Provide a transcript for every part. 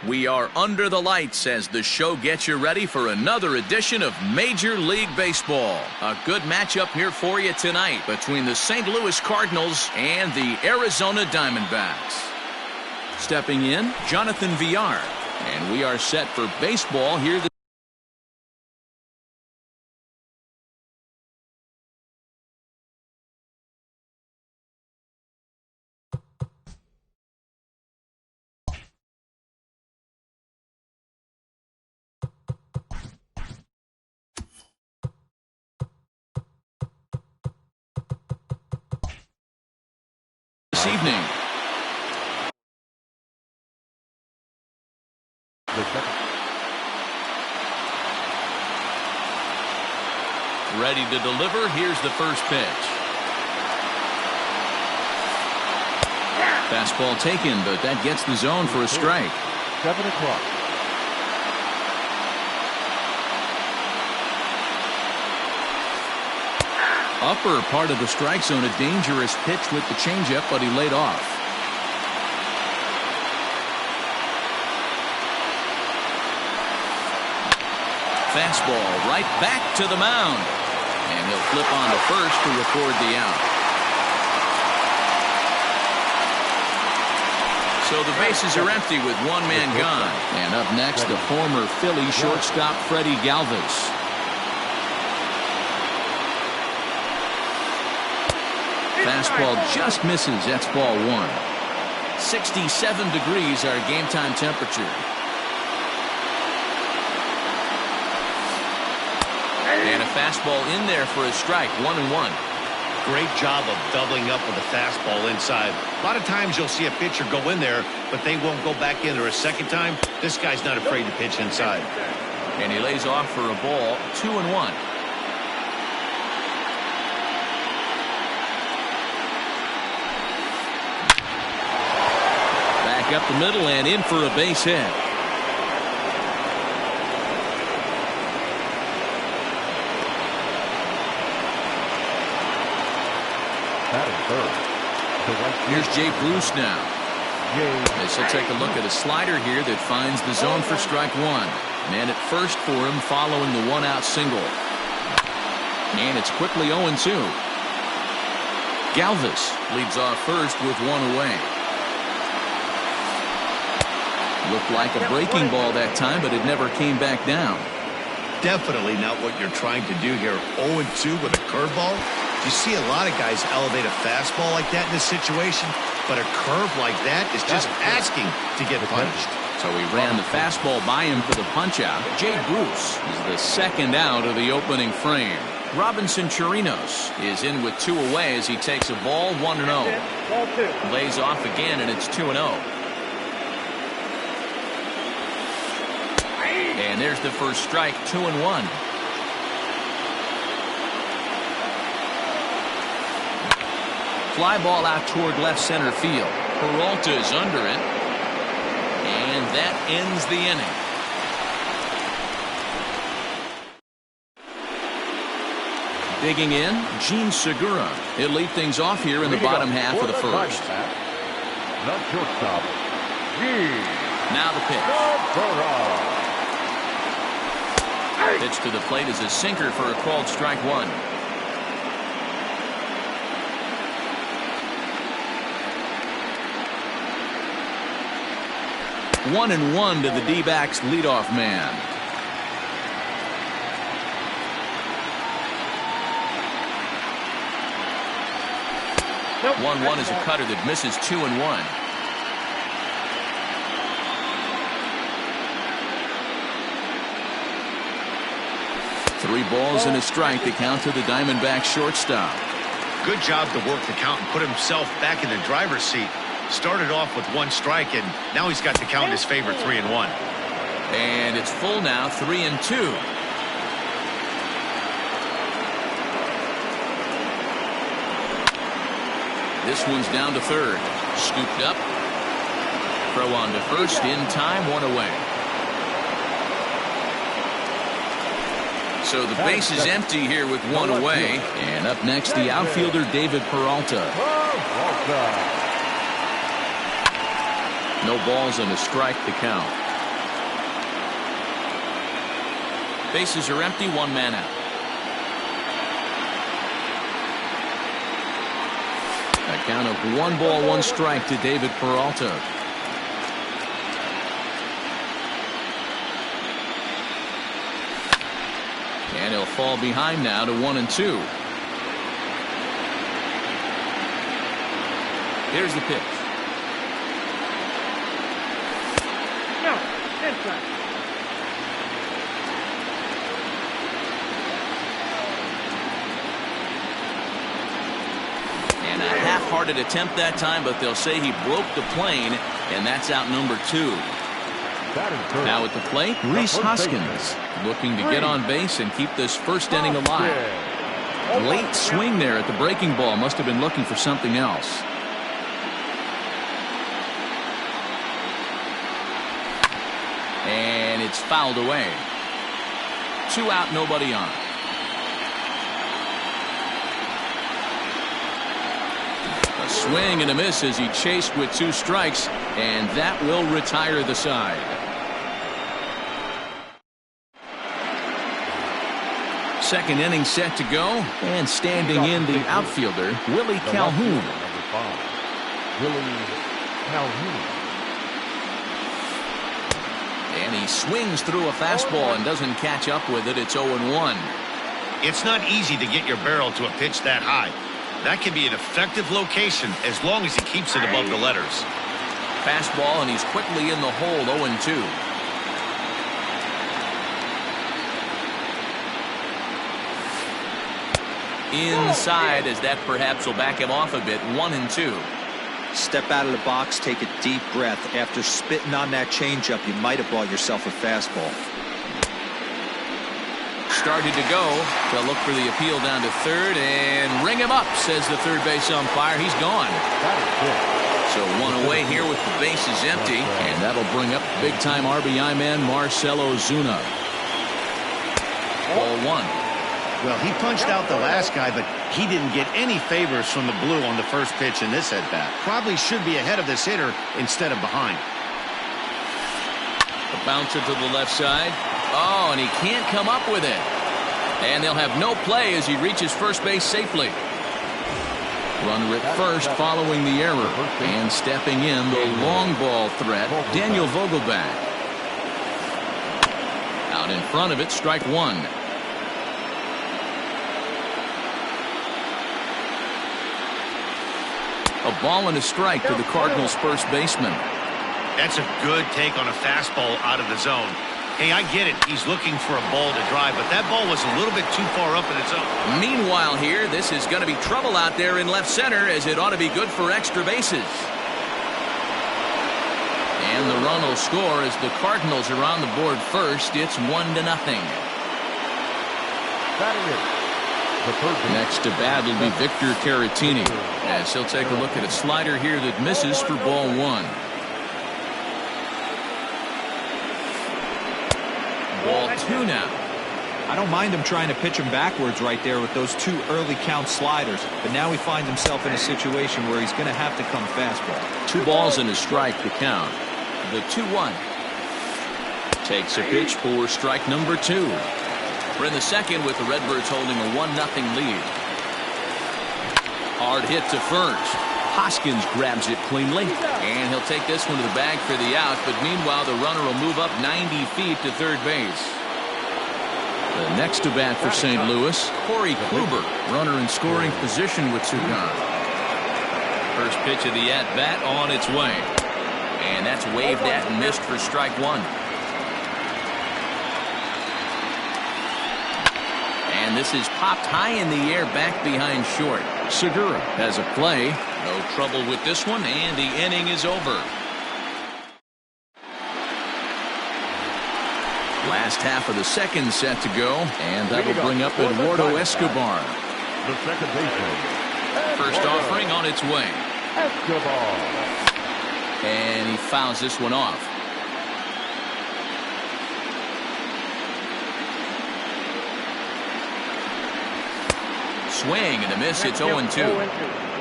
We are under the lights as the show gets you ready for another edition of Major League Baseball. A good matchup here for you tonight between the St. Louis Cardinals and the Arizona Diamondbacks. Stepping in, Jonathan Villar. And we are set for baseball here this evening. Ready to deliver. Here's the first pitch. Fastball taken, but that gets the zone for a strike. 7 o'clock. Upper part of the strike zone, a dangerous pitch with the changeup, but he laid off. Fastball right back to the mound. And he'll flip on to first to record the out. So the bases are empty with one man gone. And up next, the former Philly shortstop Freddie Galvis. Fastball just misses. That's ball one. 67 degrees our game time temperature. And a fastball in there for a strike. 1-1. Great job of doubling up with a fastball inside. A lot of times you'll see a pitcher go in there, but they won't go back in there a second time. This guy's not afraid to pitch inside. And he lays off for a ball. 2-1. Back up the middle and in for a base hit. Here's Jay Bruce now. As he'll take a look at a slider here that finds the zone for strike one. Man at first for him following the one-out single. And it's quickly 0-2. Galvis leads off first with one away. Looked like a breaking ball that time, but it never came back down. Definitely not what you're trying to do here. 0-2 with a curveball. You see a lot of guys elevate a fastball like that in this situation, but a curve like that is just asking to get punched. So he ran the fastball by him for the punch-out. Jay Bruce is the second out of the opening frame. Robinson Chirinos is in with two away as he takes a ball 1-0. Lays off again, and it's 2-0. And there's the first strike, 2-1. Fly ball out toward left center field. Peralta is under it. And that ends the inning. Digging in, Gene Segura. He'll lead things off here in the bottom half of the first. Now the pitch. Pitch to the plate is a sinker for a called strike one. 1-1 to the D-backs leadoff man. Nope. 1-1 is a cutter that misses 2-1. Three balls and a strike to count to the Diamondbacks shortstop. Good job to work the count and put himself back in the driver's seat. Started off with one strike, and now he's got the count in his favor, 3-1. And it's full now, 3-2. This one's down to third. Scooped up. Throw on to first in time, one away. So the base is empty here with one away. And up next, the outfielder, David Peralta. No balls and a strike to count. Bases are empty, one man out. A count of 1 ball, 1 strike to David Peralta. And he'll fall behind now to 1-2. Here's the pitch. No, inside. And a half-hearted attempt that time, but they'll say he broke the plane, and that's out number 2. Now at the plate, Rhys Hoskins looking to get on base and keep this first inning alive. Late swing there at the breaking ball. Must have been looking for something else. And it's fouled away. 2 out, nobody on. A swing and a miss as he chased with 2 strikes, and that will retire the side. Second inning set to go, and standing in the outfielder, Willie Calhoun. Number 5, Willie Calhoun. And he swings through a fastball and doesn't catch up with it. It's 0-1. It's not easy to get your barrel to a pitch that high. That can be an effective location as long as he keeps it above the letters. Fastball, and he's quickly in the hole, 0-2. Inside, as that perhaps will back him off a bit, 1-2. Step out of the box, take a deep breath. After spitting on that changeup, you might have bought yourself a fastball. Started to go. They'll look for the appeal down to third and ring him up, says the third base umpire. He's gone. So 1 away here with the bases empty, and that'll bring up big-time RBI man Marcell Ozuna. Ball 1. Well, he punched out the last guy, but he didn't get any favors from the blue on the first pitch in this at-bat. Probably should be ahead of this hitter instead of behind. A bouncer to the left side. Oh, and he can't come up with it. And they'll have no play as he reaches first base safely. Runner at first following the error. And stepping in, the long ball threat, Daniel Vogelback. Out in front of it, strike 1. A ball and a strike to the Cardinals' first baseman. That's a good take on a fastball out of the zone. Hey, I get it. He's looking for a ball to drive, but that ball was a little bit too far up in its zone. Meanwhile here, this is going to be trouble out there in left center, as it ought to be good for extra bases. And the run will score as the Cardinals are on the board first. It's 1-0. Next to bat will be Victor Caratini, as he'll take a look at a slider here that misses for ball 1. Ball 2 now. I don't mind him trying to pitch him backwards right there with those 2 early count sliders, but now he finds himself in a situation where he's going to have to come fastball. 2 balls and a strike to count. The 2-1. Takes a pitch for strike number 2. We're in the second with the Redbirds holding a 1-0 lead. Hard hit to first. Hoskins grabs it cleanly, and he'll take this one to the bag for the out, but meanwhile the runner will move up 90 feet to third base. The next to bat for St. Louis, Corey Kluber, runner in scoring position with 2 gone. First pitch of the at-bat on its way, and that's waved at and missed for strike 1. And this is popped high in the air back behind short. Segura has a play. No trouble with this one, and the inning is over. Last half of the second set to go, and that'll bring up Eduardo Escobar. The second baseman. First offering on its way. Escobar. And he fouls this one off. Swing and a miss. It's 0-2.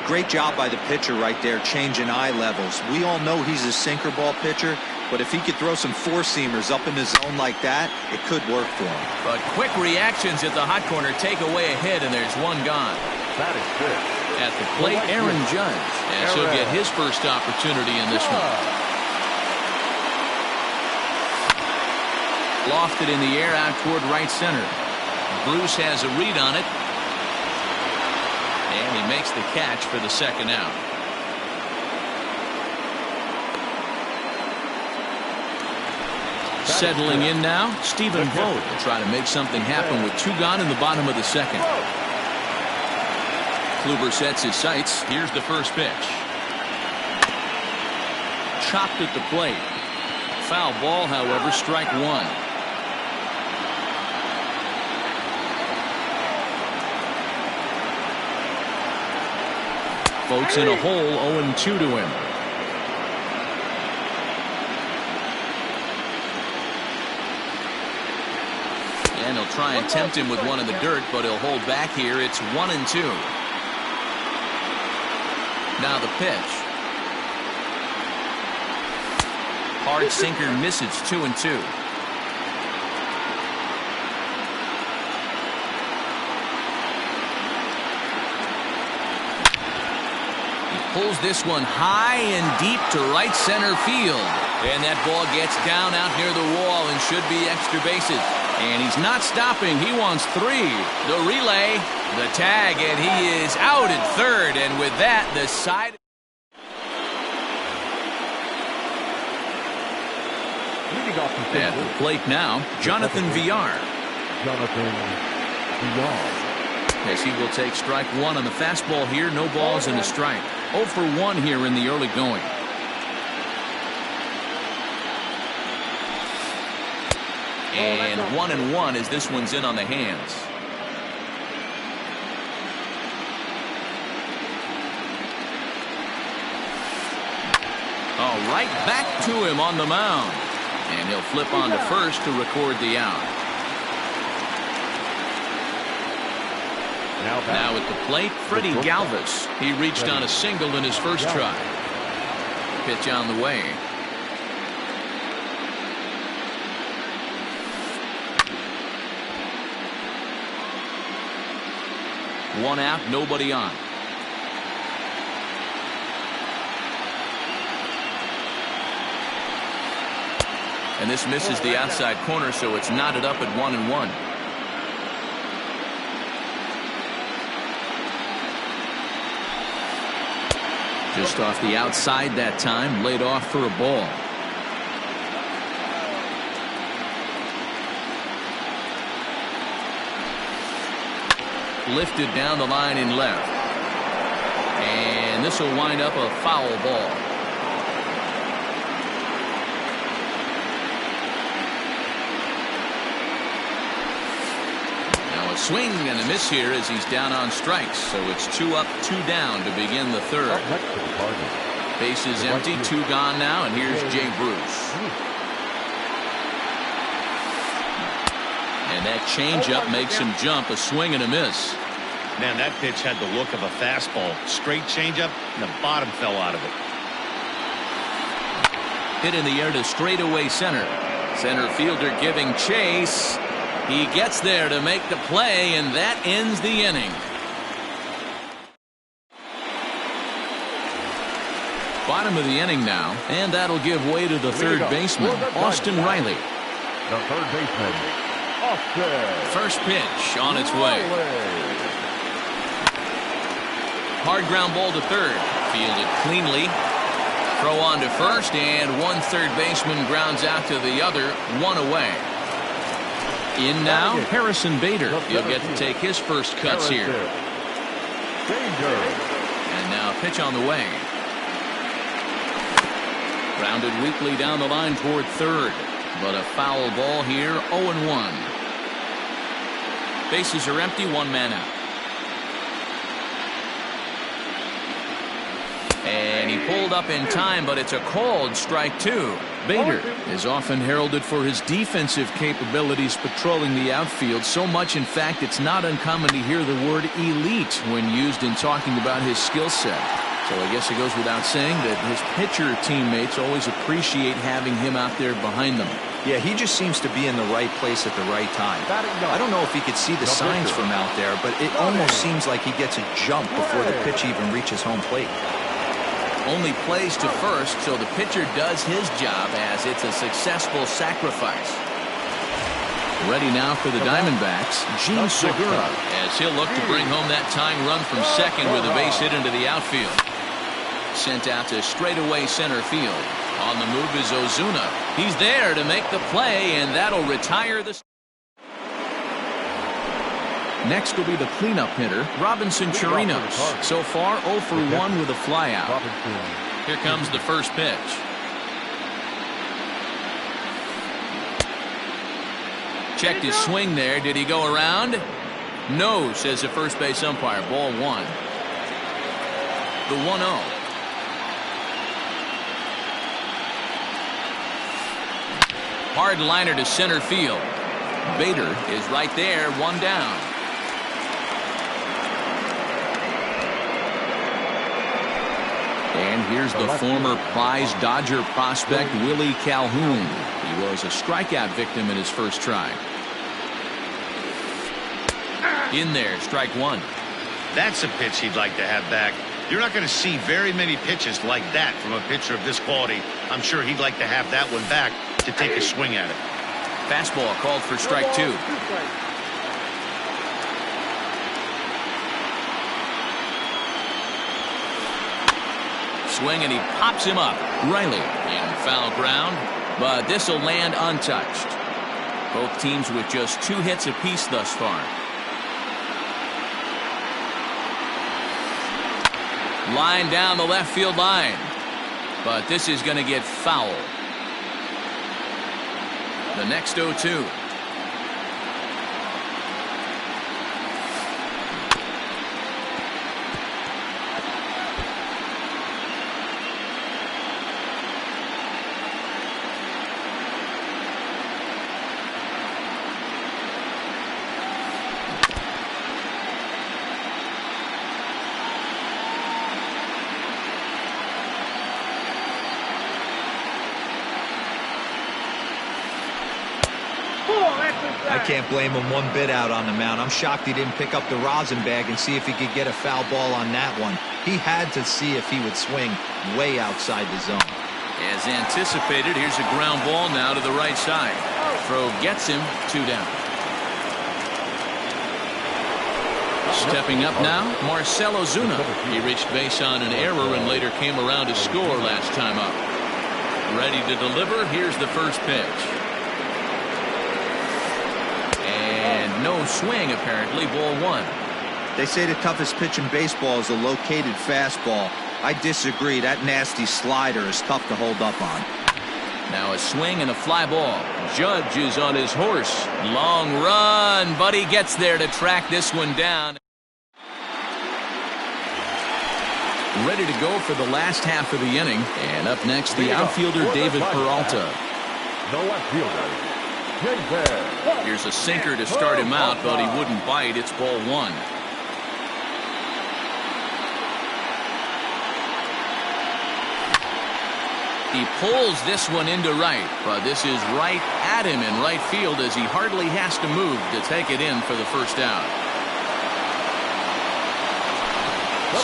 Great job by the pitcher right there, changing eye levels. We all know he's a sinker ball pitcher, but if he could throw some four-seamers up in the zone like that, it could work for him. But quick reactions at the hot corner take away a hit, and there's one gone. That is good. At the plate, Aaron Judge, as he'll get his first opportunity in this one. Lofted in the air out toward right center. Bruce has a read on it. And he makes the catch for the second out. Settling in now, Stephen Vogt will try to make something happen with two gone in the bottom of the second. Kluber sets his sights. Here's the first pitch. Chopped at the plate. Foul ball, however, strike one. Vogt's in a hole, 0-2 to him. And he'll try and tempt him with one in the dirt, but he'll hold back here. It's 1-2. Now the pitch. Hard sinker misses, 2-2. Pulls this one high and deep to right center field. And that ball gets down out near the wall and should be extra bases. And he's not stopping. He wants three. The relay, the tag, and he is out at third. And with that, the side. At the plate now, Jonathan Villar. As he will take strike one on the fastball here. No balls and a strike. 0 for 1 here in the early going. And 1-1 as this one's in on the hands. Oh, right back to him on the mound. And he'll flip on to first to record the out. Now at the plate, Freddie Galvis. He reached on a single in his first try. Pitch on the way. One out, nobody on. And this misses the outside corner, so it's knotted up at 1-1. Just off the outside that time, laid off for a ball. Lifted down the line in left. And this will wind up a foul ball. Now a swing and a miss here as he's down on strikes. So it's 2 up, 2 down to begin the third. Bases empty, 2 gone now, and here's Jay Bruce. And that changeup makes him jump, a swing and a miss. Man, that pitch had the look of a fastball. Straight changeup, and the bottom fell out of it. Hit in the air to straightaway center. Center fielder giving chase. He gets there to make the play, and that ends the inning. Bottom of the inning now, and that'll give way to the third baseman, Austin Riley. The third baseman, Austin. First pitch on its way. Hard ground ball to third. Fielded cleanly. Throw on to first, and one third baseman grounds out to the other, 1 away. In now, Harrison Bader. He'll get to take his first cuts here. And now pitch on the way. Grounded weakly down the line toward third. But a foul ball here, 0-1. Bases are empty, 1 man out. And And he pulled up in time, but it's a called strike two. Bader is often heralded for his defensive capabilities patrolling the outfield. So much, in fact, it's not uncommon to hear the word elite when used in talking about his skill set. So I guess it goes without saying that his pitcher teammates always appreciate having him out there behind them. Yeah, he just seems to be in the right place at the right time. I don't know if he could see the signs from out there, but it almost seems like he gets a jump before the pitch even reaches home plate. Only plays to first, so the pitcher does his job as it's a successful sacrifice. Ready now for the Diamondbacks, Gene Segura, as he'll look to bring home that tying run from second with a base hit into the outfield. Sent out to straightaway center field. On the move is Ozuna. He's there to make the play, and that'll retire the... Next will be the cleanup hitter, Robinson Chirinos. So far, 0 for 1 with a flyout. Here comes the first pitch. Checked his swing there. Did he go around? No, says the first base umpire. Ball one. The 1-0. Hard liner to center field. Bader is right there, one down. And here's the former prize Dodger prospect, Willie Calhoun. He was a strikeout victim in his first try. In there, strike one. That's a pitch he'd like to have back. You're not going to see very many pitches like that from a pitcher of this quality. I'm sure he'd like to have that one back to take a swing at it. Fastball called for strike two. Swing, and he pops him up. Riley in foul ground, but this will land untouched. Both teams with just 2 hits apiece thus far. Line down the left field line, but this is going to get foul. The next 0-2. I can't blame him one bit out on the mound. I'm shocked he didn't pick up the rosin bag and see if he could get a foul ball on that one. He had to see if he would swing way outside the zone. As anticipated, here's a ground ball now to the right side. Throw gets him, 2 down. Stepping up now, Marcell Ozuna. He reached base on an error and later came around to score last time up. Ready to deliver, here's the first pitch. No swing, apparently. Ball one. They say the toughest pitch in baseball is a located fastball. I disagree. That nasty slider is tough to hold up on. Now a swing and a fly ball. Judge is on his horse. Long run, but he gets there to track this one down. Ready to go for the last half of the inning. And up next, the outfielder David Peralta. No outfielder. Here's a sinker to start him out, but he wouldn't bite. It's ball one. He pulls this one into right, but this is right at him in right field as he hardly has to move to take it in for the first out.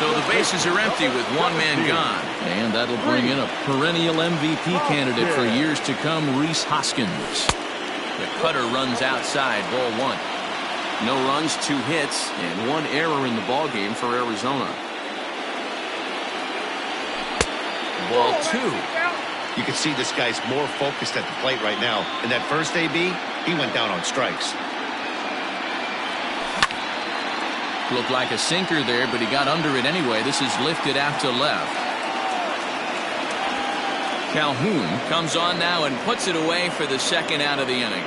So the bases are empty with one man gone. And that'll bring in a perennial MVP candidate for years to come, Rhys Hoskins. The cutter runs outside, ball one. No runs, 2 hits, and 1 error in the ballgame for Arizona. Ball 2. You can see this guy's more focused at the plate right now. In that first AB, he went down on strikes. Looked like a sinker there, but he got under it anyway. This is lifted out to left. Calhoun comes on now and puts it away for the second out of the inning.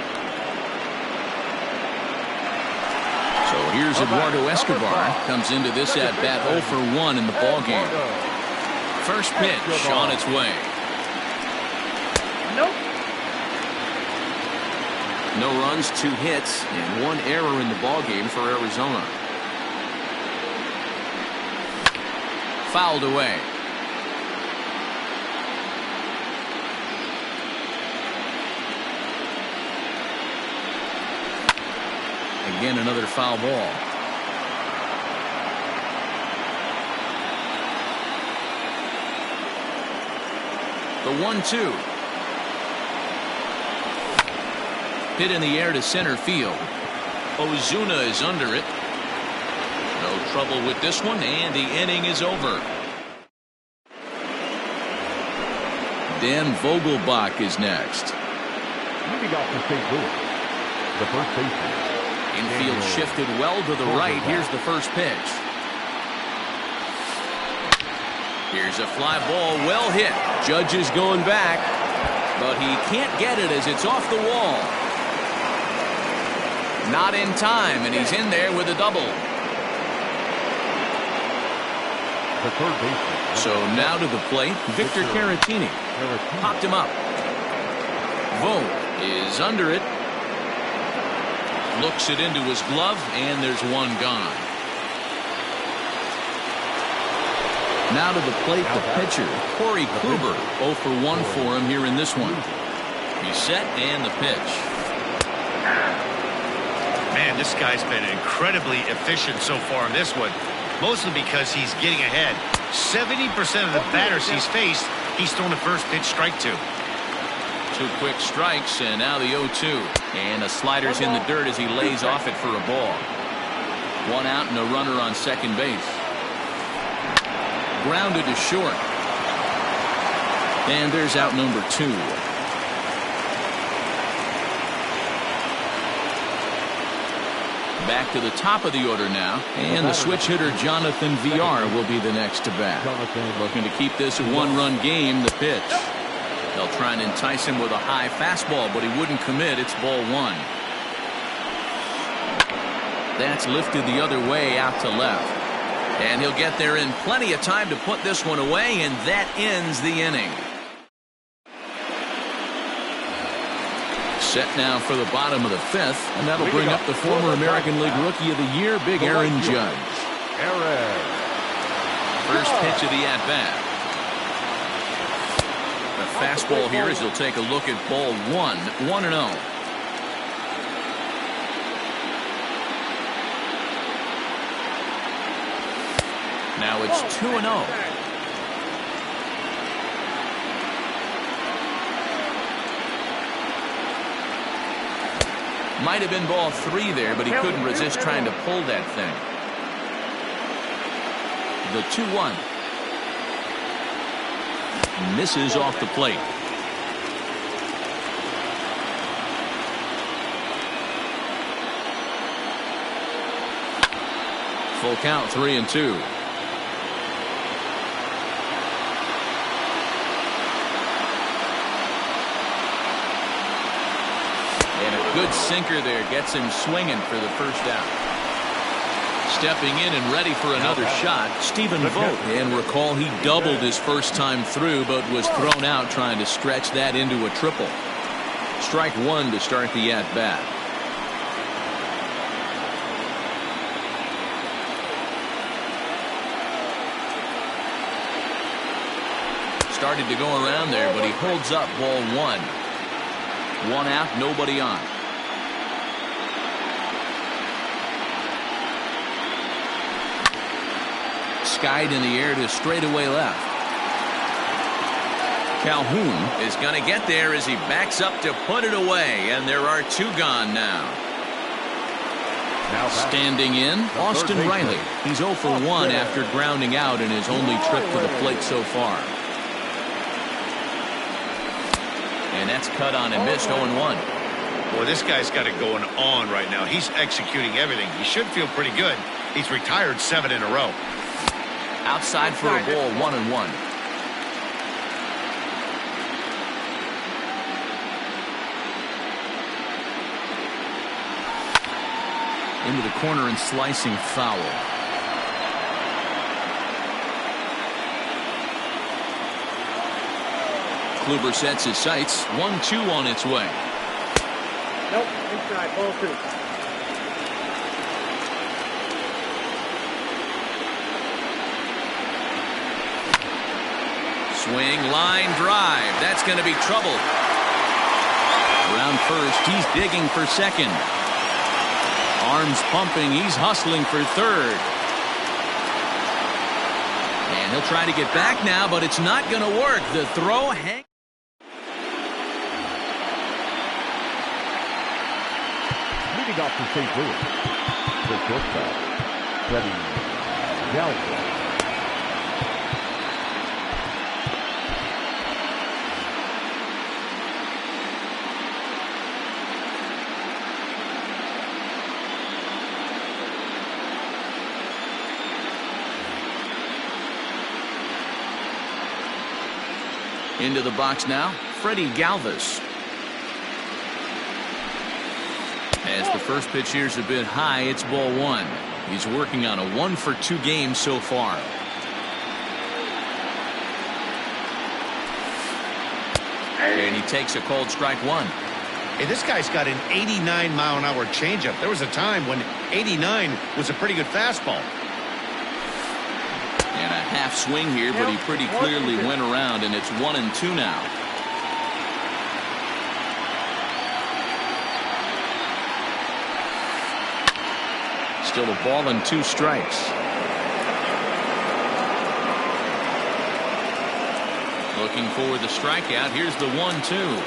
So here's Eduardo Escobar. Comes into this at bat 0 for 1 in the ballgame. First pitch on its way. Nope. No runs, 2 hits, and 1 error in the ballgame for Arizona. Fouled away. Again, another foul ball. The 1-2. Hit in the air to center field. Ozuna is under it. No trouble with this one, and the inning is over. Dan Vogelbach is next. Leading off for St. Louis, the first baseman. Infield shifted well to the right. Here's the first pitch. Here's a fly ball, well hit. Judge is going back, but he can't get it as it's off the wall. Not in time, and he's in there with a double. The third baseman. So now to the plate, Victor Caratini. Popped him up. Vogt is under it. Looks it into his glove, and there's one gone. Now to the plate, the pitcher, Corey Kluber. 0 for 1 for him here in this one. He's set, and the pitch. Man, this guy's been incredibly efficient so far in this one, mostly because he's getting ahead. 70% of the batters he's faced, he's thrown the first pitch strike to. 2 quick strikes, and now the 0-2. And a slider's in the dirt as he lays off it for a ball. 1 out and a runner on second base. Grounded to short. And there's out number 2. Back to the top of the order now. And the switch hitter Jonathan Villar will be the next to bat. Looking to keep this a 1-run game. The pitch. They'll try and entice him with a high fastball, but he wouldn't commit. It's ball 1. That's lifted the other way out to left. And he'll get there in plenty of time to put this one away, and that ends the inning. Set now for the bottom of the 5th, and that'll bring up the former American League Rookie of the Year, Big Aaron Judge. First pitch of the at-bat. The fastball here as he'll take a look at ball 1, 1-0. Now it's 2-0. Might have been ball 3 there, but he couldn't resist trying to pull that thing. The 2-1. Misses off the plate. Full count, 3-2. Good sinker there gets him swinging for the first out. Stepping in and ready for another shot, Stephen Vogt. And recall he doubled his first time through, but was thrown out trying to stretch that into a triple. Strike 1 to start the at-bat. Started to go around there, but he holds up ball 1. 1 out, nobody on. Skied in the air to straightaway left. Calhoun is going to get there as he backs up to put it away, and there are 2 gone now. Standing in, Austin Riley. He's 0 for 1 after grounding out in his only trip to the plate so far. And that's cut on and missed. 0-1. Boy, this guy's got it going on right now. He's executing everything. He should feel pretty good. He's retired 7 in a row. Outside for a ball, 1-1. Into the corner and slicing foul. Kluber sets his sights. 1-2 on its way. Nope, inside, ball 2. Swing, line drive. That's going to be trouble. Around first, he's digging for second. Arms pumping, he's hustling for third. And he'll try to get back now, but it's not going to work. The throw hang. Leading off to St. Louis, the shortstop, Freddie Galvin. Into the box now, Freddie Galvis. As the first pitch here's a bit high, it's ball 1. He's working on a 1-for-2 game so far. And he takes a cold strike 1. Hey, this guy's got an 89-mile-an-hour changeup. There was a time when 89 was a pretty good fastball. And a half swing here, but he pretty clearly went around, and it's 1-2 now. Still a ball and 2 strikes. Looking for the strikeout. Here's the 1-2.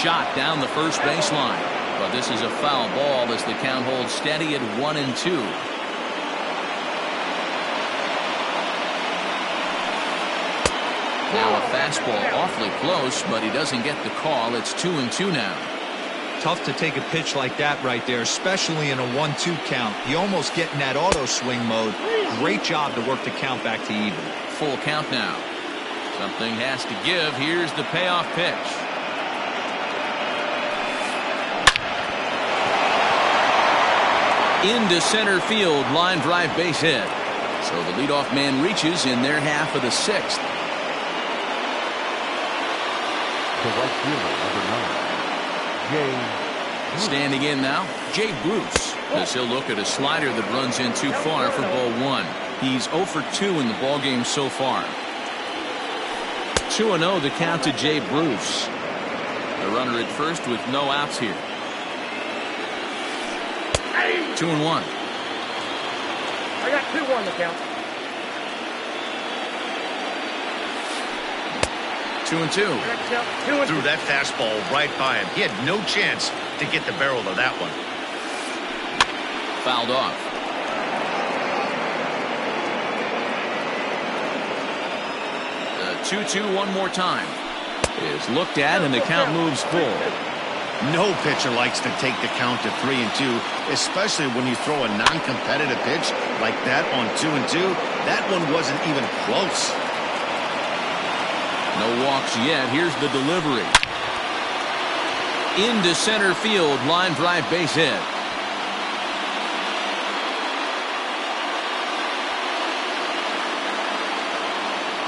Shot down the first baseline, but this is a foul ball as the count holds steady at 1-2. Now a fastball awfully close, but he doesn't get the call. It's 2-2 now. Tough to take a pitch like that right there, especially in a 1-2 count. You almost get in that auto swing mode. Great job to work the count back to even. Full count now. Something has to give. Here's the payoff pitch. Into center field, line drive, base hit. So the leadoff man reaches in their half of the 6th. The right fielder, number 9, Jay. Standing in now, Jay Bruce, as he'll look at a slider that runs in too far for ball 1. He's 0 for 2 in the ballgame so far. 2-0 the count to Jay Bruce. A runner at first with no outs here. 2-1. I got 2-1 the count. 2-2. Threw that fastball right by him. He had no chance to get the barrel of that one. Fouled off. The 2-2 one more time. Is looked at and the count moves full. No pitcher likes to take the count to 3-2, especially when you throw a non-competitive pitch like that on 2-2. That one wasn't even close. No walks yet. Here's the delivery. Into center field, line drive, base hit.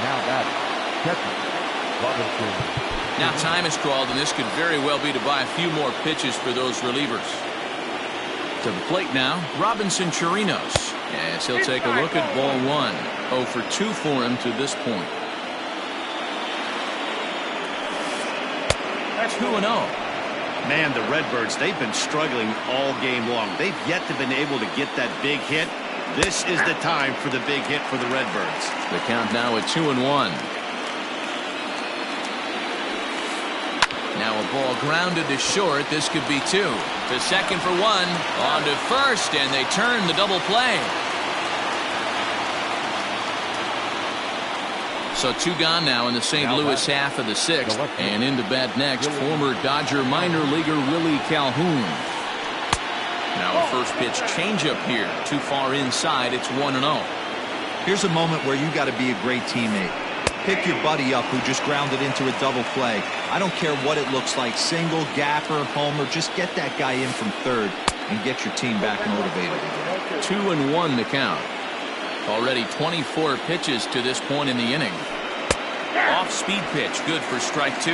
Now batting, catcher, Robinson. Now time is called, and this could very well be to buy a few more pitches for those relievers. To the plate now, Robinson Chirinos, as he'll take a look at ball 1. 0 for 2 for him to this point. 2-0. Man, the Redbirds, they've been struggling all game long. They've yet to been able to get that big hit. This is the time for the big hit for the Redbirds. The count now at 2-1. Now a ball grounded to short. This could be 2. To second for 1. On to first, and they turn the double play. So 2 gone now in the St. Louis half of the 6th. And into bat next, former Dodger minor leaguer Willie Calhoun. Now a first pitch changeup here. Too far inside. It's 1-0. Here's a moment where you got to be a great teammate. Pick your buddy up who just grounded into a double play. I don't care what it looks like, single, gapper, homer, just get that guy in from third and get your team back motivated. 2-1 the count. Already 24 pitches to this point in the inning. Off-speed pitch, good for strike 2.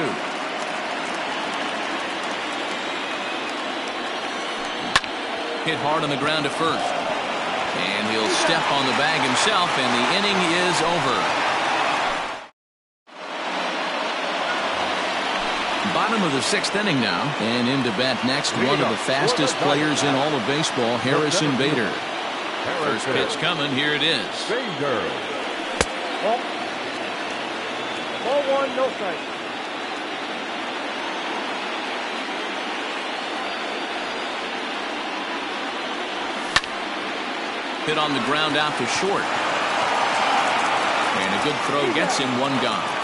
Hit hard on the ground to first. And he'll step on the bag himself, and the inning is over. Bottom of the 6th inning now, and into bat next, one of the fastest players in all of baseball, Harrison Bader. First pitch coming, here it is. Ball 1, no strike. Hit on the ground out to short. And a good throw gets him 1 gone.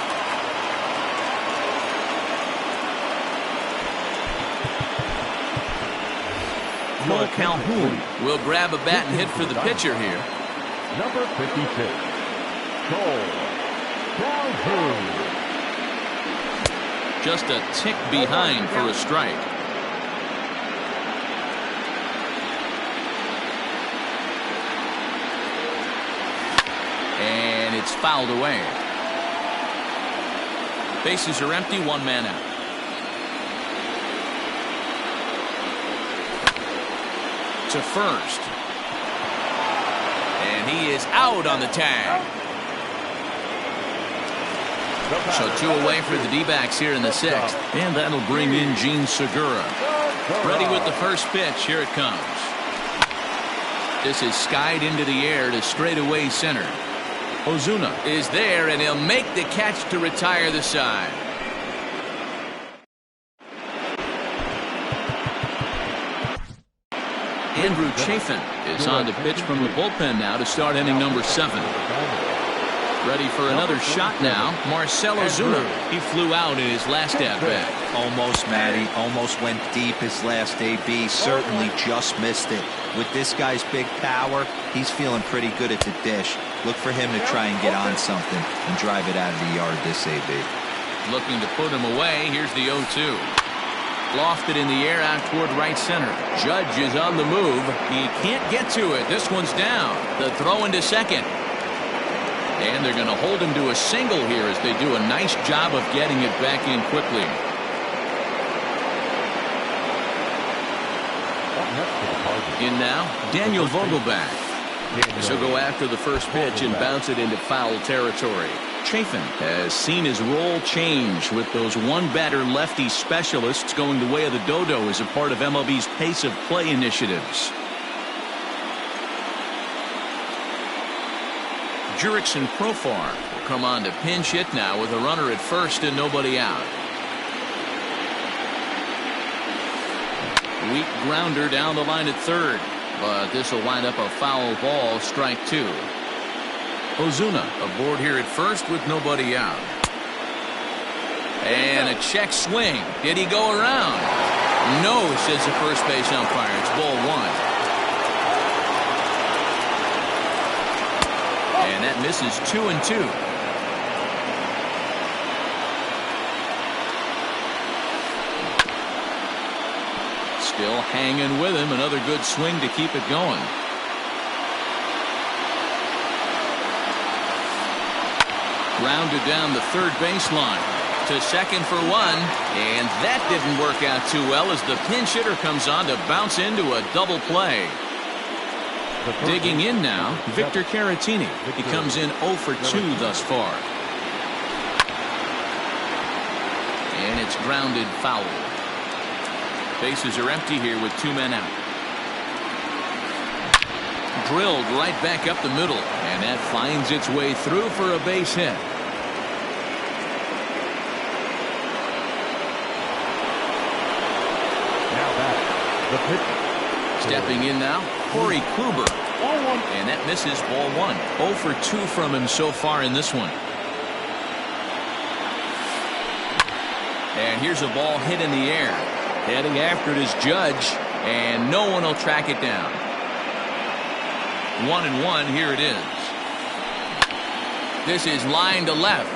Cole Calhoun will grab a bat and hit for the pitcher here. Number 56, Cole Calhoun. Just a tick behind for a strike. And it's fouled away. Bases are empty, 1 man out. To first. And he is out on the tag. So 2 away for the D-backs here in the 6th. And that'll bring in Gene Segura. Ready with the first pitch. Here it comes. This is skied into the air to straightaway center. Ozuna is there, and he'll make the catch to retire the side. Andrew Chafin is on to pitch from the bullpen now to start inning number 7. Ready for another shot now, Marcell Ozuna. He flew out in his last at-bat. Almost, Matty. Almost went deep his last AB. Certainly just missed it. With this guy's big power, he's feeling pretty good at the dish. Look for him to try and get on something and drive it out of the yard this AB. Looking to put him away. Here's the 0-2. Lofted in the air out toward right center. Judge is on the move. He can't get to it. This one's down. The throw into second. And they're going to hold him to a single here as they do a nice job of getting it back in quickly. In now, Daniel Vogelbach. He'll go after the first pitch and bounce it into foul territory. Chafin has seen his role change with those one-batter lefty specialists going the way of the dodo as a part of MLB's pace of play initiatives. Jurickson Profar will come on to pinch hit now with a runner at first and nobody out. Weak grounder down the line at third, but this will wind up a foul ball, strike 2. Ozuna aboard here at first with nobody out. And a check swing. Did he go around? No, says the first base umpire. It's ball 1. And that misses 2-2. Still hanging with him. Another good swing to keep it going. Grounded down the third baseline to second for 1, and that didn't work out too well as the pinch hitter comes on to bounce into a double play. Digging in now, Victor Caratini. He comes in 0 for 2 thus far. And it's grounded foul. Bases are empty here with 2 men out. Drilled right back up the middle, and that finds its way through for a base hit. Now back, the pitch. Stepping in now, Corey Kluber. And that misses ball 1. 0 for 2 from him so far in this one. And here's a ball hit in the air. Heading after it is Judge, and no one will track it down. 1-1, here it is. This is line to left.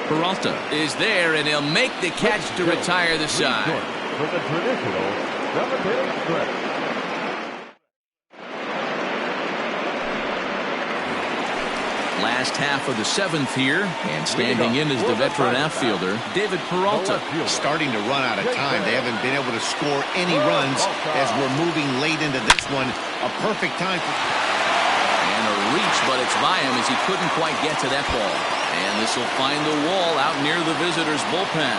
Peralta is there, and he'll make the catch to retire the side. For the traditional 7th-inning stretch. Last half of the 7th here, and standing in is the veteran outfielder, David Peralta. Starting to run out of time. They haven't been able to score any runs as we're moving late into this one. A perfect time for... And a reach, but it's by him as he couldn't quite get to that ball. And this will find the wall out near the visitors' bullpen.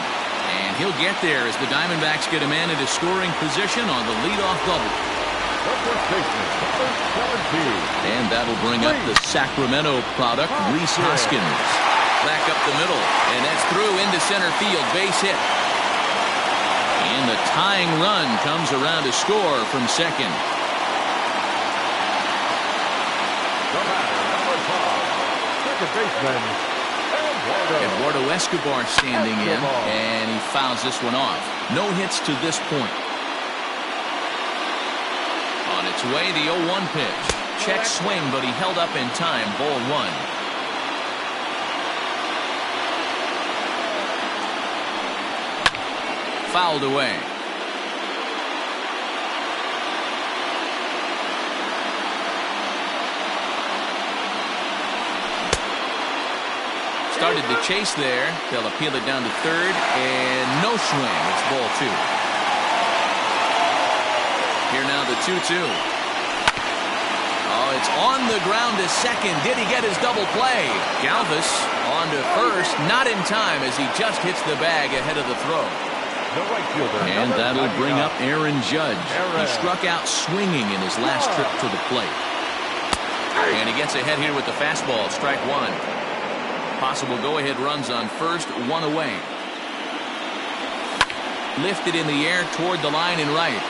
And he'll get there as the Diamondbacks get a man into scoring position on the leadoff double. And that'll bring up the Sacramento product, Rhys Hoskins. Back up the middle, and that's through into center field, base hit. And the tying run comes around to score from second. Second baseman, Eduardo Escobar standing in, and he fouls this one off. No hits to this point. On its way, the 0-1 pitch. Check swing, but he held up in time. Ball 1. Fouled away. Started to chase there. They'll appeal it down to third, and no swing. It's ball 2. Here now the 2-2. Oh, it's on the ground to second. Did he get his double play? Galvis on to first, not in time as he just hits the bag ahead of the throw. And that'll bring up Aaron Judge. He struck out swinging in his last trip to the plate. And he gets ahead here with the fastball. Strike 1. Possible go-ahead runs on first, 1 away. Lifted in the air toward the line and right.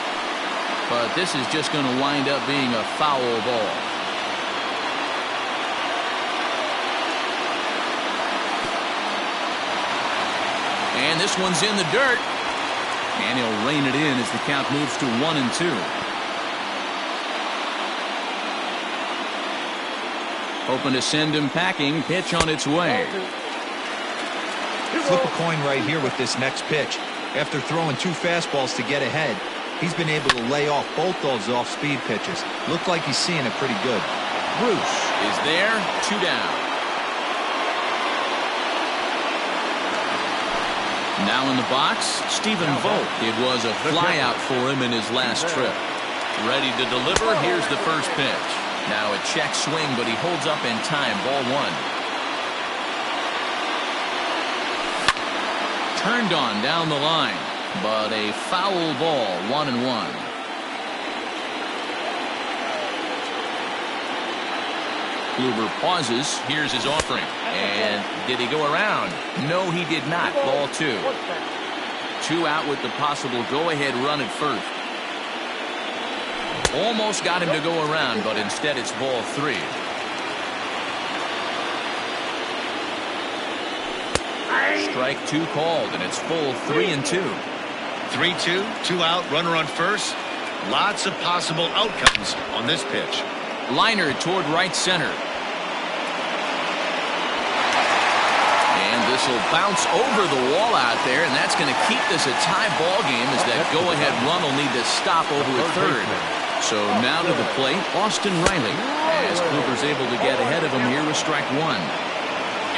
But this is just going to wind up being a foul ball. And this one's in the dirt. And he'll rein it in as the count moves to 1-2. Hoping to send him packing. Pitch on its way. Flip a coin right here with this next pitch. After throwing 2 fastballs to get ahead, he's been able to lay off both those off-speed pitches. Looked like he's seeing it pretty good. Bruce is there. 2 down. Now in the box, Stephen Vogt. It was a flyout for him in his last trip. Ready to deliver. Here's the first pitch. Now a check swing, but he holds up in time. Ball 1. Turned on down the line, but a foul ball. 1-1. Kluber pauses. Here's his offering. And did he go around? No, he did not. Ball 2. 2 out with the possible go-ahead run at first. Almost got him to go around, but instead it's ball 3. Strike 2 called, and it's full 3-2. 3-2, 2 out, runner on first. Lots of possible outcomes on this pitch. Liner toward right center. And this will bounce over the wall out there, and that's going to keep this a tie ball game as that go-ahead run will need to stop over at third. So now to the plate, Austin Riley, as Kluber's able to get ahead of him here with strike 1.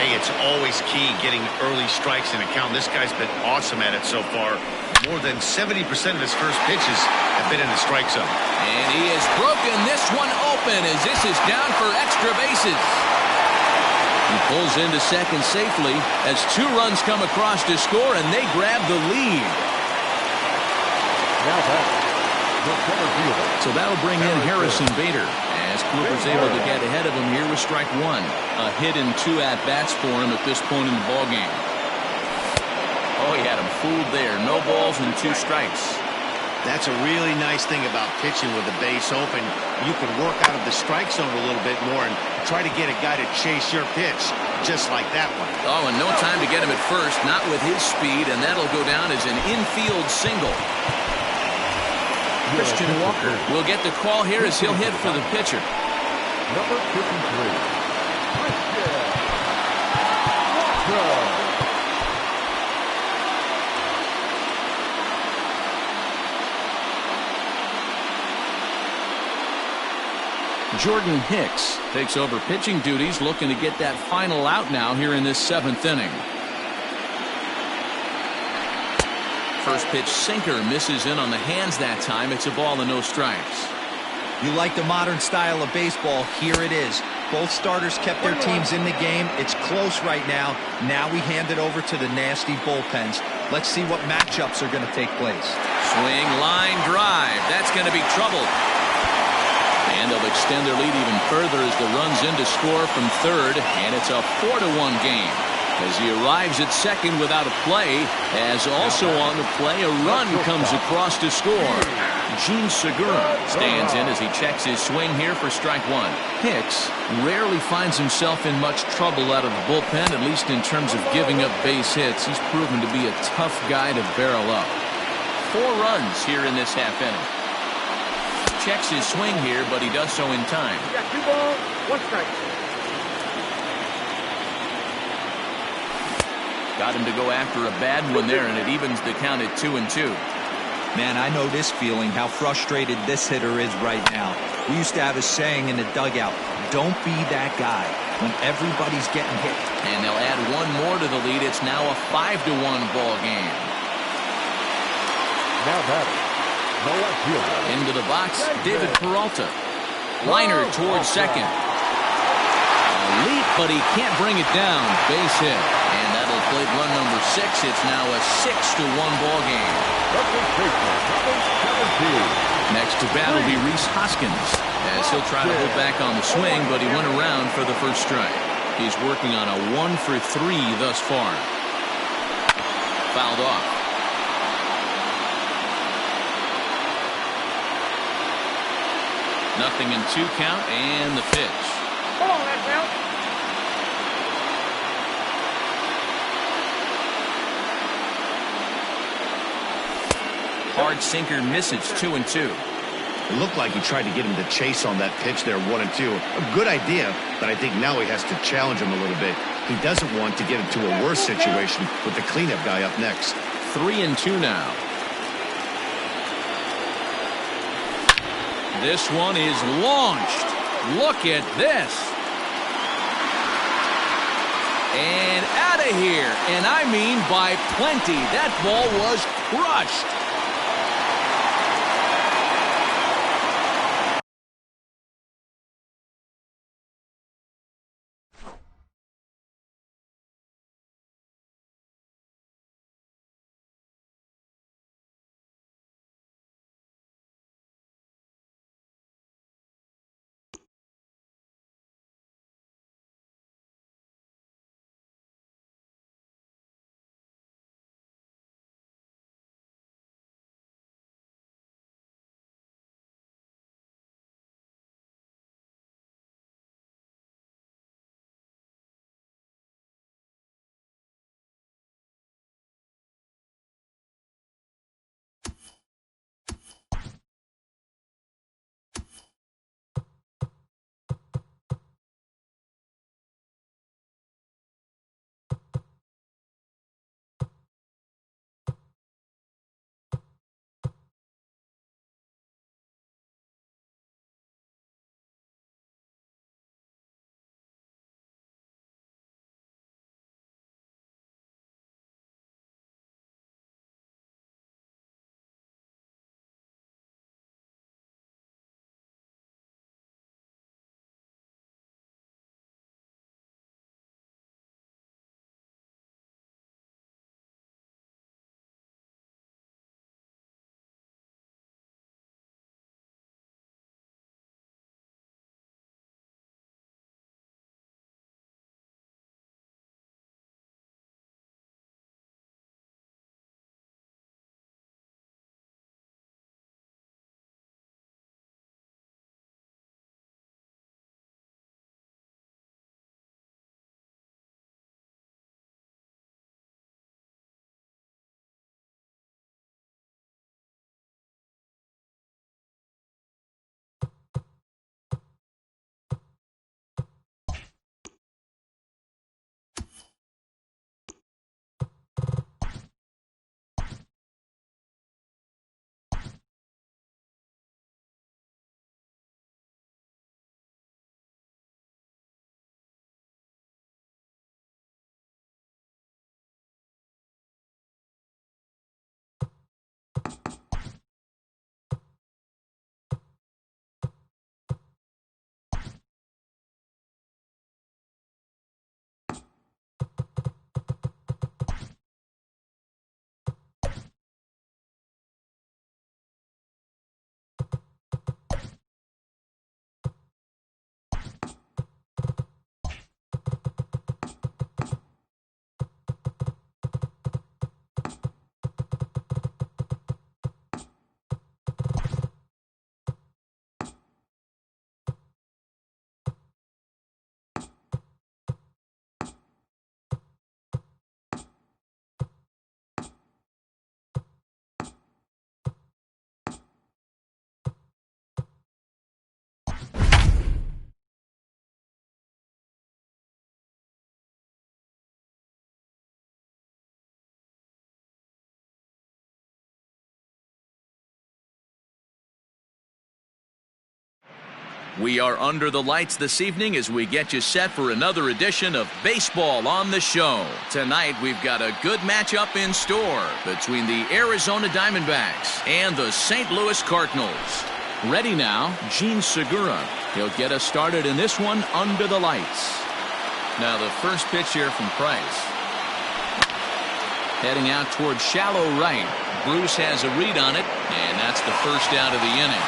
Hey, it's always key getting early strikes in a count. This guy's been awesome at it so far. More than 70% of his first pitches have been in the strike zone. And he has broken this one open as this is down for extra bases. He pulls into second safely as 2 runs come across to score, and they grab the lead. Now back, the center fielder. So that'll bring in Harrison Bader as Kluber's able to get ahead of him here with strike 1. A hit and 2 at-bats for him at this point in the ballgame. Oh, he had him fooled there. No balls and 2 strikes. That's a really nice thing about pitching with the base open. You can work out of the strike zone a little bit more and try to get a guy to chase your pitch. just like that one. Oh, and no time to get him at first, not with his speed, and that'll go down as an infield single. Christian Walker will get the call here as he'll hit for the pitcher. Number 53. Christian Walker. Jordan Hicks takes over pitching duties, looking to get that final out now here in this 7th inning. First pitch sinker misses in on the hands that time. It's a ball and no strikes. You like the modern style of baseball, here it is. Both starters kept their teams in the game. It's close right now. Now we hand it over to the nasty bullpens. Let's see what matchups are going to take place. Swing, line drive. That's going to be trouble. And they'll extend their lead even further as the run's in to score from third, and it's a 4-1 game. As he arrives at second without a play, as also on the play, a run comes across to score. Gene Segura stands in as he checks his swing here for strike one. Hicks rarely finds himself in much trouble out of the bullpen, at least in terms of giving up base hits. He's proven to be a tough guy to barrel up. 4 runs here in this half inning. Checks his swing here, but he does so in time. You got 2 balls, 1 strike. Got him to go after a bad one there, and it evens the count at 2-2. Man, I know this feeling, how frustrated this hitter is right now. We used to have a saying in the dugout, don't be that guy when everybody's getting hit. And they'll add 1 more to the lead. It's now a 5-1 ball game. Now batting, the left fielder. Into the box, David Peralta. Liner towards second. A leap, but he can't bring it down. Base hit. And that'll plate run number 6. It's now a 6-1 ball game. Next to bat will be Rhys Hoskins, as he'll try to hold back on the swing, but he went around for the first strike. He's working on a 1-for-3 thus far. Fouled off. Nothing in 2 count, and the pitch. Hold on, that's out. Hard sinker misses 2-2. It looked like he tried to get him to chase on that pitch there, 1-2. A good idea, but I think now he has to challenge him a little bit. He doesn't want to get into a worse situation with the cleanup guy up next. 3-2 now. This one is launched. Look at this. And out of here. And I mean by plenty. That ball was crushed. We are under the lights this evening as we get you set for another edition of Baseball on the Show. Tonight, we've got a good matchup in store between the Arizona Diamondbacks and the St. Louis Cardinals. Ready now, Gene Segura. He'll get us started in this one under the lights. Now the first pitch here from Price. Heading out towards shallow right. Bruce has a read on it, and that's the first out of the inning.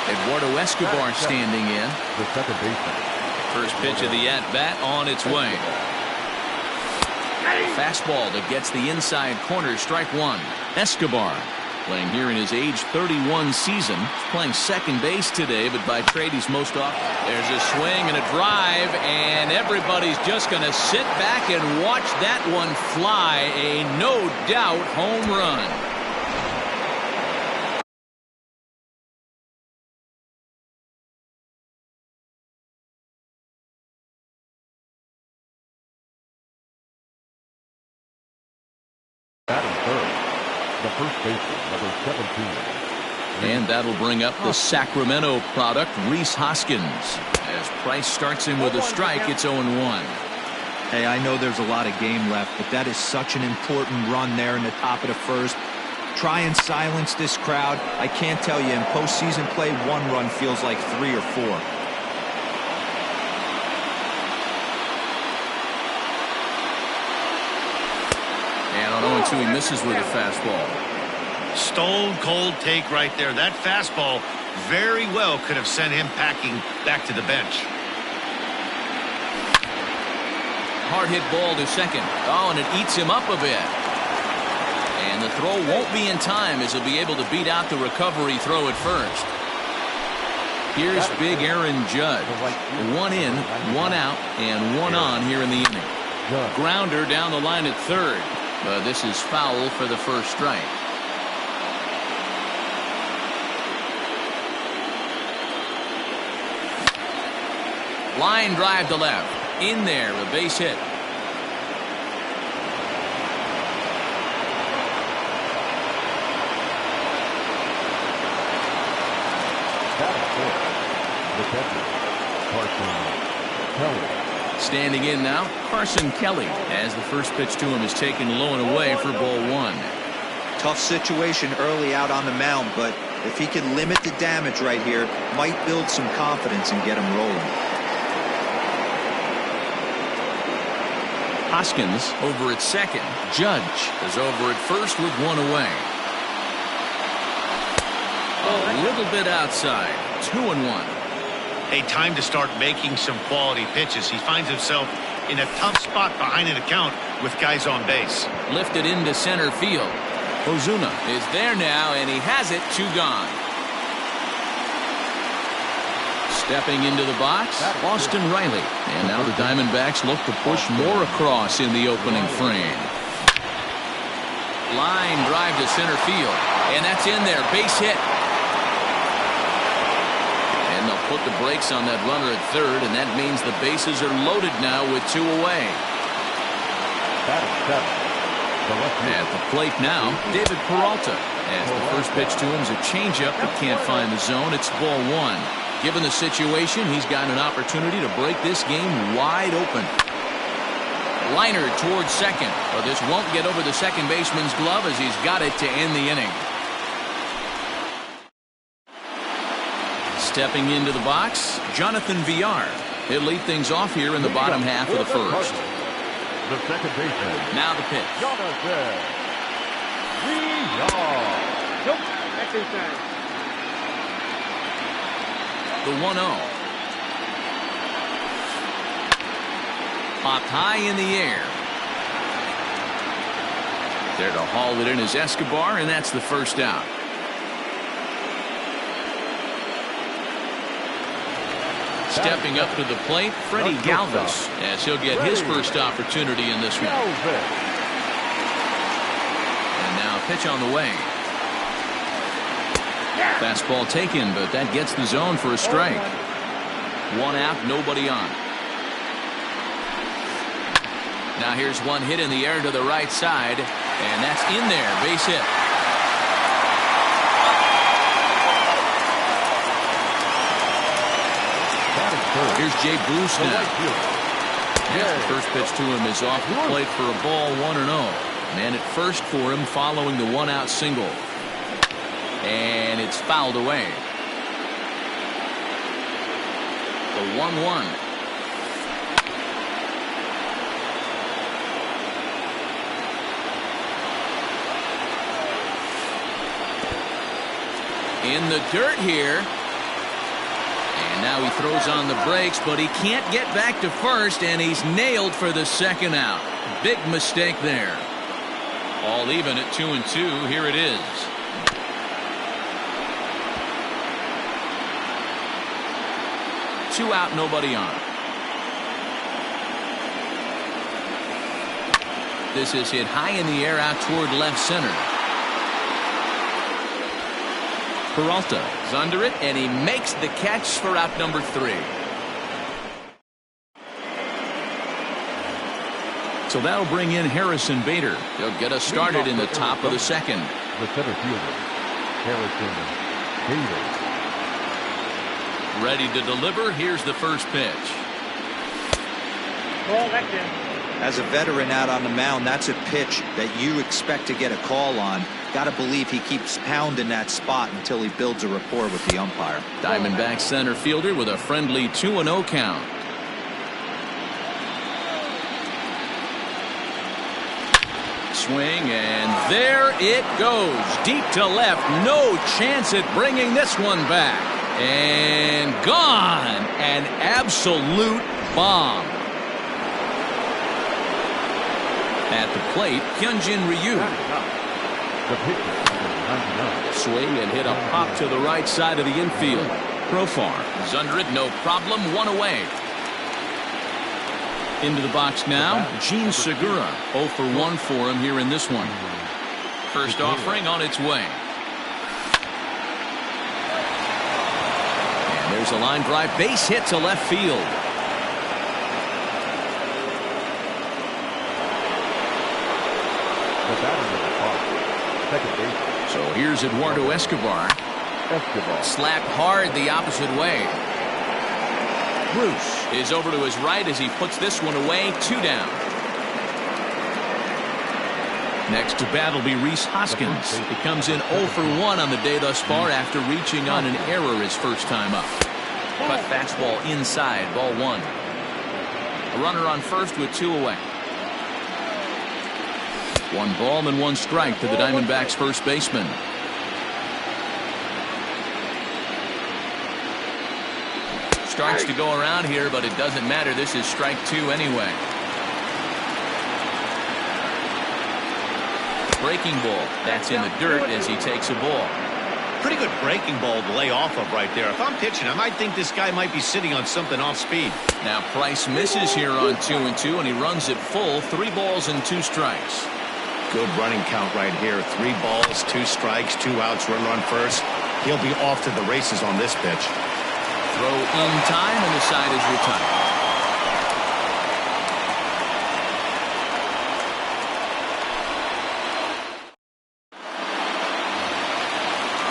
Eduardo Escobar standing in. The second baseman. First pitch of the at-bat on its way. Fastball that gets the inside corner, strike one. Escobar playing here in his age 31 season. He's playing second base today, but by trade he's most often. There's a swing and a drive, and everybody's just going to sit back and watch that one fly. A no-doubt home run. Batting third, the first baseman, number 17. And that'll bring up the Sacramento product, Rhys Hoskins. As Price starts him with a strike, it's 0-1. Hey, I know there's a lot of game left, but that is such an important run there in the top of the first. Try and silence this crowd. I can't tell you, in postseason play, one run feels like 3 or 4. And on 0-2, he misses with a fastball. Stone cold take right there. That fastball very well could have sent him packing back to the bench. Hard hit ball to second. Oh, and it eats him up a bit. And the throw won't be in time as he'll be able to beat out the recovery throw at first. Here's big Aaron Judge. 1 in, 1 out, and 1 on here in the inning. Grounder down the line at third. But this is foul for the first strike. Line drive to left. In there, a base hit. Batting fourth, the catcher, Carson Kelly. Standing in now, Carson Kelly, as the first pitch to him is taken low and away for ball one. Tough situation early out on the mound, but if he can limit the damage right here, might build some confidence and get him rolling. Hoskins over at second. Judge is over at first with 1 away. A little bit outside. 2-1. A time to start making some quality pitches. He finds himself in a tough spot behind an account with guys on base. Lifted into center field. Ozuna is there now, and he has it. 2 gone. Stepping into the box, Austin Riley. And now the Diamondbacks look to push more across in the opening frame. Line drive to center field. And that's in there. Base hit. And they'll put the brakes on that runner at third, and that means the bases are loaded now with 2 away. At the plate now, David Peralta. As the first pitch to him is a changeup that can't find the zone. It's ball 1. Given the situation, he's got an opportunity to break this game wide open. Liner towards second, but this won't get over the second baseman's glove as he's got it to end the inning. Stepping into the box, Jonathan Villar. He'll lead things off here in the bottom half of the first. The second baseman. Now the pitch. Jonathan Villar. Nope, that's inside. The 1-0. Popped high in the air. There to haul it in is Escobar, and that's the first out. Stepping up to the plate, Freddie Galvis, as he'll get his first opportunity in this one. And now a pitch on the way. Fastball taken, but that gets the zone for a strike. 1 out, nobody on. Now here's one hit in the air to the right side, and that's in there, base hit. third. Here's Jay Bruce The now. right fielder. The first pitch to him is off the plate for a ball, 1-0. Man at first for him following the one-out single. And it's fouled away. The 1-1. In the dirt here. And now he throws on the brakes, but he can't get back to first, and he's nailed for the second out. Big mistake there. All even at 2-2. Here it is. Two out, nobody on. This is hit high in the air out toward left center. Peralta is under it, and he makes the catch for out number 3. So that'll bring in Harrison Bader. He'll get us started in the top of the second. The center fielder, Harrison Bader. Ready to deliver. Here's the first pitch. Ball, that's in. As a veteran out on the mound, that's a pitch that you expect to get a call on. Got to believe he keeps pounding that spot until he builds a rapport with the umpire. Diamondback center fielder with a friendly 2-0 count. Swing, and there it goes. Deep to left. No chance at bringing this one back. And gone. An absolute bomb. At the plate, Hyunjin Ryu. The pitcher, number 99. Swing and hit a pop to the right side of the infield. Profar is under it, no problem, 1 away. Into the box now, Gene Segura. 0 for 1 for him here in this one. First offering on its way. And there's a line drive, base hit to left field. The batter in the box, second base. So here's Eduardo Escobar. Slapped hard the opposite way. Bruce is over to his right as he puts this one away. 2 down. Next to bat will be Rhys Hoskins. He comes in 0 for 1 on the day thus far after reaching on an error his first time up. Cut fastball inside, ball 1. A runner on first with 2 away. 1 ball and 1 strike to the Diamondbacks first baseman. Starts to go around here, but it doesn't matter. This is strike 2 anyway. Breaking ball. That's in the dirt as he takes a ball. Pretty good breaking ball to lay off of right there. If I'm pitching, I might think this guy might be sitting on something off speed. Now Price misses here on 2-2, and he runs it full. 3 balls and 2 strikes. Good running count right here. 3 balls, 2 strikes, 2 outs, runner on first. He'll be off to the races on this pitch. Throw in time, and the side is retired.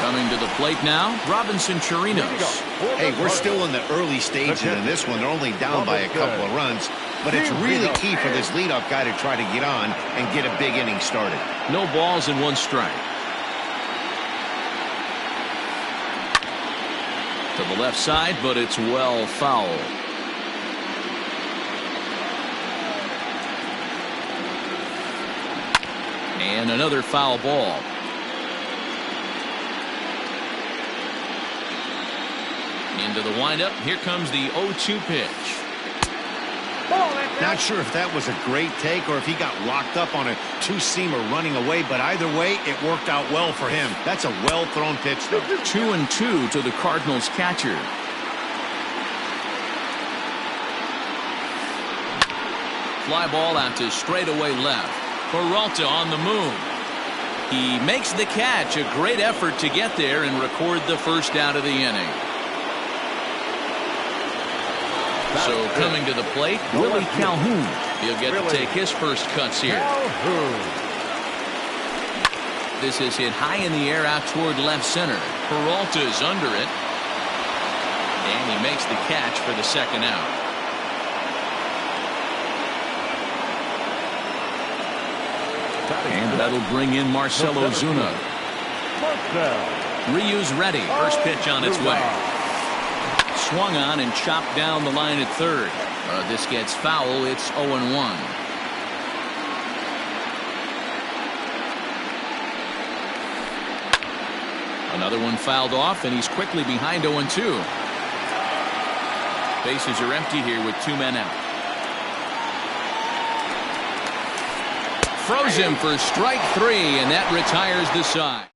Coming to the plate now, Robinson Chirinos. Hey, we're still in the early stages in this one. They're only down by a couple of runs, but it's really key for this leadoff guy to try to get on and get a big inning started. No balls and 1 strike. To the left side, but it's well foul. And another foul ball. Into the windup. Here comes the 0-2 pitch. Not sure if that was a great take or if he got locked up on a 2-seamer running away, but either way, it worked out well for him. That's a well-thrown pitch, though. 2-2 to the Cardinals catcher. Fly ball out to straightaway left. Peralta on the move. He makes the catch. A great effort to get there and record the first out of the inning. So coming to the plate, Willie Calhoun. He'll get to take his first cuts here. This is hit high in the air out toward left center. Peralta's under it. And he makes the catch for the second out. And that'll bring in Marcell Ozuna. Ryu's ready. First pitch on its way. Swung on and chopped down the line at third. This gets foul. It's 0-1. Another one fouled off, and he's quickly behind 0-2. Bases are empty here with 2 men out. Throws him for strike 3, and that retires the side.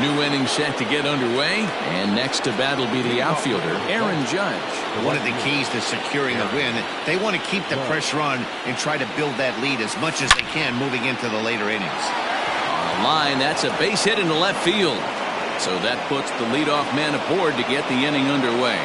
New inning set to get underway, and next to bat will be the outfielder, Aaron Judge. One of the keys to securing a win, they want to keep the pressure on and try to build that lead as much as they can moving into the later innings. On the line, that's a base hit into left field. So that puts the leadoff man aboard to get the inning underway.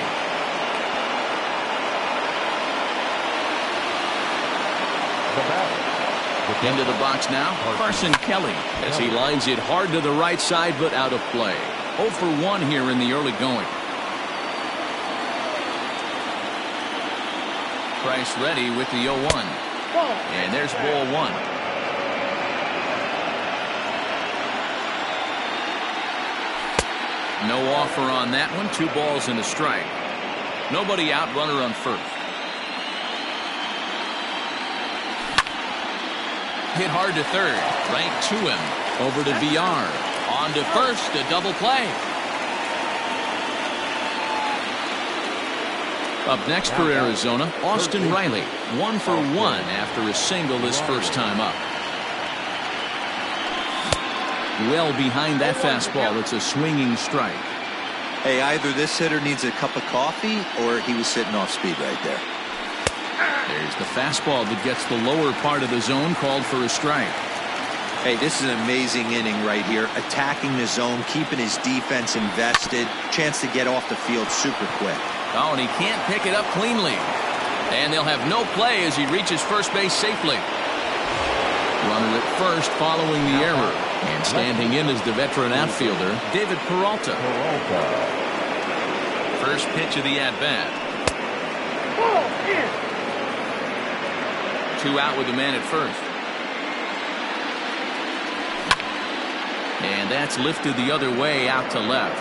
Into the box now, Carson Kelly, as he lines it hard to the right side, but out of play. 0 for 1 here in the early going. Price ready with the 0-1. And there's ball 1. No offer on that one. 2 balls and a strike. Nobody out, runner on first. Hit hard to third, right to him. Over to VR. On to first, a double play. Up next for Arizona, Austin Riley. 1 for 1 after a single his first time up. Well behind that fastball, it's a swinging strike. Hey, either this hitter needs a cup of coffee or he was sitting off speed right there. There's the fastball that gets the lower part of the zone, called for a strike. Hey, this is an amazing inning right here. Attacking the zone, keeping his defense invested. Chance to get off the field super quick. Oh, and he can't pick it up cleanly. And they'll have no play as he reaches first base safely. Runner at first following the error. And standing in is the veteran outfielder, David Peralta. First pitch of the at-bat. 2 out with the man at first. And that's lifted the other way out to left.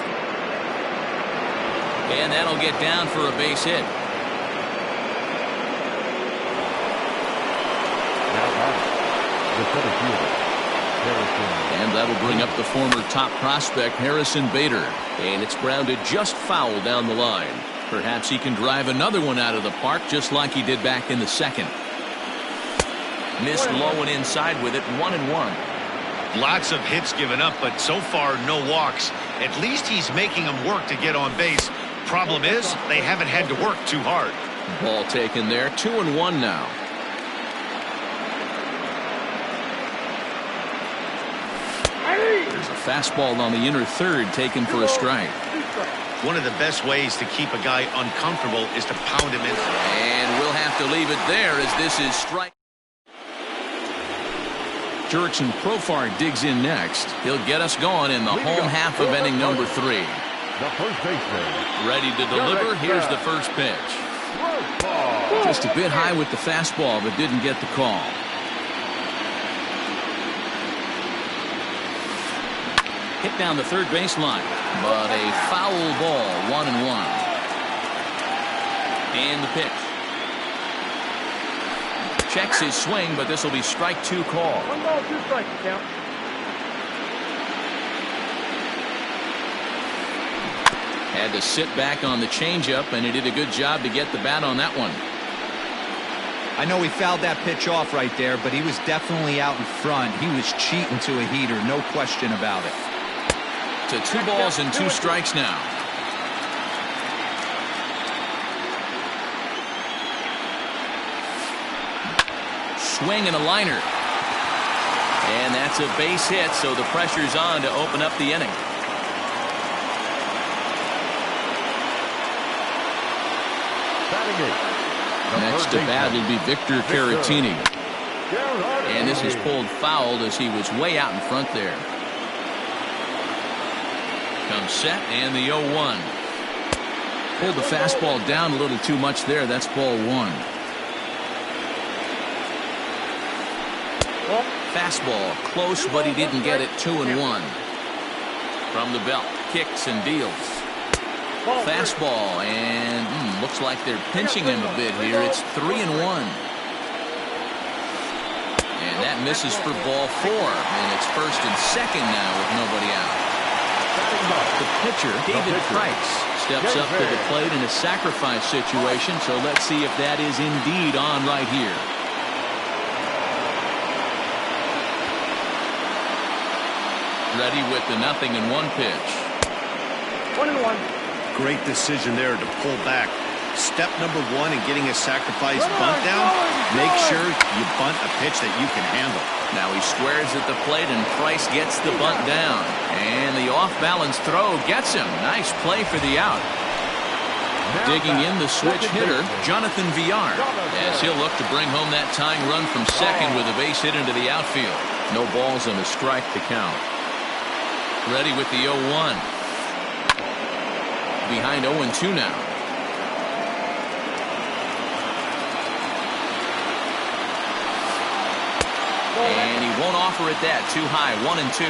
And that'll get down for a base hit. And that'll bring up the former top prospect, Harrison Bader. And it's grounded just foul down the line. Perhaps he can drive another one out of the park just like he did back in the second. Missed low and inside with it, 1-1. Lots of hits given up, but so far no walks. At least he's making them work to get on base. Problem is, they haven't had to work too hard. Ball taken there, 2-1 now. There's a fastball on the inner third taken for a strike. One of the best ways to keep a guy uncomfortable is to pound him in. And we'll have to leave it there as this is strike. Jurickson Profar digs in next. He'll get us going in the home half of inning number 3. The first baseman. Ready to deliver. Here's the first pitch. Just a bit high with the fastball, but didn't get the call. Hit down the third baseline, but a foul ball, 1-1. And the pitch. Checks his swing, but this will be strike 2 call. 1 ball, 2 strikes, count. Had to sit back on the changeup, and he did a good job to get the bat on that one. I know he fouled that pitch off right there, but he was definitely out in front. He was cheating to a heater, no question about it. To 2 balls and 2 strikes now. Swing and a liner. And that's a base hit, so the pressure's on to open up the inning. Next to bat will be Victor Caratini. And this is pulled foul as he was way out in front there. Comes set and the 0-1. Pulled the fastball down a little too much there. That's ball one. Fastball close, but he didn't get it. 2-1. From the belt, kicks and deals. Fastball, and looks like they're pinching him a bit here. It's 3-1. And that misses for ball four. And it's first and second now with nobody out. The pitcher, David Price, steps up to the plate in a sacrifice situation. So let's see if that is indeed on right here. Ready with the 0-1 pitch. 1-1. Great decision there to pull back. Step number one in getting a sacrifice bunt down, make sure you bunt a pitch that you can handle. Now he squares at the plate and Price gets the bunt down. And the off-balance throw gets him. Nice play for the out. Digging in the switch hitter, Jonathan Villar, as he'll look to bring home that tying run from second with a base hit into the outfield. No balls and a strike to count. Ready with the 0-1. Behind 0-2 now. And he won't offer it that. Too high. 1-2.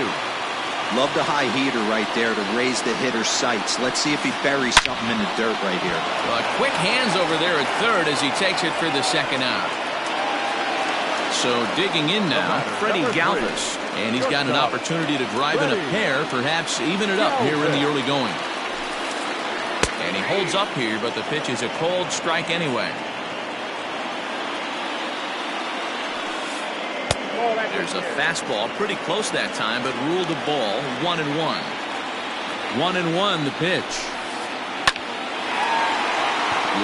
Love the high heater right there to raise the hitter's sights. Let's see if he buries something in the dirt right here. But quick hands over there at third as he takes it for the second out. So digging in now, Freddie Galvis. And he's got an opportunity to drive in a pair, perhaps even it up here in the early going. And he holds up here, but the pitch is a cold strike anyway. There's a fastball pretty close that time, but ruled a ball. 1-1. 1-1 the pitch.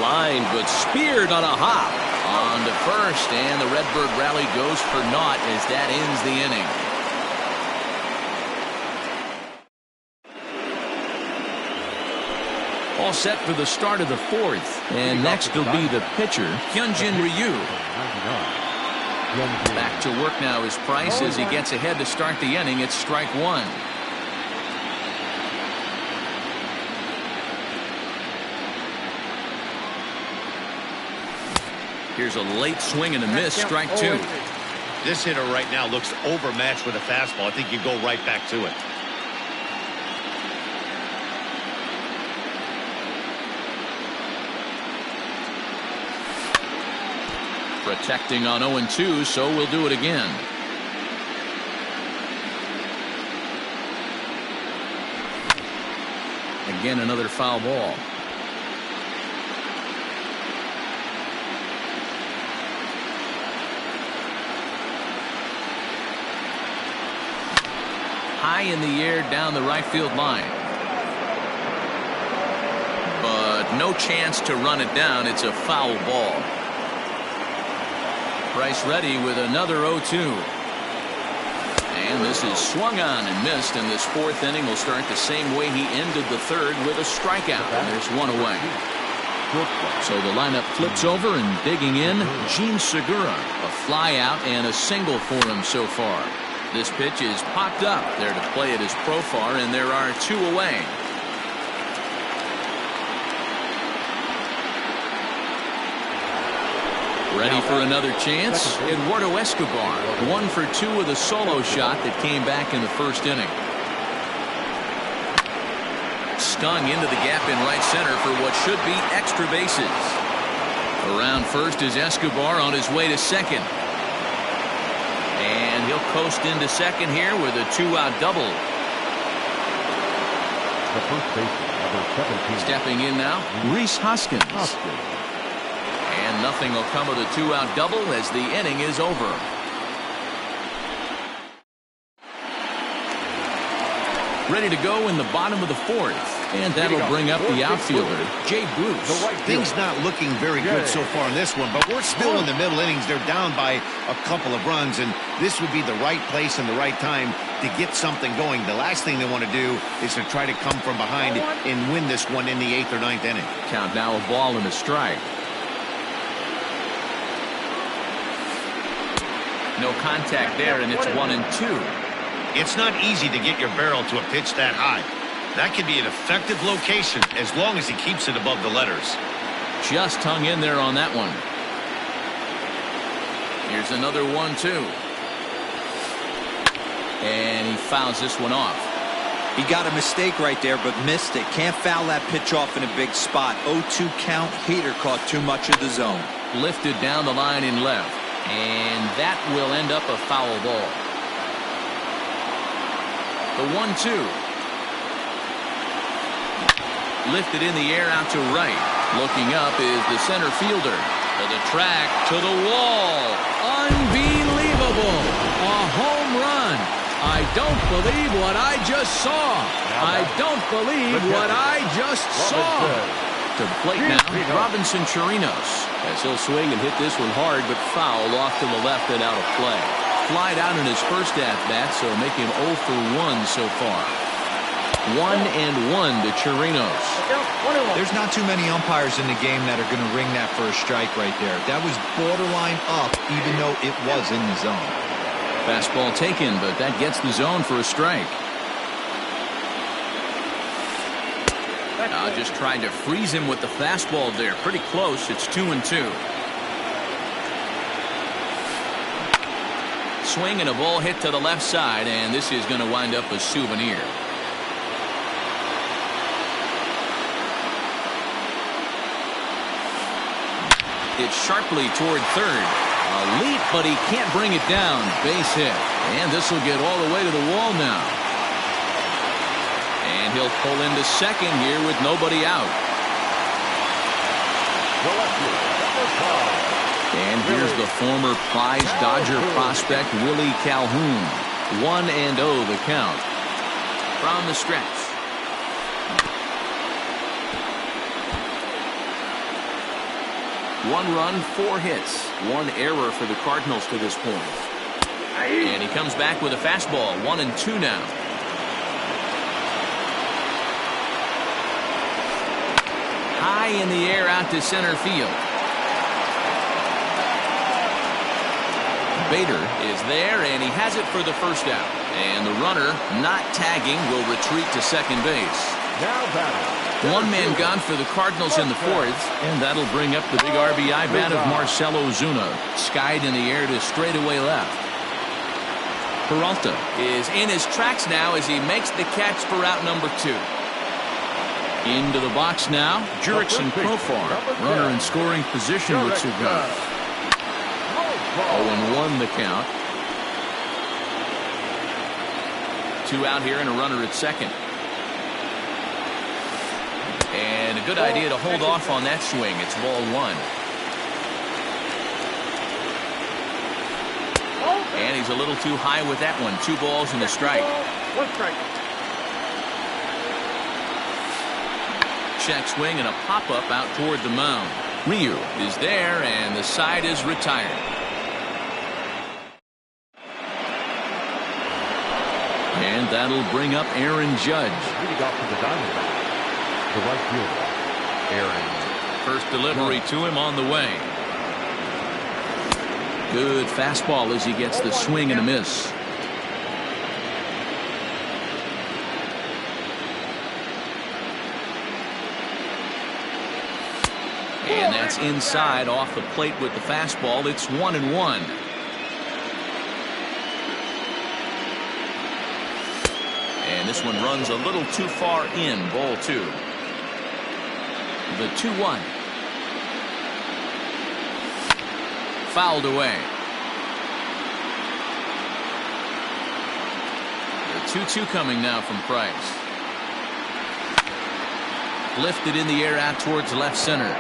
Line, but speared on a hop. On to first, and the Redbird rally goes for naught as that ends the inning. All set for the start of the fourth. And next will be the pitcher, Hyunjin Ryu. Back to work now is Price as he gets ahead to start the inning. It's strike one. Here's a late swing and a miss. Strike two. This hitter right now looks overmatched with a fastball. I think you go right back to it. Protecting on 0-2, so we'll do it again. Again, another foul ball. High in the air down the right field line. But no chance to run it down. It's a foul ball. Price ready with another 0-2. And this is swung on and missed, and this fourth inning will start the same way he ended the third with a strikeout. And there's one away. So the lineup flips over, and digging in, Gene Segura. A fly out and a single for him so far. This pitch is popped up. There to play it is Profar, and there are two away. Ready for another chance. Eduardo Escobar, 1 for 2 with a solo shot that came back in the first inning. Stung into the gap in right center for what should be extra bases. Around first is Escobar on his way to second. And he'll coast into second here with a 2-out double. The first baseman, number 17. Stepping in now, Rhys Hoskins. And nothing will come of the 2-out double as the inning is over. Ready to go in the bottom of the fourth. And that'll bring up the outfielder, Jay Bruce. Things not looking very good so far in this one, but we're still in the middle innings. They're down by a couple of runs, and this would be the right place and the right time to get something going. The last thing they want to do is to try to come from behind and win this one in the 8th or 9th inning. Count now a ball and a strike. No contact there, and it's 1-2. It's not easy to get your barrel to a pitch that high. That could be an effective location as long as he keeps it above the letters. Just hung in there on that one. Here's another 1-2. And he fouls this one off. He got a mistake right there, but missed it. Can't foul that pitch off in a big spot. 0-2 count. Heater caught too much of the zone. Lifted down the line in left. And that will end up a foul ball. The 1-2. Lifted in the air out to right. Looking up is the center fielder. To the track, to the wall. Unbelievable. A home run. I don't believe what I just saw. I don't believe what I just saw. To the plate now, Robinson Chirinos. As he'll swing and hit this one hard, but foul off to the left and out of play. Flied out in his first at-bat, so make him 0 for 1 so far. 1-1 to Chirinos. There's not too many umpires in the game that are going to ring that for a strike right there. That was borderline up, even though it was in the zone. Fastball taken, but that gets the zone for a strike. Just trying to freeze him with the fastball there. Pretty close. It's 2-2. Swing and a ball hit to the left side, and this is going to wind up a souvenir. It's sharply toward third. A leap, but he can't bring it down. Base hit. And this will get all the way to the wall now. And he'll pull into second here with nobody out. And here's the former prize Dodger prospect, Willie Calhoun. 1-0 the count. From the stretch. One run, 4 hits. 1 error for the Cardinals to this point. And he comes back with a fastball. 1-2 now. High in the air out to center field. Bader is there, and he has it for the first out. And the runner, not tagging, will retreat to second base. Now batting. 1 man gone for the Cardinals in the 4th, and that'll bring up the big RBI bat of Marcell Ozuna. Skied in the air to straightaway left. Peralta is in his tracks now as he makes the catch for out number 2. Into the box now, Jurickson Profar, runner in scoring position with Sugar. 0-1 the count. 2 out here and a runner at second. And a good idea to hold off on that swing. It's ball 1. And he's a little too high with that one. 2 balls and a strike. 1 strike. Check swing and a pop-up out toward the mound. Ryu is there, and the side is retired. And that'll bring up Aaron Judge. Leading off to the Diamondbacks, the right fielder, Aaron. First delivery to him on the way. Good fastball as he gets the swing and a miss. And that's inside off the plate with the fastball. It's 1-1. And this one runs a little too far in, ball 2. The 2-1. Fouled away. The 2-2 coming now from Price. Lifted in the air out towards left center.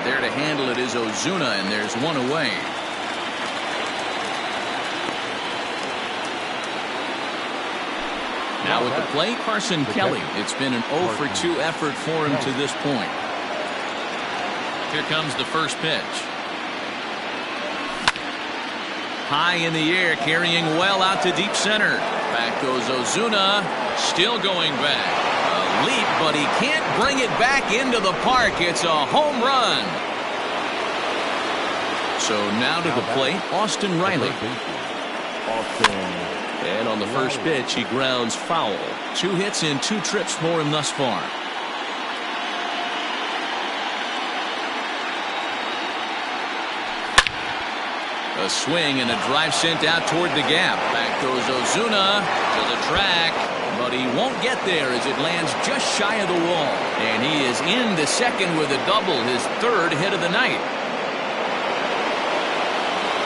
There to handle it is Ozuna, and there's 1 away. Now at the plate, Carson Kelly. It's been an 0 for 2 effort for him to this point. Here comes the first pitch. High in the air, carrying well out to deep center. Back goes Ozuna, still going back. A leap, but he can't bring it back into the park. It's a home run. So now to the plate, Austin Riley. And on the first pitch, he grounds foul. 2 hits and 2 trips for him thus far. A swing and a drive sent out toward the gap. Back goes Ozuna to the track, but he won't get there as it lands just shy of the wall. And he is into second with a double, his 3rd hit of the night.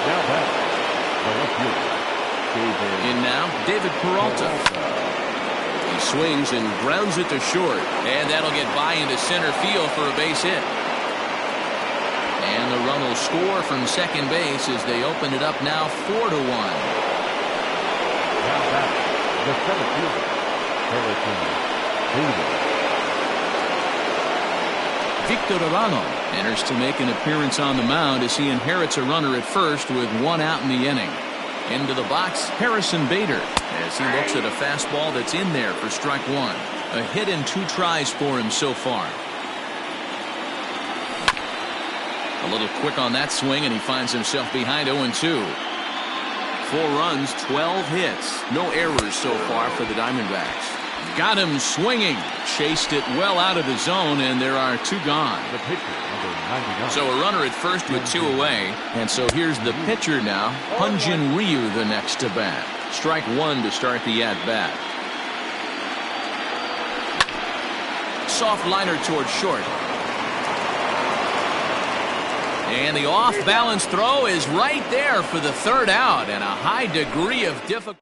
Now back, the left fielder, In now, David Peralta. He swings and grounds it to short, and that'll get by into center field for a base hit. And the run will score from second base as they open it up now 4-1. Now back, the center fielder, Victor Arano enters to make an appearance on the mound as he inherits a runner at first with 1 out in the inning. Into the box, Harrison Bader, as he looks at a fastball that's in there for strike 1. A hit and 2 tries for him so far. A little quick on that swing, and he finds himself behind 0-2. 4 runs, 12 hits. No errors so far for the Diamondbacks. Got him swinging. Chased it well out of the zone, and there are 2 gone. The pitcher, number 99. So a runner at first with 2 away. And so here's the pitcher now, Hyun-Jin Ryu, the next to bat. Strike 1 to start the at-bat. Soft liner toward short. And the off-balance throw is right there for the 3rd out, and a high degree of difficulty.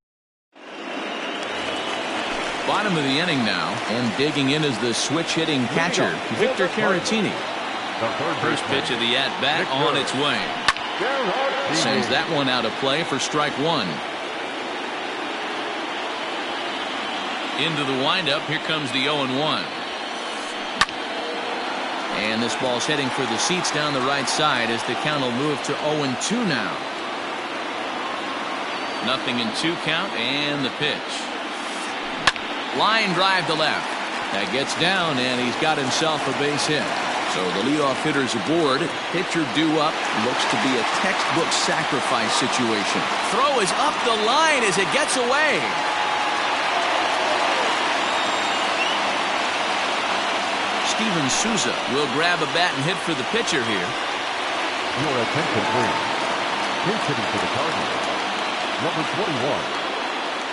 Bottom of the inning now, and digging in is the switch-hitting catcher, Victor Caratini. First pitch of the at-bat on its way. Sends that one out of play for strike 1. Into the windup, here comes the 0-1. And this ball's heading for the seats down the right side as the count will move to 0-2 now. 0-2 count, and the pitch. Line drive to left. That gets down, and he's got himself a base hit. So the leadoff hitter's aboard. Pitcher due up. Looks to be a textbook sacrifice situation. Throw is up the line as it gets away. Steven Souza will grab a bat and hit for the pitcher here. Your attention, please. Pinch hitting for the Cardinals, number 21.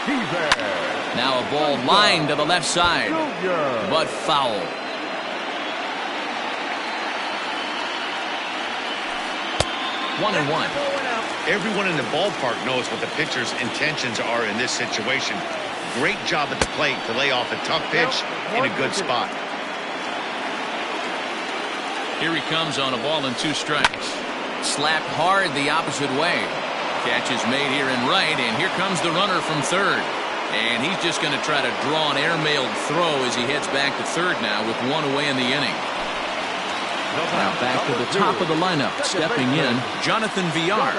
He's there. Now a ball lined to the left side, but foul. One and one. Everyone in the ballpark knows what the pitcher's intentions are in this situation. Great job at the plate to lay off a tough pitch in a good spot. Here he comes on a ball and 2 strikes. Slapped hard the opposite way. Catch is made here in right, and here comes the runner from third. And he's just going to try to draw an airmailed throw as he heads back to third now with 1 away in the inning. Now back to the top of the lineup, stepping in, Jonathan Villar.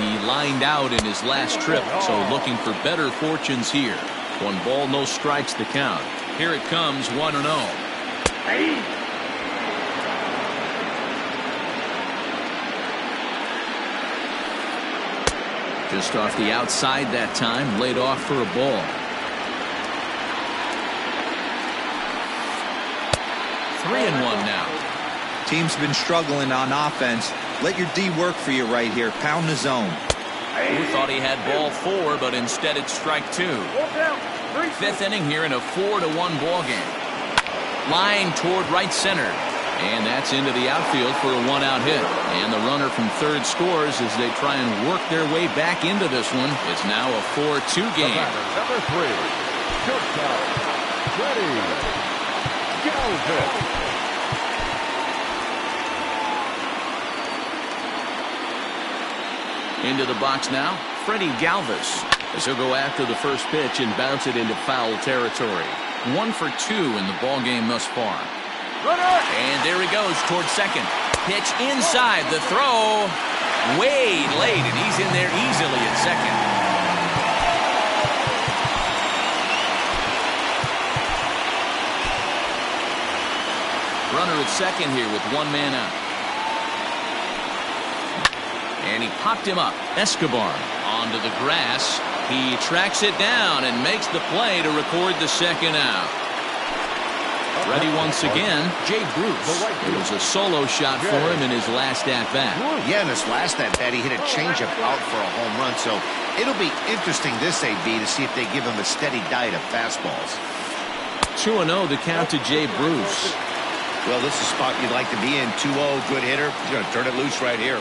He lined out in his last trip, so looking for better fortunes here. 1 ball, no strikes the count. Here it comes, 1-0. Just off the outside that time, laid off for a ball. 3-1 now. Team's been struggling on offense. Let your D work for you right here. Pound the zone. We thought he had ball 4, but instead it's strike 2. 5th inning here in a 4-1 ball game. Line toward right center. And that's into the outfield for a 1-out hit. And the runner from third scores as they try and work their way back into this one. It's now a 4-2 game. Number 3, shortstop, Freddie Galvis. Into the box now, Freddie Galvis, as he'll go after the first pitch and bounce it into foul territory. 1 for 2 in the ball game thus far. And there he goes towards second. Pitch inside. The throw way late, and he's in there easily at second. Runner at second here with 1 man out. And he popped him up. Escobar onto the grass. He tracks it down and makes the play to record the second out. Ready once again, Jay Bruce. It was a solo shot for him in his last at-bat. Yeah, in his last at-bat, he hit a changeup out for a home run. So it'll be interesting this AB to see if they give him a steady diet of fastballs. 2-0 the count to Jay Bruce. Well, this is a spot you'd like to be in. 2-0, good hitter. He's going to turn it loose right here.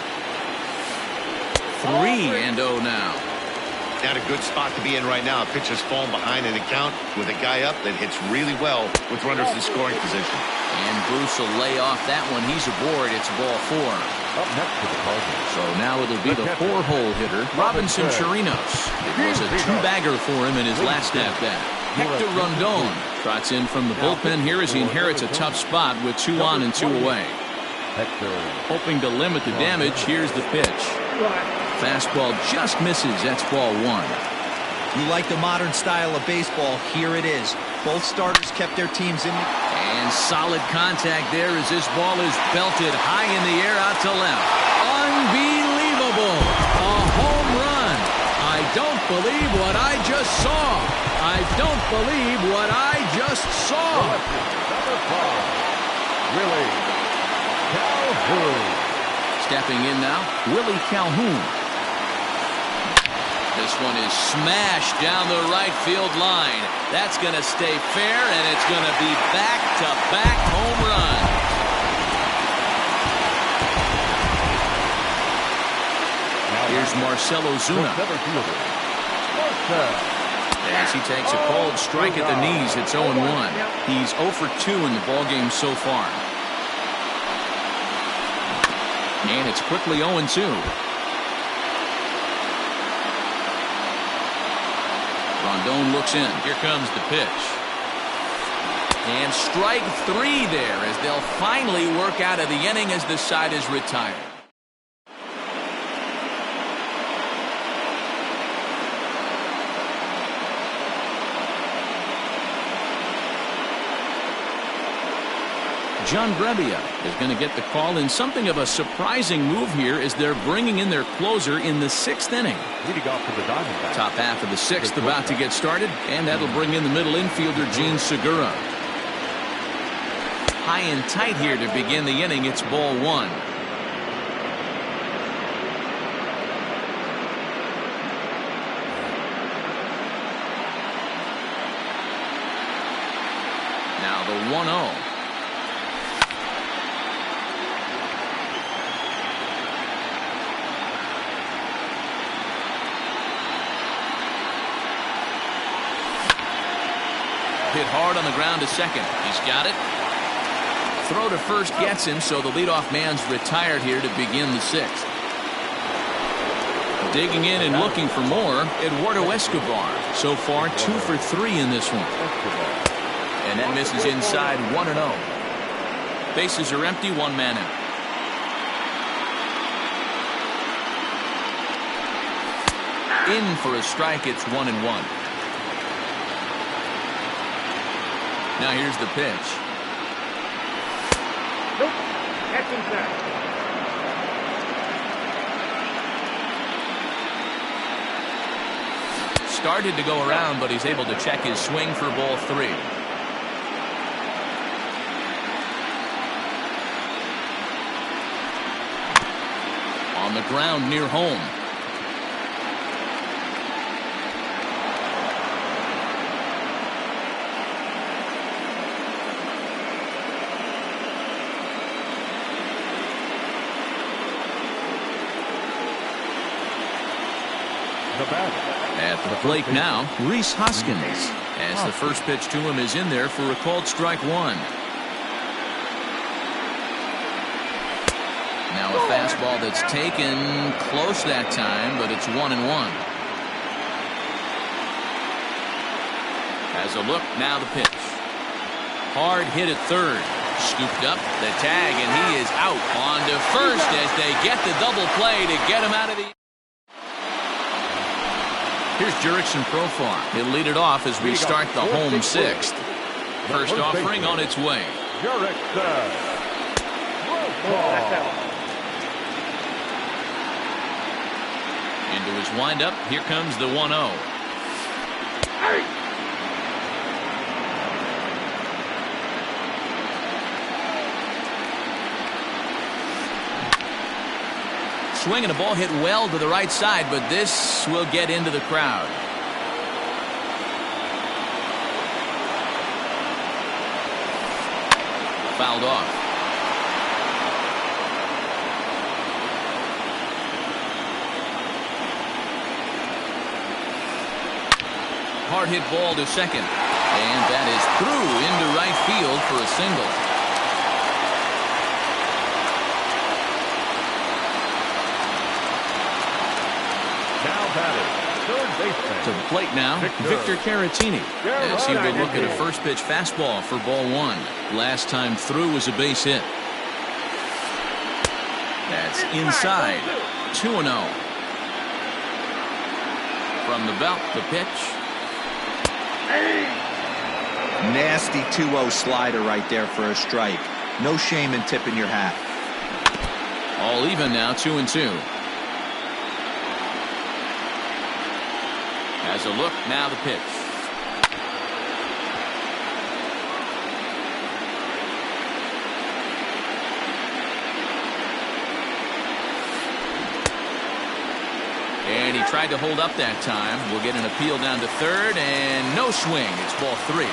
3-0 now. Not a good spot to be in right now. Pitcher's falling behind in the count with a guy up that hits really well with runners in scoring position. And Bruce will lay off that one. He's aboard. It's ball 4. Up next to the Cardinals. So now it'll be the 4-hole hitter, Robinson Chirinos. It was a 2-bagger for him in his last at-bat. Hector Rondon trots in from the bullpen here as he inherits a tough spot with 2 on and 2 away. Hoping to limit the damage, here's the pitch. Fastball just misses. That's ball 1. You like the modern style of baseball. Here it is. Both starters kept their teams in. And solid contact there as this ball is belted high in the air out to left. Unbelievable. A home run. I don't believe what I just saw. I don't believe what I just saw. Number 5, Willie Calhoun. Stepping in now, Willie Calhoun. This one is smashed down the right field line. That's going to stay fair, and it's going to be back-to-back home run. Here's Marcell Ozuna. As he takes a cold strike at the knees, it's 0-1. He's 0 for 2 in the ballgame so far. And it's quickly 0-2. Rondon looks in. Here comes the pitch. And strike 3 there as they'll finally work out of the inning as the side is retired. John Brebbia is going to get the call in something of a surprising move here as they're bringing in their closer in the 6th inning. Leading off for the Diamondbacks. Top half of the 6th about to get started, and that'll bring in the middle infielder Gene Segura. High and tight here to begin the inning. It's ball 1. Now the 1-0. Hit hard on the ground to second. He's got it. Throw to first gets him, so the leadoff man's retired here to begin the 6th. Digging in and looking for more, Eduardo Escobar. So far, 2 for 3 in this one. And that misses inside 1-0. Bases are empty, 1 man out. In for a strike, it's 1-1. Now here's the pitch. Nope. That's inside. Started to go around, but he's able to check his swing for ball 3. On the ground near home. At the plate now, Rhys Hoskins, as the first pitch to him is in there for a called strike 1. Now a fastball that's taken close that time, but it's 1-1. Has a look, now the pitch. Hard hit at third. Scooped up, the tag, and he is out on to first as they get the double play to get him out of the... Here's Jurickson Profar. He'll lead it off as we start the home 6th. First offering on its way. Into his windup. Here comes the 1-0. Swing and a ball hit well to the right side, but this will get into the crowd. Fouled off. Hard hit ball to second. And that is through into right field for a single. Now batting, third baseman. To the plate now, Victor Caratini. As he will look at a first pitch fastball for ball one. Last time through was a base hit. That's inside. 2-0. From the belt, the pitch. Nasty 2-0 slider right there for a strike. No shame in tipping your hat. All even now, 2-2. As a look, now the pitch. And he tried to hold up that time. We'll get an appeal down to third, and no swing. It's ball three.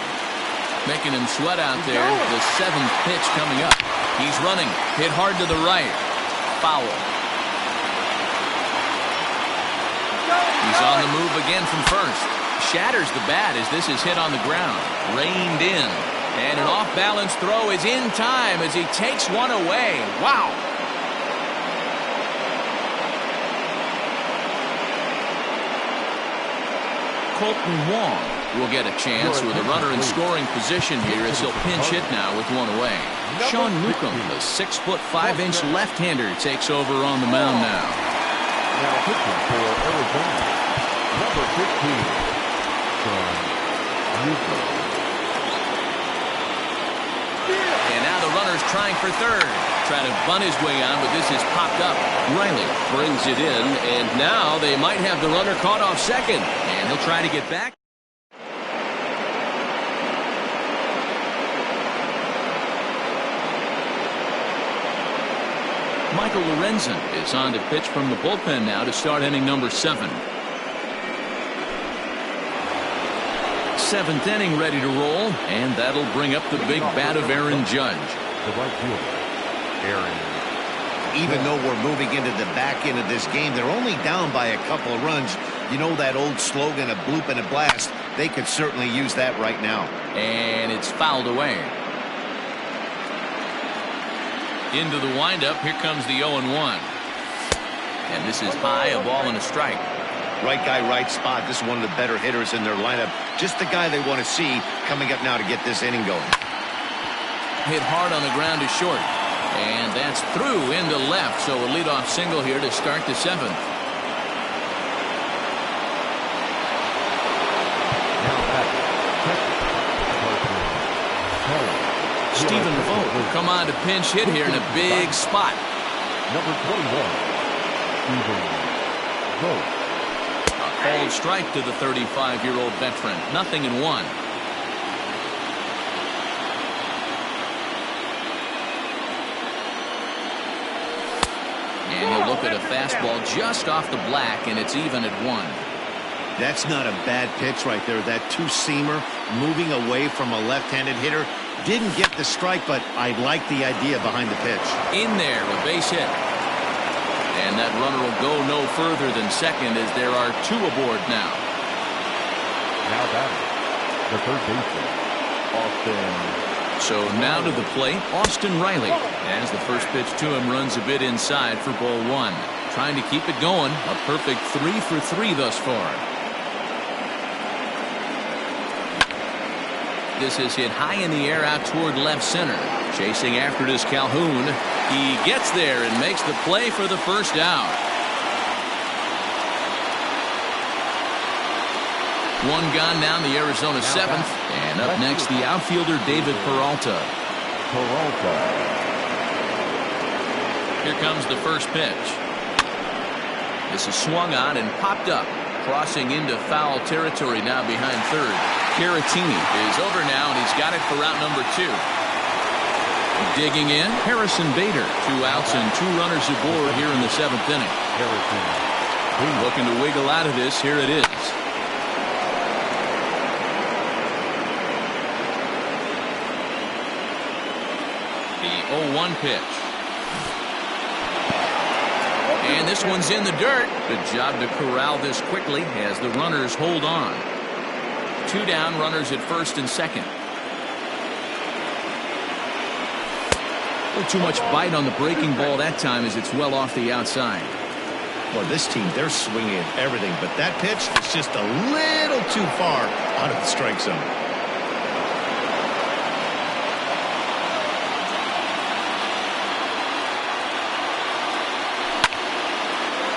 Making him sweat out there. The seventh pitch coming up. He's running. Hit hard to the right. Foul. He's on the move again from first. Shatters the bat as this is hit on the ground. Reined in. And an off-balance throw is in time as he takes one away. Wow. Colton Wong will get a chance with a runner in scoring position here as he'll pinch hit now with one away. Sean Newcomb, the 6'5" left-hander, takes over on the mound now. Now pitching for Arizona, number 15, Sean Newcomb. And now the runner's trying for third. Trying to bunt his way on, but this is popped up. Riley brings it in, and now they might have the runner caught off second. And he'll try to get back. Michael Lorenzen is on to pitch from the bullpen now to start inning number 7. Seventh inning ready to roll, and that'll bring up the big bat of Aaron Judge. The right fielder, Aaron. Even though we're moving into the back end of this game, they're only down by a couple of runs. You know that old slogan, a bloop and a blast. They could certainly use that right now. And it's fouled away. Into the windup. Here comes the 0-1. And this is high, a ball and a strike. Right guy, right spot. This is one of the better hitters in their lineup. Just the guy they want to see coming up now to get this inning going. Hit hard on the ground to short. And that's through into left. So a leadoff single here to start the 7th. Stephen Vogt will come on to pinch hit here in a big spot. Number 21, Stephen Vogt. A cold strike to the 35-year-old veteran. 0-1. And he'll look at a fastball just off the black, and it's even at 1. That's not a bad pitch right there. That two-seamer moving away from a left-handed hitter. Didn't get the strike, but I like the idea behind the pitch. In there, a base hit. And that runner will go no further than second as there are 2 aboard now. Now batting, the third baseman, Austin. So now to the plate, Austin Riley. As the first pitch to him runs a bit inside for ball 1. Trying to keep it going. A perfect 3 for 3 thus far. This is hit high in the air out toward left center. Chasing after it is Calhoun. He gets there and makes the play for the first out. One gone now in the Arizona 7th. And up next, the outfielder David Peralta. Here comes the first pitch. This is swung on and popped up. Crossing into foul territory now behind third. Caratini is over now, and he's got it for route number 2. Digging in, Harrison Bader. 2 outs and 2 runners aboard here in the 7th inning. Looking to wiggle out of this. Here it is. The 0-1 pitch. And this one's in the dirt. Good job to corral this quickly as the runners hold on. 2 down, runners at first and second. A little too much bite on the breaking ball that time as it's well off the outside. Well, this team, they're swinging at everything, but that pitch is just a little too far out of the strike zone.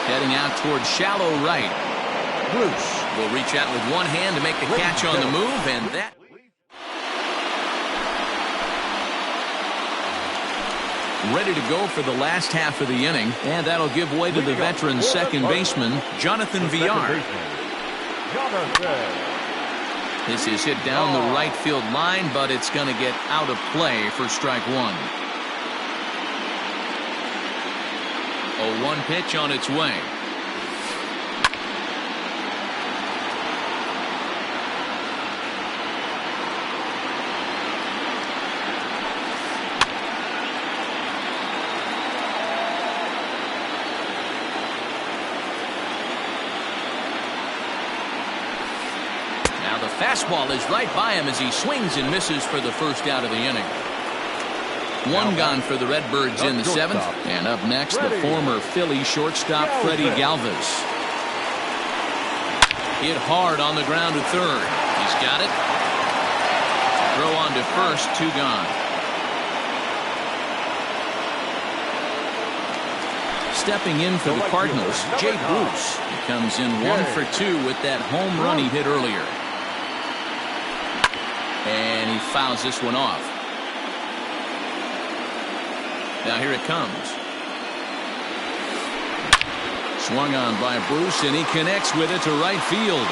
Heading out towards shallow right. Bruce will reach out with one hand to make the catch on the move, and that... Ready to go for the last half of the inning, and that'll give way to the veteran second baseman, Jonathan Villar. This is hit down the right field line, but it's going to get out of play for strike 1. 0-1 pitch on its way. Now the fastball is right by him as he swings and misses for the first out of the inning. 1 gone for the Redbirds in the 7th. And up next, the former Philly shortstop, Freddie Galvis. Hit hard on the ground to third. He's got it. Throw on to first, 2 gone. Stepping in for the Cardinals, Jay Bruce. He comes in 1 for 2 with that home run he hit earlier. And he fouls this one off. Now here it comes. Swung on by Bruce, and he connects with it to right field.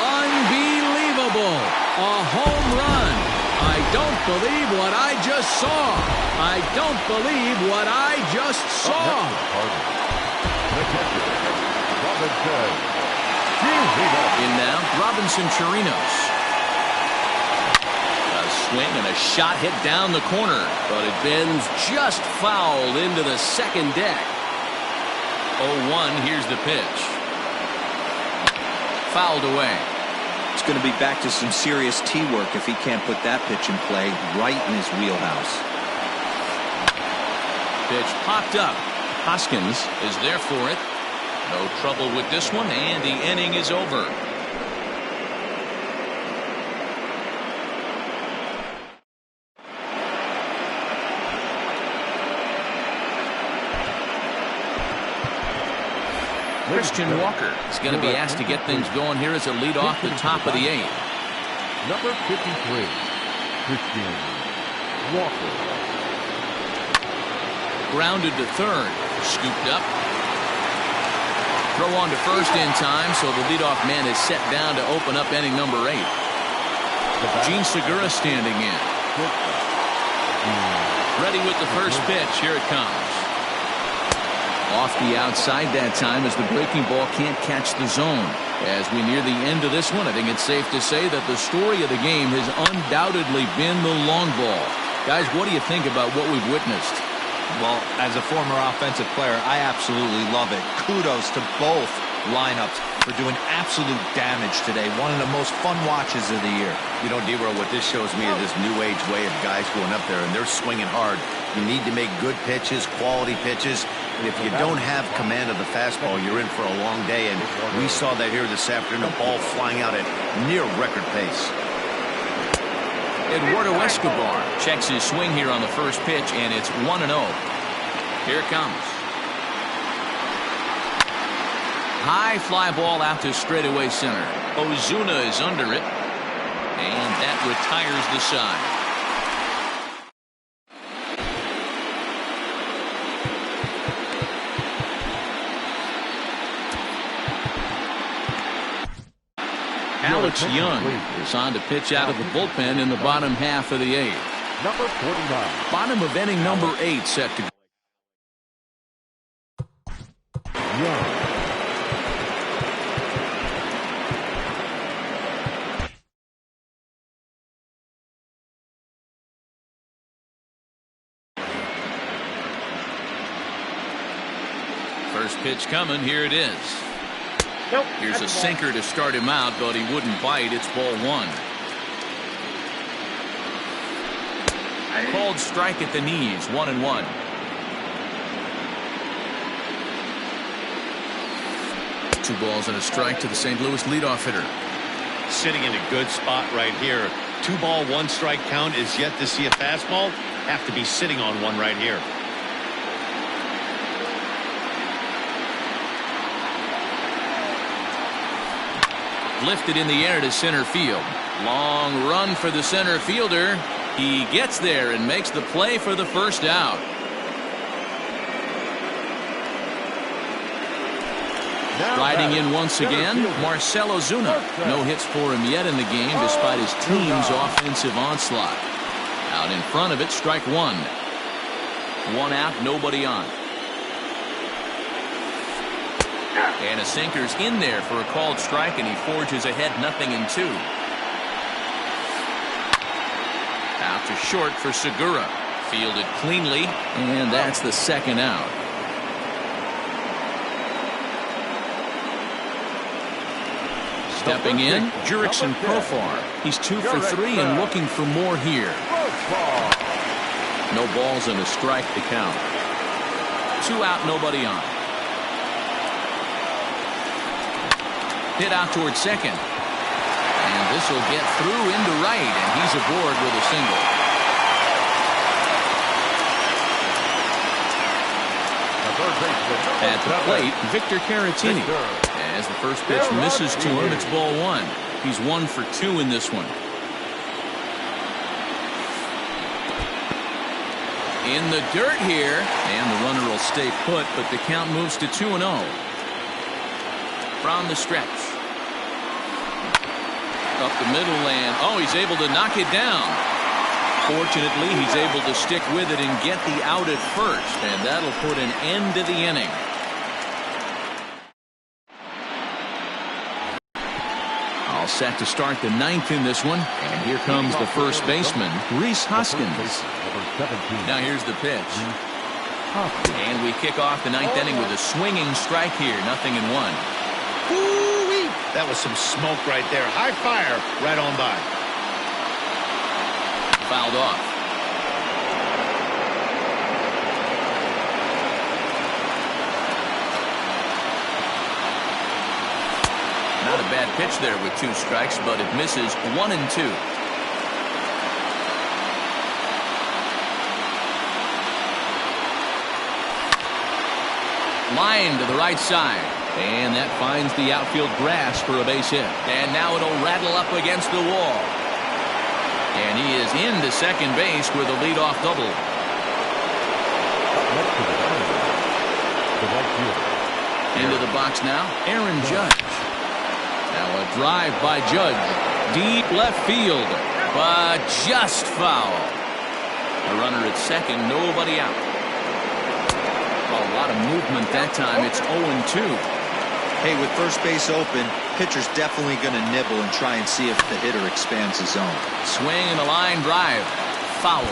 Unbelievable! A home run! I don't believe what I just saw! I don't believe what I just saw! In now, Robinson Chirinos. Swing and a shot hit down the corner, but it bends just foul into the second deck. 0-1, here's the pitch. Fouled away. It's going to be back to some serious tee work if he can't put that pitch in play right in his wheelhouse. Pitch popped up. Hoskins is there for it. No trouble with this one, and the inning is over. Christian Walker is going to be asked to get things going here as a lead off the top of the 8th. Number 53, Christian Walker. Grounded to third. Scooped up. Throw on to first in time, so the leadoff man is set down to open up inning number 8. Gene Segura standing in. Ready with the first pitch. Here it comes. Off the outside that time as the breaking ball can't catch the zone. As we near the end of this one, I think it's safe to say that the story of the game has undoubtedly been the long ball. Guys, what do you think about what we've witnessed? Well, as a former offensive player, I absolutely love it. Kudos to both lineups for doing absolute damage today. One of the most fun watches of the year. You know, D-Row, what this shows me is this new age way of guys going up there, and they're swinging hard. You need to make good pitches, quality pitches. And if you don't have command of the fastball, you're in for a long day. And we saw that here this afternoon, a ball flying out at near record pace. Eduardo Escobar checks his swing here on the first pitch, and it's 1-0. Here it comes. High fly ball out to straightaway center. Ozuna is under it, and that retires the side. Alex Young is on to pitch out of the bullpen in the bottom half of the 8th. Number 49. Bottom of inning number 8 set to go. Young. First pitch coming. Here it is. Nope. Here's a sinker to start him out, but he wouldn't bite. It's ball 1. Called strike at the knees. 1-1. Two balls and a strike to the St. Louis leadoff hitter. Sitting in a good spot right here. 2 ball, 1 strike count is yet to see a fastball. Have to be sitting on one right here. Lifted in the air to center field. Long run for the center fielder. He gets there and makes the play for the first out. Riding in once again, Marcell Ozuna. No hits for him yet in the game despite his team's offensive onslaught. Out in front of it, strike 1. 1 out, nobody on. And a sinker's in there for a called strike, and he forges ahead 0-2. Out to short for Segura. Fielded cleanly, and that's the second out. Stepping in, Jurickson Profar. He's 2 for 3 and looking for more here. No balls and a strike to count. 2 out, nobody on. Hit out towards second. And this will get through into right, and he's aboard with a single. At the plate, Victor Caratini. As the first pitch misses to him, it's ball 1. He's 1 for 2 in this one. In the dirt here, and the runner will stay put, but the count moves to 2-0. From the stretch. Up the middle and he's able to knock it down. Fortunately, he's able to stick with it and get the out at first, and that'll put an end to the inning. All set to start the 9th in this one, and here comes the first baseman, Rhys Hoskins. Now here's the pitch. And we kick off the 9th inning with a swinging strike here, 0-1. Woo-wee. That was some smoke right there. High fire right on by. Fouled off. Not a bad pitch there with 2 strikes, but it misses. 1-2. Line to the right side. And that finds the outfield grass for a base hit. And now it'll rattle up against the wall. And he is into second base with a leadoff double. Into the box now, Aaron Judge. Now a drive by Judge. Deep left field, but just foul. A runner at second, nobody out. A lot of movement that time. It's 0-2. Hey, with first base open, pitcher's definitely going to nibble and try and see if the hitter expands his zone. Swing and a line drive. Foul.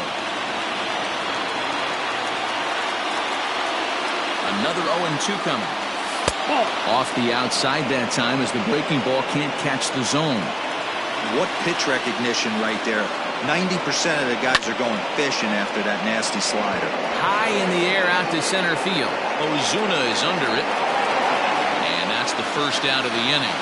Another 0-2 coming. Off the outside that time as the breaking ball can't catch the zone. What pitch recognition right there. 90% of the guys are going fishing after that nasty slider. High in the air out to center field. Ozuna is under it. And that's the first out of the inning.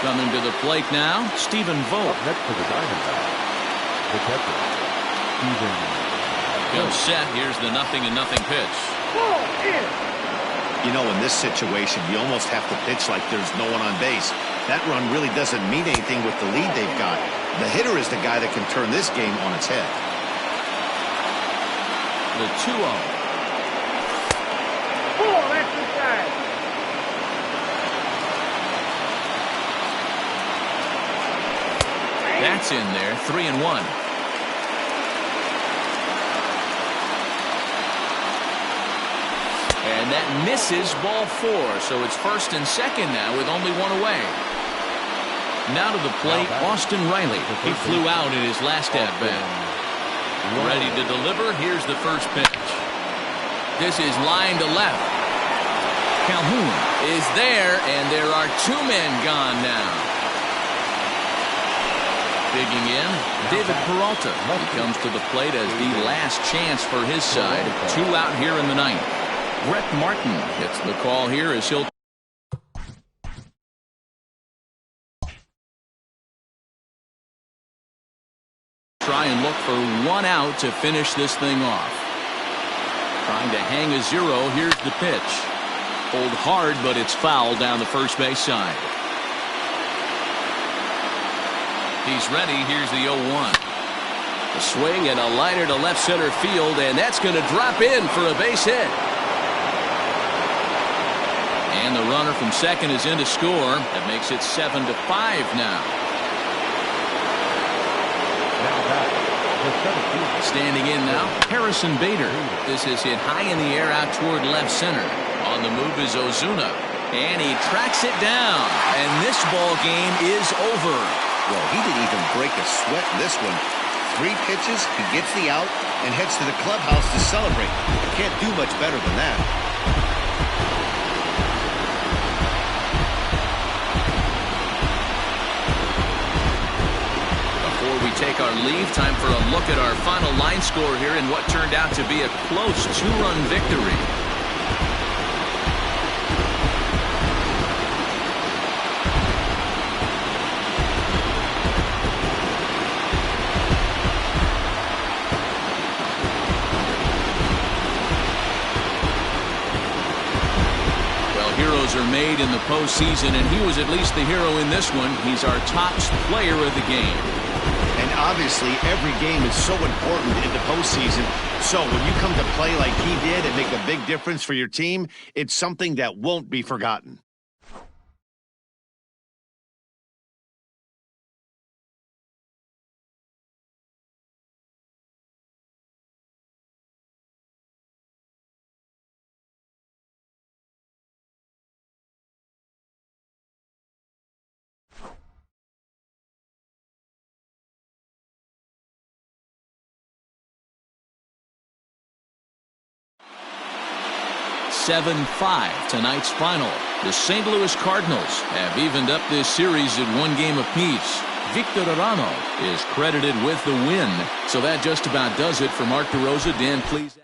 Coming to the plate now, Stephen Vogt. Next to the Diamondbacks, the catcher, Stephen Bill set. Here's the 0-0 pitch. You know, in this situation, you almost have to pitch like there's no one on base. That run really doesn't mean anything with the lead they've got. The hitter is the guy that can turn this game on its head. The 2-0. That's in there, 3-1. And that misses ball 4, so it's 1st and 2nd now with only 1 away. Now to the plate, Austin Riley. He flew out in his last at-bat. Ready to deliver. Here's the first pitch. This is line to left. Calhoun is there, and there are 2 men gone now. Digging in, David Peralta. He comes to the plate as the last chance for his side. 2 out here in the 9th. Brett Martin gets the call here as he'll try and look for 1 out to finish this thing off. Trying to hang a 0. Here's the pitch. Pulled hard, but it's foul down the first base side. He's ready. Here's the 0-1. A swing and a liner to left center field, and that's going to drop in for a base hit. And the runner from second is in to score. That makes it 7-5 now. Standing in now, Harrison Bader. This is hit high in the air out toward left center. On the move is Ozuna, and he tracks it down. And this ball game is over. Well, he didn't even break a sweat in this one. 3 pitches, he gets the out, and heads to the clubhouse to celebrate. Can't do much better than that. Before we take our leave, time for a look at our final line score here in what turned out to be a close 2-run victory. Are made in the postseason, and he was at least the hero in this one. He's our top player of the game. And obviously, every game is so important in the postseason. So when you come to play like he did and make a big difference for your team, it's something that won't be forgotten. Tonight's final. The St. Louis Cardinals have evened up this series at 1 game apiece. Victor Arano is credited with the win. So that just about does it for Mark DeRosa. Dan, please.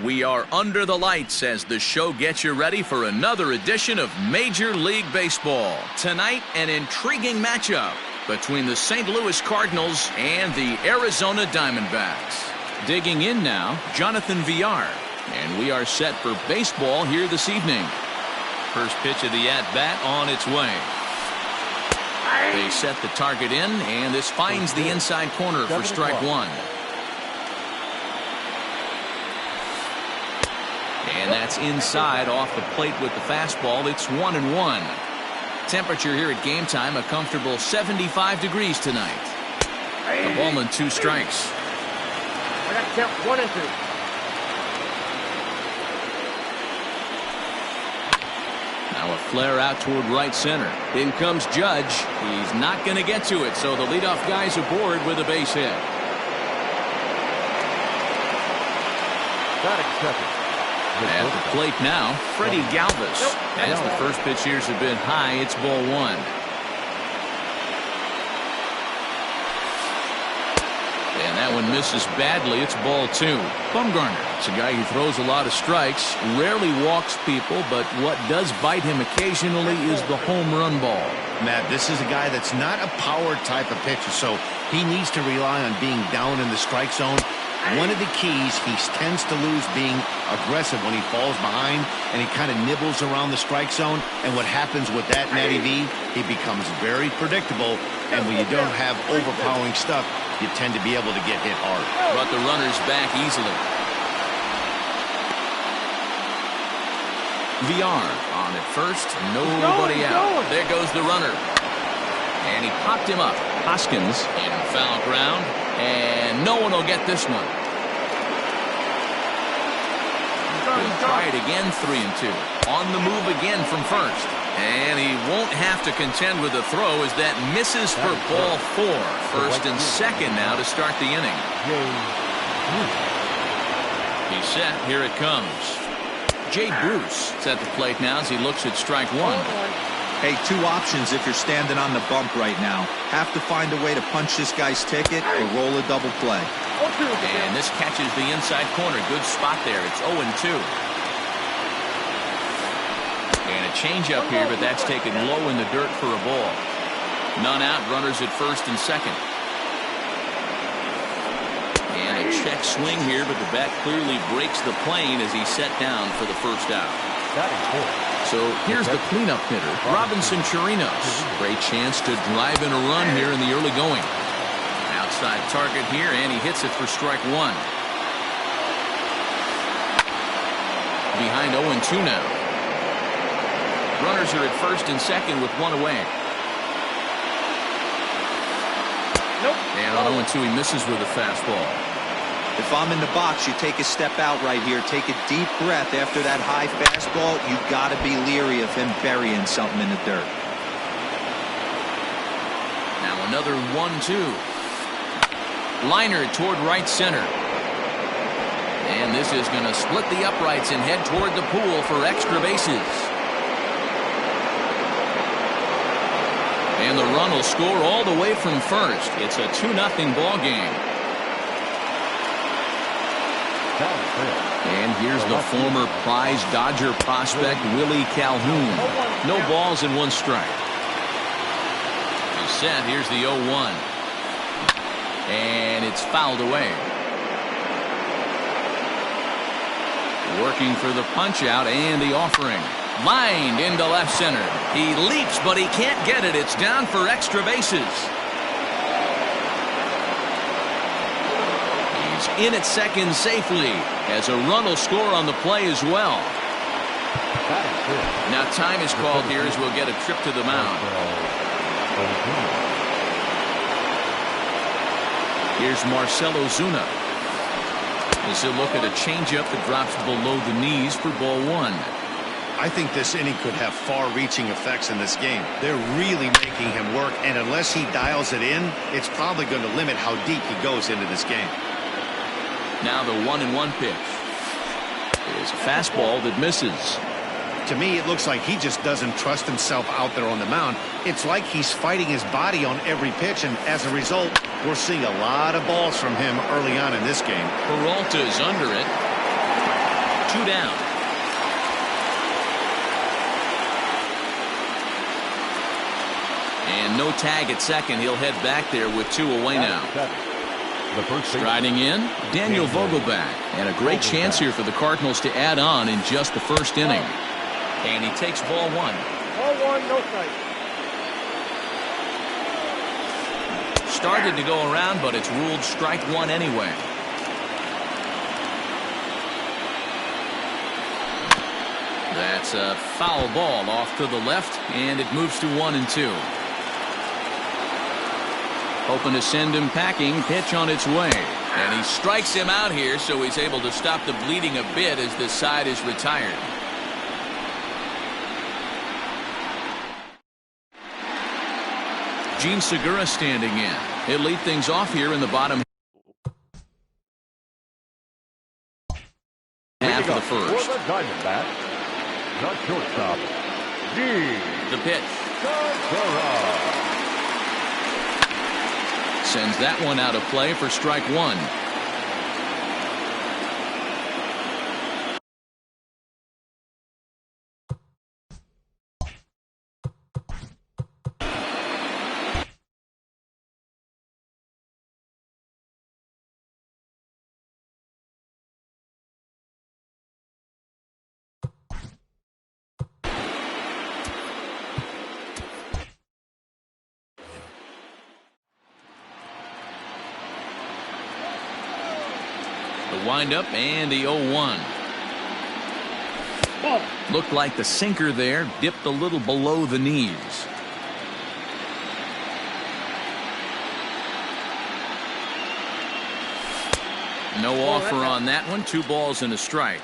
We are under the lights as the show gets you ready for another edition of Major League Baseball. Tonight, an intriguing matchup between the St. Louis Cardinals and the Arizona Diamondbacks. Digging in now, Jonathan Villar. And we are set for baseball here this evening. First pitch of the at-bat on its way. They set the target in, and this finds the inside corner for strike one. And that's inside off the plate with the fastball. It's 1-1. Temperature here at game time, a comfortable 75 degrees tonight. The ball and 2 strikes. I got count 1 and 2. Now a flare out toward right center. In comes Judge. He's not going to get to it, so the leadoff guy's aboard with a base hit. Batting second. At the plate now, Freddie Galvis. As the first pitch here's a bit high, it's ball 1. And that one misses badly. It's ball 2. Bumgarner, it's a guy who throws a lot of strikes, rarely walks people, but what does bite him occasionally is the home run ball. Matt, this is a guy that's not a power type of pitcher, so he needs to rely on being down in the strike zone. One of the keys, he tends to lose being aggressive when he falls behind, and he kind of nibbles around the strike zone. And what happens with that, Matty V, he becomes very predictable, and when you don't have overpowering stuff, you tend to be able to get hit hard. Brought the runners back easily. VR on at first, nobody out. There goes the runner. And he popped him up. Hoskins in foul ground, and no one will get this one. He'll try it again, 3-2. On the move again from first. And he won't have to contend with a throw as that misses for ball 4. First and second now to start the inning. He's set. Here it comes. Jay Bruce is at the plate now as he looks at strike 1. Hey, 2 options if you're standing on the bump right now. Have to find a way to punch this guy's ticket or roll a double play. And this catches the inside corner. Good spot there. It's 0-2. And a changeup here, but that's taken low in the dirt for a ball. None out. Runners at first and second. And a check swing here, but the bat clearly breaks the plane as he's set down for the first out. So here's the cleanup hitter, Robinson Chirinos. Great chance to drive in a run here in the early going. Outside target here, and he hits it for strike 1. Behind 0-2 now. Runners are at first and second with 1 away. And on 0-2, he misses with a fastball. If I'm in the box, you take a step out right here. Take a deep breath after that high fastball. You got to be leery of him burying something in the dirt. Now another 1-2. Liner toward right center. And this is going to split the uprights and head toward the pool for extra bases. And the run will score all the way from first. It's a 2-0 ball game. And here's the former prize Dodger prospect, Willie Calhoun. No balls and 1 strike. He's set. Here's the 0-1. And it's fouled away. Working for the punch out and the offering. Lined into left center. He leaps, but he can't get it. It's down for extra bases. In at second safely as a run will score on the play as well. Now time is called here as we'll get a trip to the mound. Here's Marcell Ozuna. As he'll look at a changeup that drops below the knees for ball 1. I think this inning could have far-reaching effects in this game. They're really making him work, and unless he dials it in, it's probably going to limit how deep he goes into this game. Now the 1-1 pitch is a fastball that misses. To me, it looks like he just doesn't trust himself out there on the mound. It's like he's fighting his body on every pitch, and as a result, we're seeing a lot of balls from him early on in this game. Peralta's under it. 2 down. And no tag at second. He'll head back there with 2 away now. Striding in, Daniel Vogelbach. And a great chance here for the Cardinals to add on in just the first inning. And he takes ball 1. Ball 1, no strike. Started to go around, but it's ruled strike one anyway. That's a foul ball off to the left, and it moves to 1-2. Hoping to send him packing. Pitch on its way. And he strikes him out here, so he's able to stop the bleeding a bit as the side is retired. Gene Segura standing in. He'll lead things off here in the bottom half of the first. For the Diamondbacks, the shortstop, Gene The pitch. Segura. Sends that one out of play for strike one. The windup and the 0-1. Looked like the sinker there dipped a little below the knees. No offer on that one. 2 balls and a strike.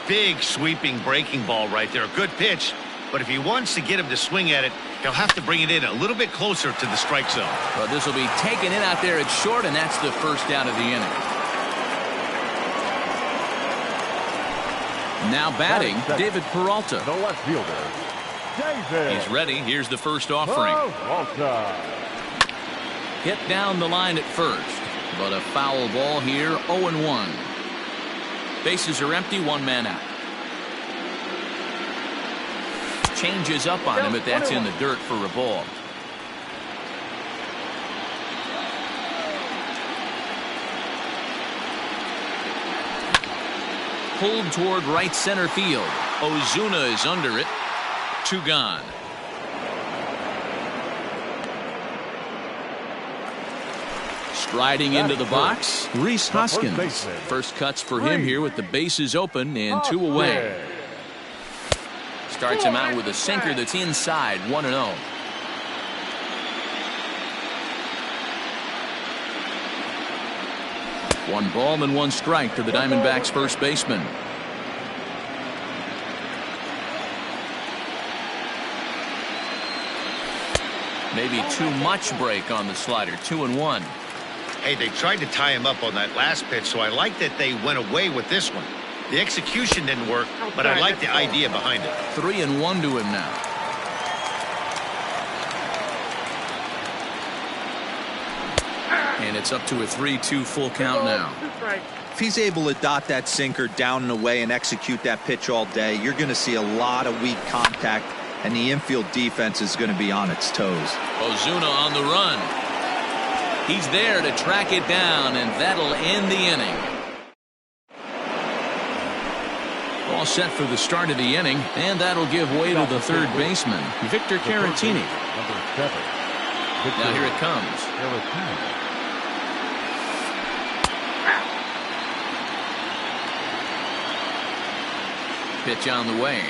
Big sweeping breaking ball right there. A good pitch, but if he wants to get him to swing at it, he'll have to bring it in a little bit closer to the strike zone. Well, this will be taken in out there at short, and that's the first out of the inning. Now batting, David Peralta. The left fielder, David. He's ready. Here's the first offering. Peralta. Hit down the line at first, but a foul ball here, 0-1. Bases are empty, 1 man out. Changes up on him, but that's in the dirt for a ball. Pulled toward right center field. Ozuna is under it. 2 gone. Striding into the box, Rhys Hoskins. First cuts for him here with the bases open and 2 away. Starts him out with a sinker that's inside, 1-0. One ball and 1 strike to the Diamondbacks first baseman. Maybe too much break on the slider. 2-1. Hey, they tried to tie him up on that last pitch, so I like that they went away with this one. The execution didn't work, but I like the idea behind it. 3-1 to him now. And it's up to a 3-2 full count now. If he's able to dot that sinker down and away and execute that pitch all day, you're going to see a lot of weak contact, and the infield defense is going to be on its toes. Ozuna on the run. He's there to track it down, and that'll end the inning. All set for the start of the inning, and that'll give way to the third baseman, Victor Caratini. Number 7. Now here it comes. Pitch on the way.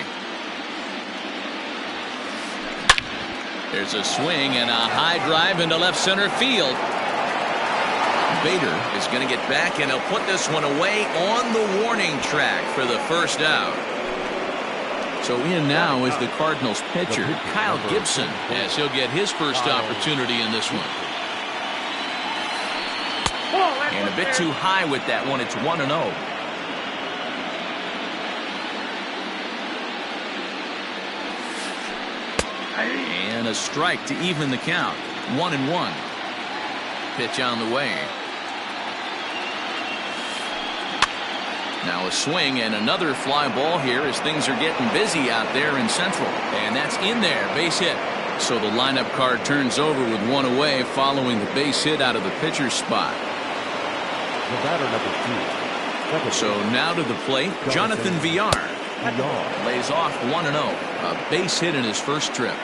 There's a swing and a high drive into left center field. Bader is going to get back, and he'll put this one away on the warning track for the first out. So in now is the Cardinals pitcher, Kyle Gibson, as he'll get his first opportunity in this one. And a bit too high with that one. It's 1-0. And a strike to even the count. 1-1. Pitch on the way. Now a swing and another fly ball here as things are getting busy out there in Central. And that's in there. Base hit. So the lineup card turns over with 1 away following the base hit out of the pitcher's spot. The batter, number 2. So now to the plate, Jonathan Villar. Lays off 1-0. A base hit in his first trip.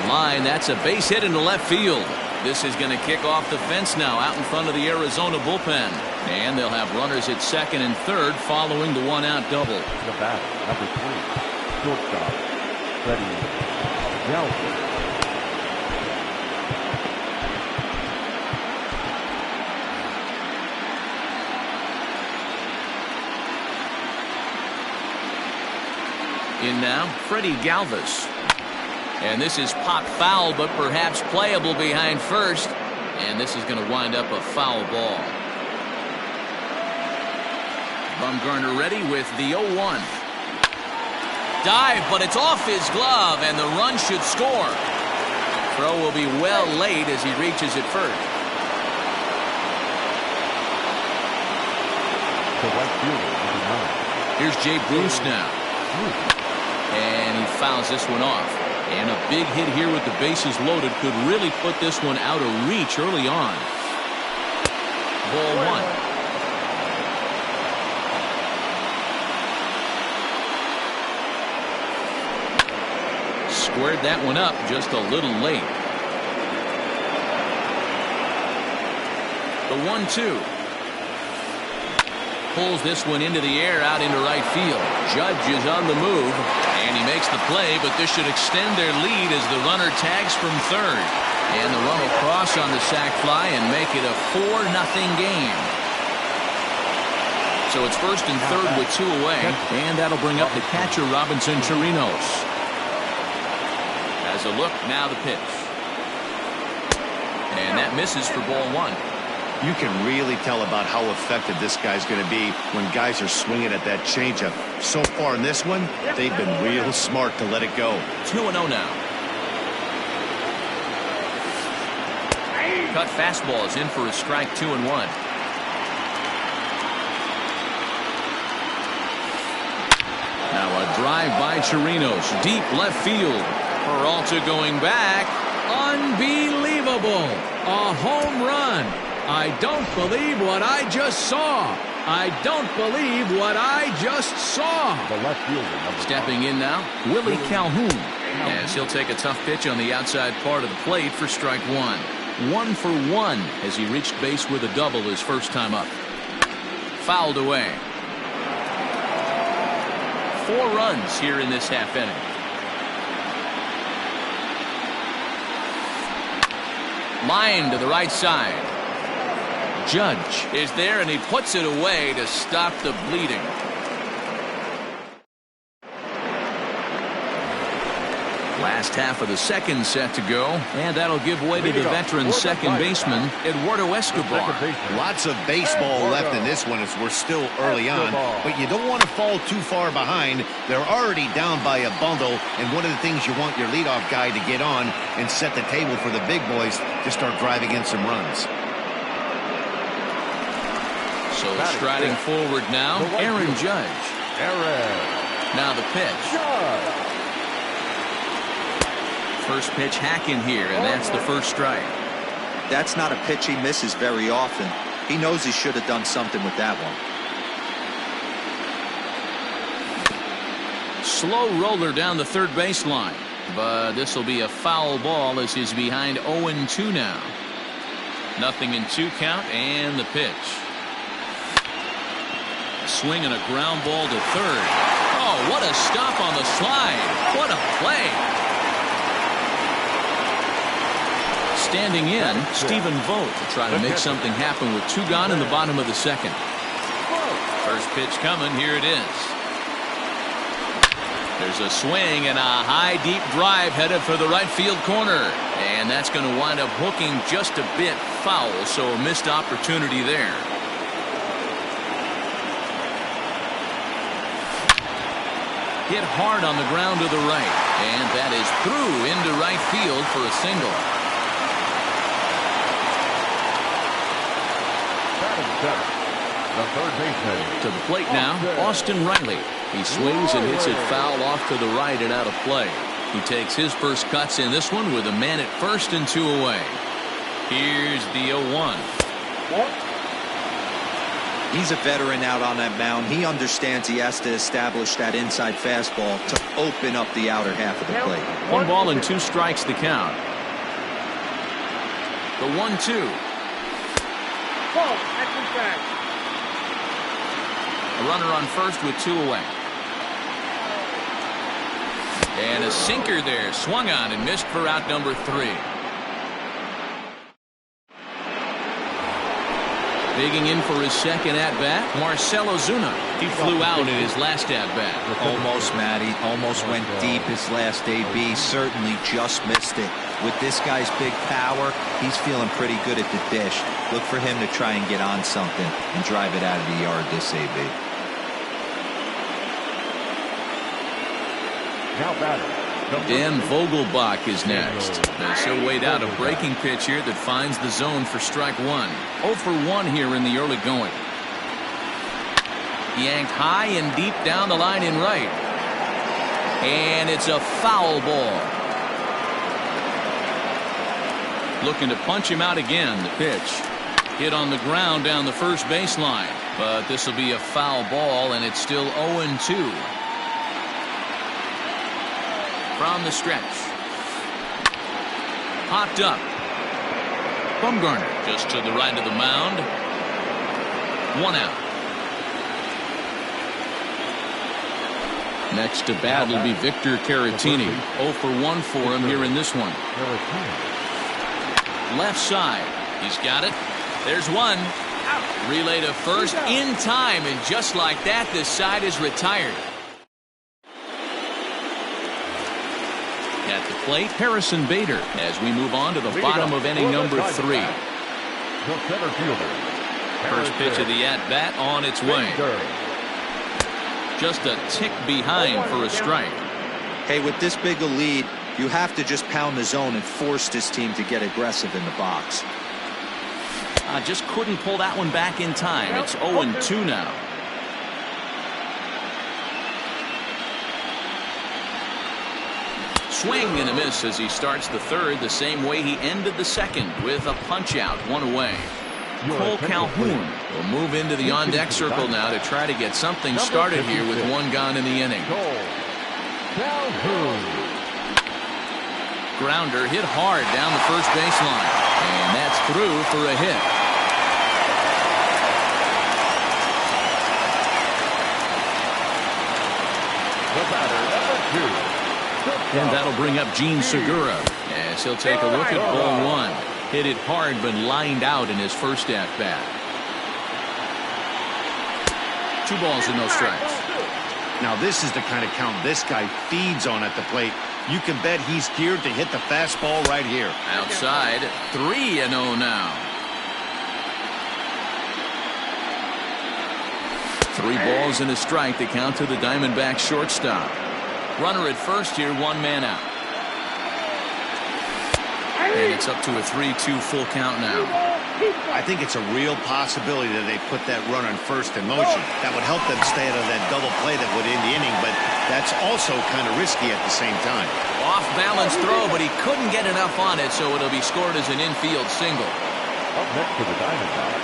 line. That's a base hit into left field. This is going to kick off the fence now out in front of the Arizona bullpen. And they'll have runners at second and third following the one-out double. The bat, number 3, shortstop, Freddie Galvis. In now, Freddie Galvis. And this is popped foul, but perhaps playable behind first. And this is going to wind up a foul ball. Bumgarner ready with the 0-1. Dive, but it's off his glove, and the run should score. Throw will be well late as he reaches it first. The right fielder, number 9. Here's Jay Bruce now. And he fouls this one off. And a big hit here with the bases loaded could really put this one out of reach early on. Ball 1. Squared that one up just a little late. The 1-2. Pulls this one into the air out into right field. Judge is on the move, and he makes the play, but this should extend their lead as the runner tags from third. And the run will cross on the sac fly and make it a 4-0 game. So it's first and third with 2 away, and that'll bring up the catcher, Robinson Chirinos. As a look, now the pitch. And that misses for ball 1. You can really tell about how effective this guy's going to be when guys are swinging at that changeup. So far in this one, they've been real smart to let it go. 2-0 now. Cut fastball is in for a strike. 2-1. Now a drive by Chirinos, deep left field. Peralta going back. Unbelievable. A home run. I don't believe what I just saw. I don't believe what I just saw. The left fielder, stepping in now, Willie Calhoun. As he'll take a tough pitch on the outside part of the plate for strike 1. 1 for 1 as he reached base with a double his first time up. Fouled away. 4 runs here in this half inning. Line to the right side. Judge is there, and he puts it away to stop the bleeding. Last half of the second set to go, and that'll give way to the veteran second baseman, Eduardo Escobar. Lots of baseball left in this one as we're still early on, but you don't want to fall too far behind. They're already down by a bundle, and one of the things you want your leadoff guy to get on and set the table for the big boys to start driving in some runs. So striding forward now, Aaron Judge. Now the pitch. First pitch hack in here, and that's the first strike. That's not a pitch he misses very often. He knows he should have done something with that one. Slow roller down the third baseline, but this will be a foul ball as he's behind 0-2 now. 0-2 count, and the pitch. Swing and a ground ball to third. Oh, what a stop on the slide. What a play. Standing in, Stephen Vogt to try to make something happen with 2 gone in the bottom of the second. First pitch coming. Here it is. There's a swing and a high deep drive headed for the right field corner. And that's going to wind up hooking just a bit foul, so a missed opportunity there. Hit hard on the ground to the right, and that is through into right field for a single. The third baseman. To the plate now, Austin Riley. He swings and hits it foul off to the right and out of play. He takes his first cuts in this one with a man at first and 2 away. Here's the 0-1. He's a veteran out on that mound. He understands he has to establish that inside fastball to open up the outer half of the plate. 1 ball and 2 strikes the count. The 1-2. Ball, action track. A runner on first with 2 away. And a sinker there, swung on and missed for out number 3. Digging in for his second at-bat, Marcell Ozuna. He flew out in his last at-bat. Almost, Matty. Almost went deep his last AB. Certainly just missed it. With this guy's big power, he's feeling pretty good at the dish. Look for him to try and get on something and drive it out of the yard this AB. Now batter. Dan Vogelbach is next. As he'll wait out a breaking pitch here that finds the zone for strike 1. 0 for 1 here in the early going. Yanked high and deep down the line in right. And it's a foul ball. Looking to punch him out again. The pitch hit on the ground down the first baseline. But this will be a foul ball, and it's still 0-2. From the stretch. Popped up. Bumgarner just to the right of the mound. 1 out. Next to bat will be Victor Caratini. 0 for 1 for him here in this one. Left side. He's got it. There's one. Relay to first in time, and just like that, this side is retired. At the plate, Harrison Bader, as we move on to the bottom of inning number 3. First pitch of the at-bat on its way. Just a tick behind for a strike. Hey, with this big a lead, you have to just pound the zone and force this team to get aggressive in the box. Just couldn't pull that one back in time. It's 0-2 now. Swing and a miss as he starts the third the same way he ended the second, with a punch-out, 1 away. Cole Calhoun will move into the on-deck circle now to try to get something started here with 1 gone in the inning. Grounder hit hard down the first baseline, and that's through for a hit. The batter, number 2. And that'll bring up Gene Segura as he'll take a look at ball 1. Hit it hard but lined out in his first at-bat. 2 balls and no strikes. Now this is the kind of count this guy feeds on at the plate. You can bet he's geared to hit the fastball right here. Outside, 3-0 now. 3 balls and a strike to count to the Diamondbacks shortstop. Runner at first here, 1 man out. And it's up to a 3-2 full count now. I think it's a real possibility that they put that runner in first in motion. That would help them stay out of that double play that would end the inning, but that's also kind of risky at the same time. Off-balance throw, but he couldn't get enough on it, so it'll be scored as an infield single. Up next to the Diamondbacks,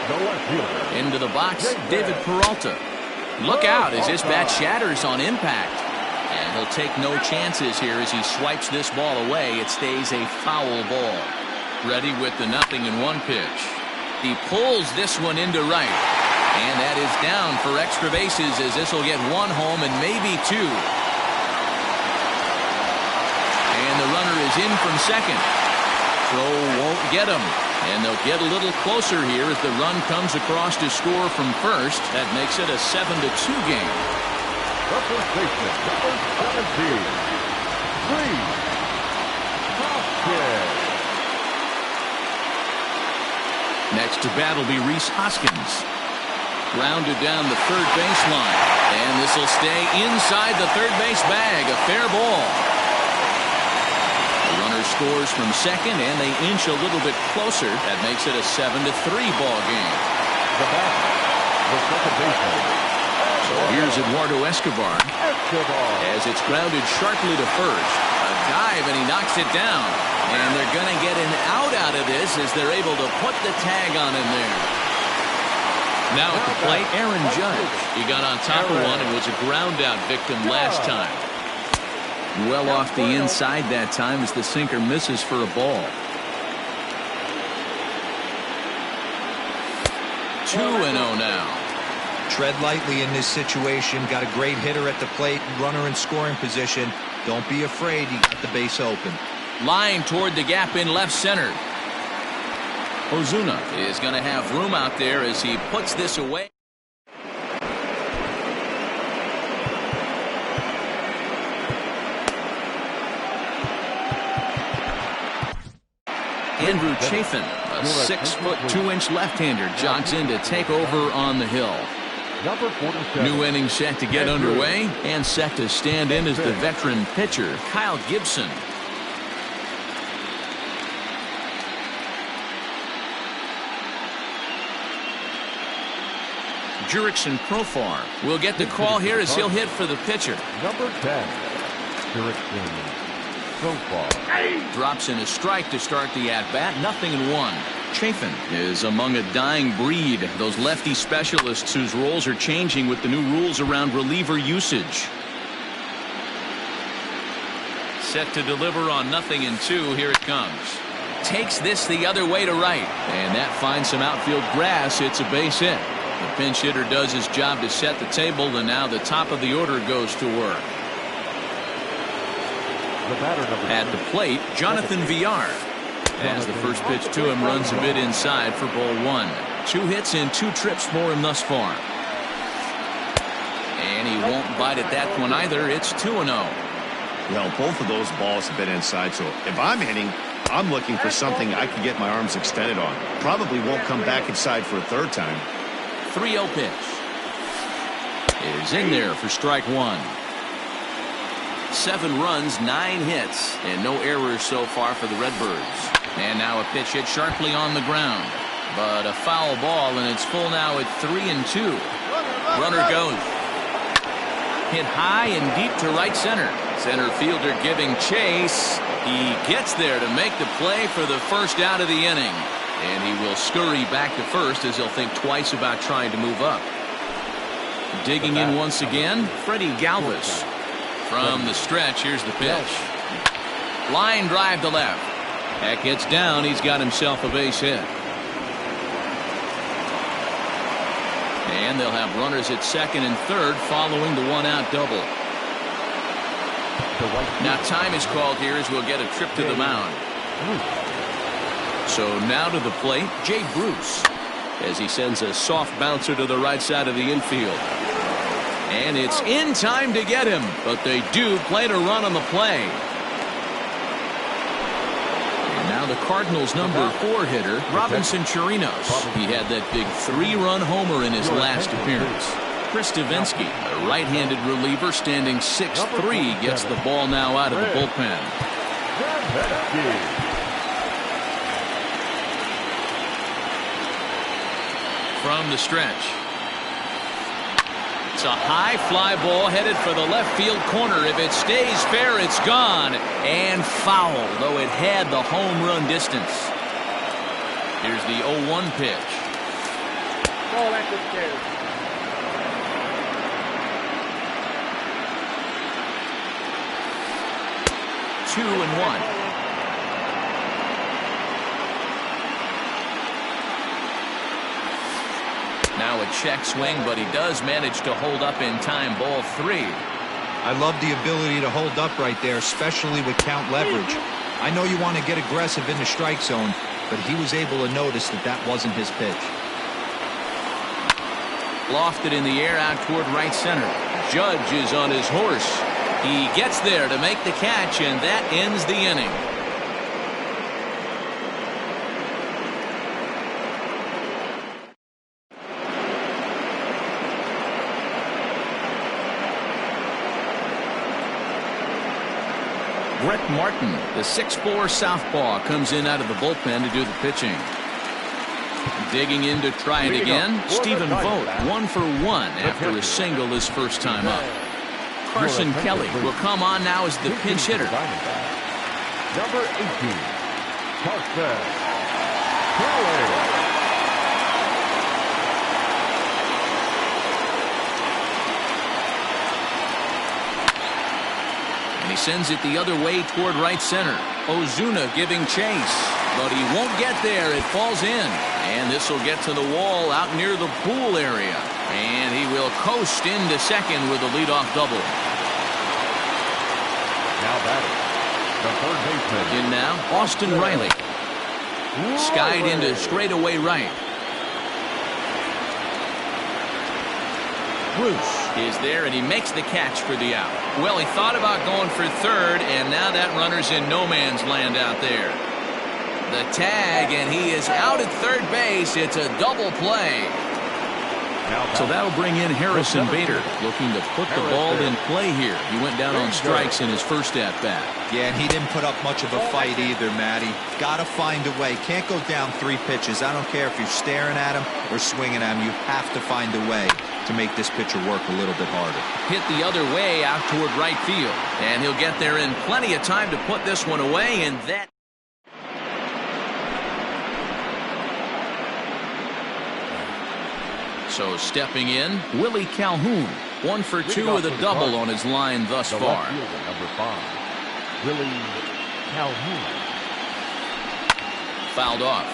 the left fielder. Into the box, David Peralta. Look out as this bat shatters on impact. And he'll take no chances here as he swipes this ball away. It stays a foul ball. Ready with the 0-1 pitch. He pulls this one into right. And that is down for extra bases as this will get 1 home and maybe 2. And the runner is in from second. Throw won't get him. And they'll get a little closer here as the run comes across to score from first. That makes it a 7-2 game. The first baseman, number 17, Reese Hoskins. Next to bat will be Reese Hoskins. Grounded down the third baseline. And this will stay inside the third base bag. A fair ball. The runner scores from second, and they inch a little bit closer. That makes it a 7-3 ball game. The batter, the second baseman. So here's Eduardo Escobar as it's grounded sharply to first. A dive, and he knocks it down. And they're going to get an out of this as they're able to put the tag on him there. Now at the plate, Aaron Judge. He got on top of one and was a ground-out victim last time. Well off the inside that time as the sinker misses for a ball. 2-0 now. Tread lightly in this situation. Got a great hitter at the plate, runner in scoring position. Don't be afraid. You got the base open. Line toward the gap in left center. Ozuna is going to have room out there as he puts this away. Andrew Chafin, a 6'2" left-hander, jogs in to take over on the hill. New inning set to get underway and set to stand in as the veteran pitcher, Kyle Gibson. Jurickson Profar will get the call here as he'll hit for the pitcher. Number 10, Jurickson Profar. Drops in a strike to start the at-bat, 0-1. Chafin is among a dying breed, those lefty specialists whose roles are changing with the new rules around reliever usage. Set to deliver on 0-2. Here it comes. Takes this the other way to right, and that finds some outfield grass. It's a base hit. The pinch hitter does his job to set the table, and now the top of the order goes to work. At the plate, Jonathan Villar. As the first pitch to him runs a bit inside for ball 1. 2 hits and 2 trips for him thus far. And he won't bite at that one either. It's 2-0. Well, both of those balls have been inside, so if I'm hitting, I'm looking for something I can get my arms extended on. Probably won't come back inside for a third time. 3-0 pitch is in there for strike 1. 7 runs, 9 hits, and no errors so far for the Redbirds. And now a pitch hit sharply on the ground, but a foul ball, and it's full now at 3-2. Runner goes. Hit high and deep to right center. Center fielder giving chase. He gets there to make the play for the first out of the inning. And he will scurry back to first as he'll think twice about trying to move up. Digging in once again, Freddie Galvis. From the stretch, here's the pitch. Line drive to left. That gets down. He's got himself a base hit. And they'll have runners at second and third following the one-out double. Now time is called here as we'll get a trip to the mound. So now to the plate, Jay Bruce, as he sends a soft bouncer to the right side of the infield. And it's in time to get him, but they do play to run on the play. And now the Cardinals' number 4 hitter, Robinson Chirinos. He had that big 3-run homer in his last appearance. Chris Davinsky, a right-handed reliever standing 6'3", gets the ball now out of the bullpen. From the stretch. It's a high fly ball headed for the left field corner. If it stays fair, it's gone. And foul, though it had the home run distance. Here's the 0-1 pitch. Ball at the stairs. Two and 1. Now a check swing, but he does manage to hold up in time. Ball 3. I love the ability to hold up right there, especially with count leverage. I know you want to get aggressive in the strike zone, but he was able to notice that that wasn't his pitch. Lofted in the air out toward right center. Judge is on his horse. He gets there to make the catch, and that ends the inning. Brett Martin, the 6'4" southpaw, comes in out of the bullpen to do the pitching. Digging in to try it again, Stephen Vogt, 1 for 1 after a single his first time up. Carson Kelly will come on now as the pinch hitter. Number 18, Carson Kelly. he sends it the other way toward right center. Ozuna giving chase, but he won't get there. It falls in, and this will get to the wall out near the pool area, and he will coast into second with a leadoff double. Now batting, the third baseman. In now, Austin Riley. Skied into straightaway right. Bruce is there, and he makes the catch for the out. Well, he thought about going for third, and now that runner's in no man's land out there. The tag, and he is out at third base. It's a double play. So that'll bring in Harrison Bader, looking to put the ball in play here. He went down on strikes in his first at-bat. Yeah, and he didn't put up much of a fight either, Matty. Got to find a way. Can't go down 3 pitches. I don't care if you're staring at him or swinging at him. You have to find a way to make this pitcher work a little bit harder. Hit the other way out toward right field, and he'll get there in plenty of time to put this one away, and that... So stepping in, Willie Calhoun. 1 for 2 with a double on his line thus far. Number 5, Willie Calhoun. Fouled off.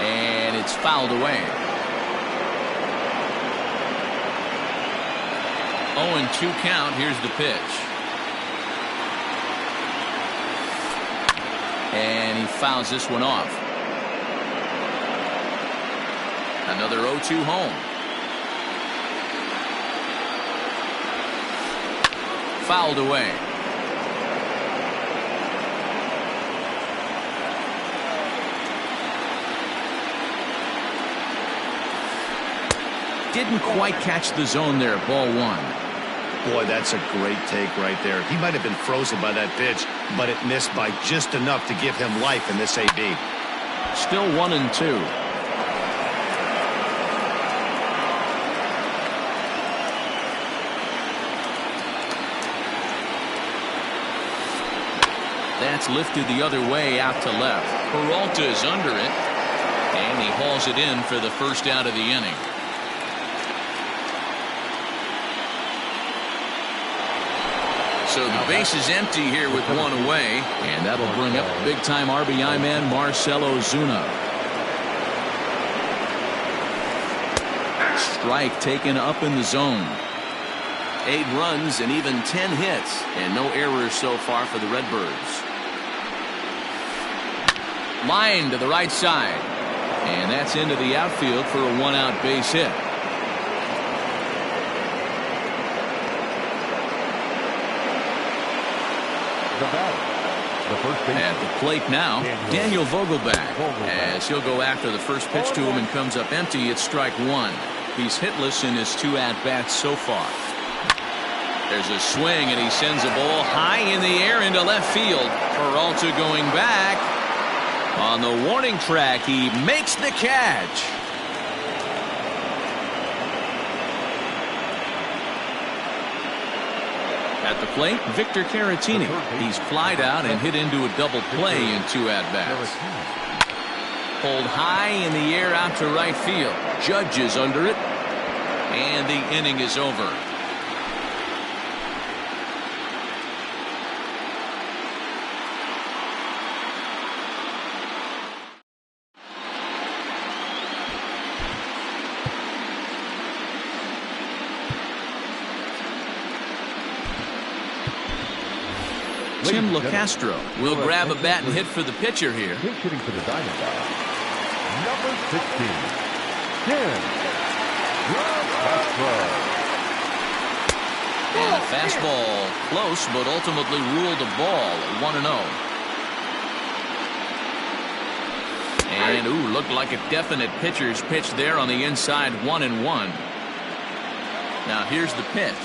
And it's fouled away. 0-2 count. Here's the pitch. And he fouls this one off. Another 0-2 home. Fouled away. Didn't quite catch the zone there. Ball 1. Boy, that's a great take right there. He might have been frozen by that pitch, but it missed by just enough to give him life in this AB. Still 1-2. That's lifted the other way out to left. Peralta's under it, and he hauls it in for the first out of the inning. So the base is empty here with 1 away, and that'll bring up big-time RBI man Marcell Ozuna. Strike taken up in the zone. 8 runs and even 10 hits, and no errors so far for the Redbirds. Line to the right side, and that's into the outfield for a 1-out base hit. At the plate now, Daniel Vogelback, as he'll go after the first pitch to him and comes up empty. It's strike 1. He's hitless in his 2 at-bats so far. There's a swing, and he sends a ball high in the air into left field. Peralta going back. On the warning track, he makes the catch. At the plate, Victor Caratini. He's flied out and hit into a double play in 2 at-bats. Pulled high in the air out to right field. Judge is under it, and the inning is over. Tim LaCastro will grab a bat and hit for the pitcher here. Hitting for the Diamondbacks, number 16, Tim LaCastro. And a fastball close, but ultimately ruled a ball. 1-0. And looked like a definite pitcher's pitch there on the inside. 1-1. Now here's the pitch.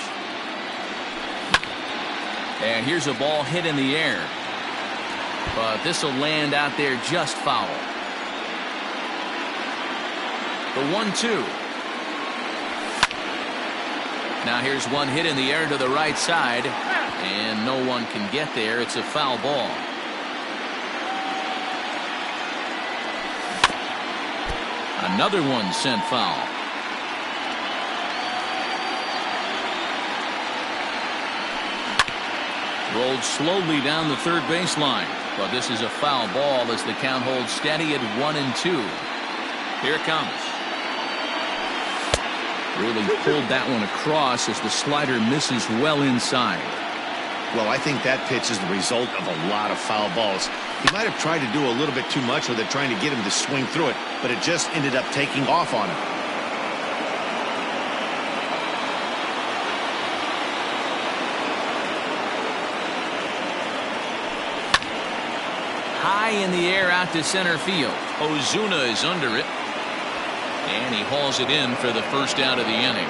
And here's a ball hit in the air. But this will land out there just foul. The 1-2. Now here's one hit in the air to the right side. And no one can get there. It's a foul ball. Another one sent foul. Rolled slowly down the third baseline, but this is a foul ball as the count holds steady at 1-2. Here it comes. Really pulled that one across as the slider misses well inside. Well, I think that pitch is the result of a lot of foul balls. He might have tried to do a little bit too much with it, trying to get him to swing through it, but it just ended up taking off on him. High in the air out to center field. Ozuna is under it. And he hauls it in for the first out of the inning.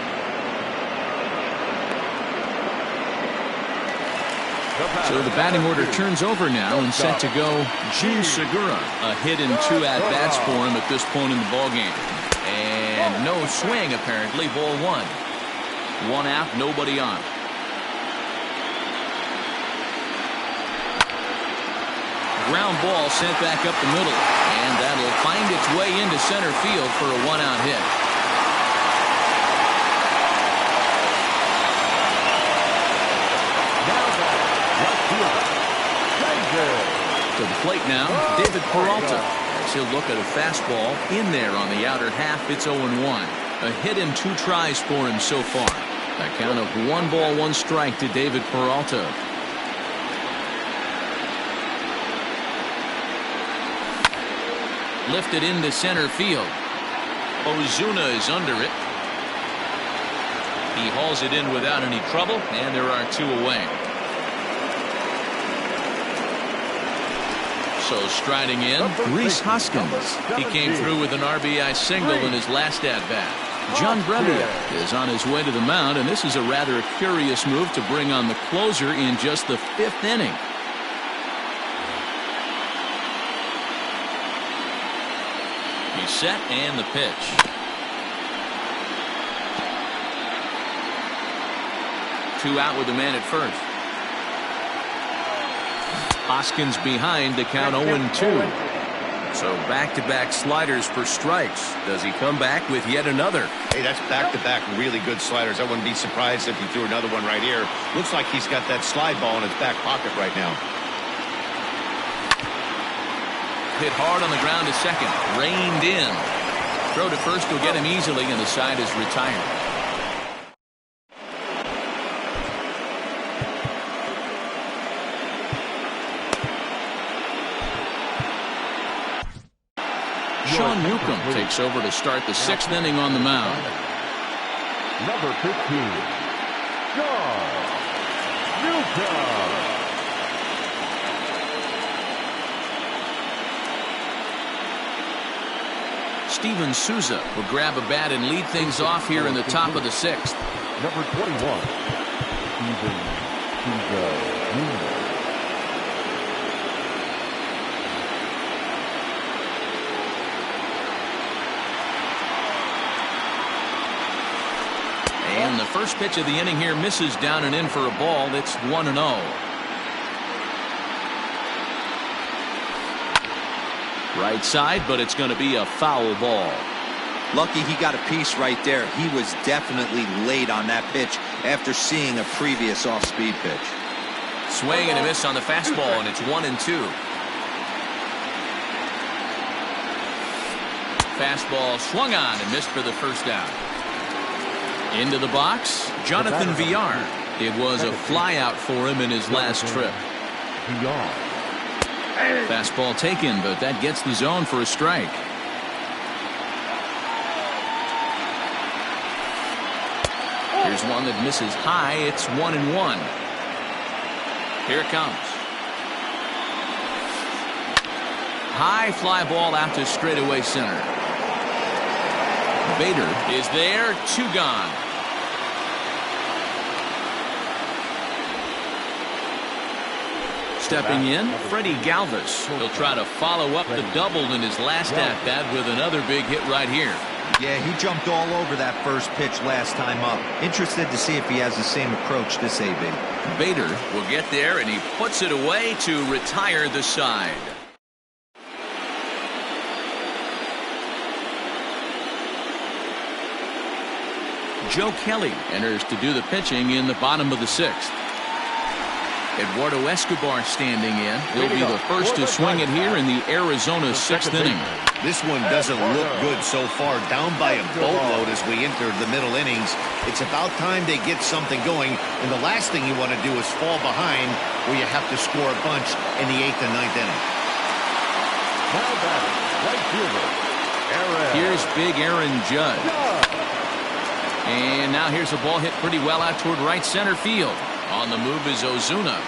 So the batting order turns over now and set to go Jean Segura. A hit and 2 at-bats for him at this point in the ballgame. And no swing apparently, ball 1. 1 out, nobody on. Ground ball sent back up the middle, and that'll find its way into center field for a 1-out hit. To the plate now, David Peralta, as he'll look at a fastball in there on the outer half. It's 0-1. A hit and 2 tries for him so far. A count of 1 ball, 1 strike to David Peralta. Lifted into center field. Ozuna is under it. He hauls it in without any trouble, and there are 2 away. So striding in, Rhys Hoskins. He came through with an RBI single in his last at-bat. John Brebbia is on his way to the mound, and this is a rather curious move to bring on the closer in just the 5th inning. He's set, and the pitch. Two out with the man at first. Hoskins behind to count 0-2. So back-to-back sliders for strikes. Does he come back with yet another? Hey, that's back-to-back really good sliders. I wouldn't be surprised if he threw another one right here. Looks like he's got that slide ball in his back pocket right now. Hit hard on the ground to second. Reined in. Throw to first will get him easily, and the side is retired. Sean Newcomb takes over to start the 6th inning on the mound. Number 15, Sean Newcomb. Steven Souza will grab a bat and lead things off here in the top of the 6th. Number 21, Steven Souza Jr. And the first pitch of the inning here misses down and in for a ball. It's 1-0. Right side, but it's going to be a foul ball. Lucky he got a piece right there. He was definitely late on that pitch after seeing a previous off-speed pitch. Swing and a miss on the fastball, and it's 1-2. Fastball swung on and missed for the first out. Into the box, Jonathan Villar. It was a flyout for him in his last trip. Fastball taken, but that gets the zone for a strike. Here's one that misses high. It's 1-1. Here it comes. High fly ball out to straightaway center. Bader is there. 2 gone. Stepping in, Freddie Galvis. He'll try to follow up the double in his last at-bat with another big hit right here. Yeah, he jumped all over that first pitch last time up. Interested to see if he has the same approach this AB. Bader will get there, and he puts it away to retire the side. Joe Kelly enters to do the pitching in the bottom of the 6th. Eduardo Escobar standing in. He'll be the first to swing it here in the Arizona 6th inning. This one doesn't look good so far. Down by a boatload as we enter the middle innings. It's about time they get something going. And the last thing you want to do is fall behind where you have to score a bunch in the 8th and 9th inning. Now batting, right fielder, Aaron. Here's big Aaron Judge. And now here's a ball hit pretty well out toward right center field. On the move is Ozuna.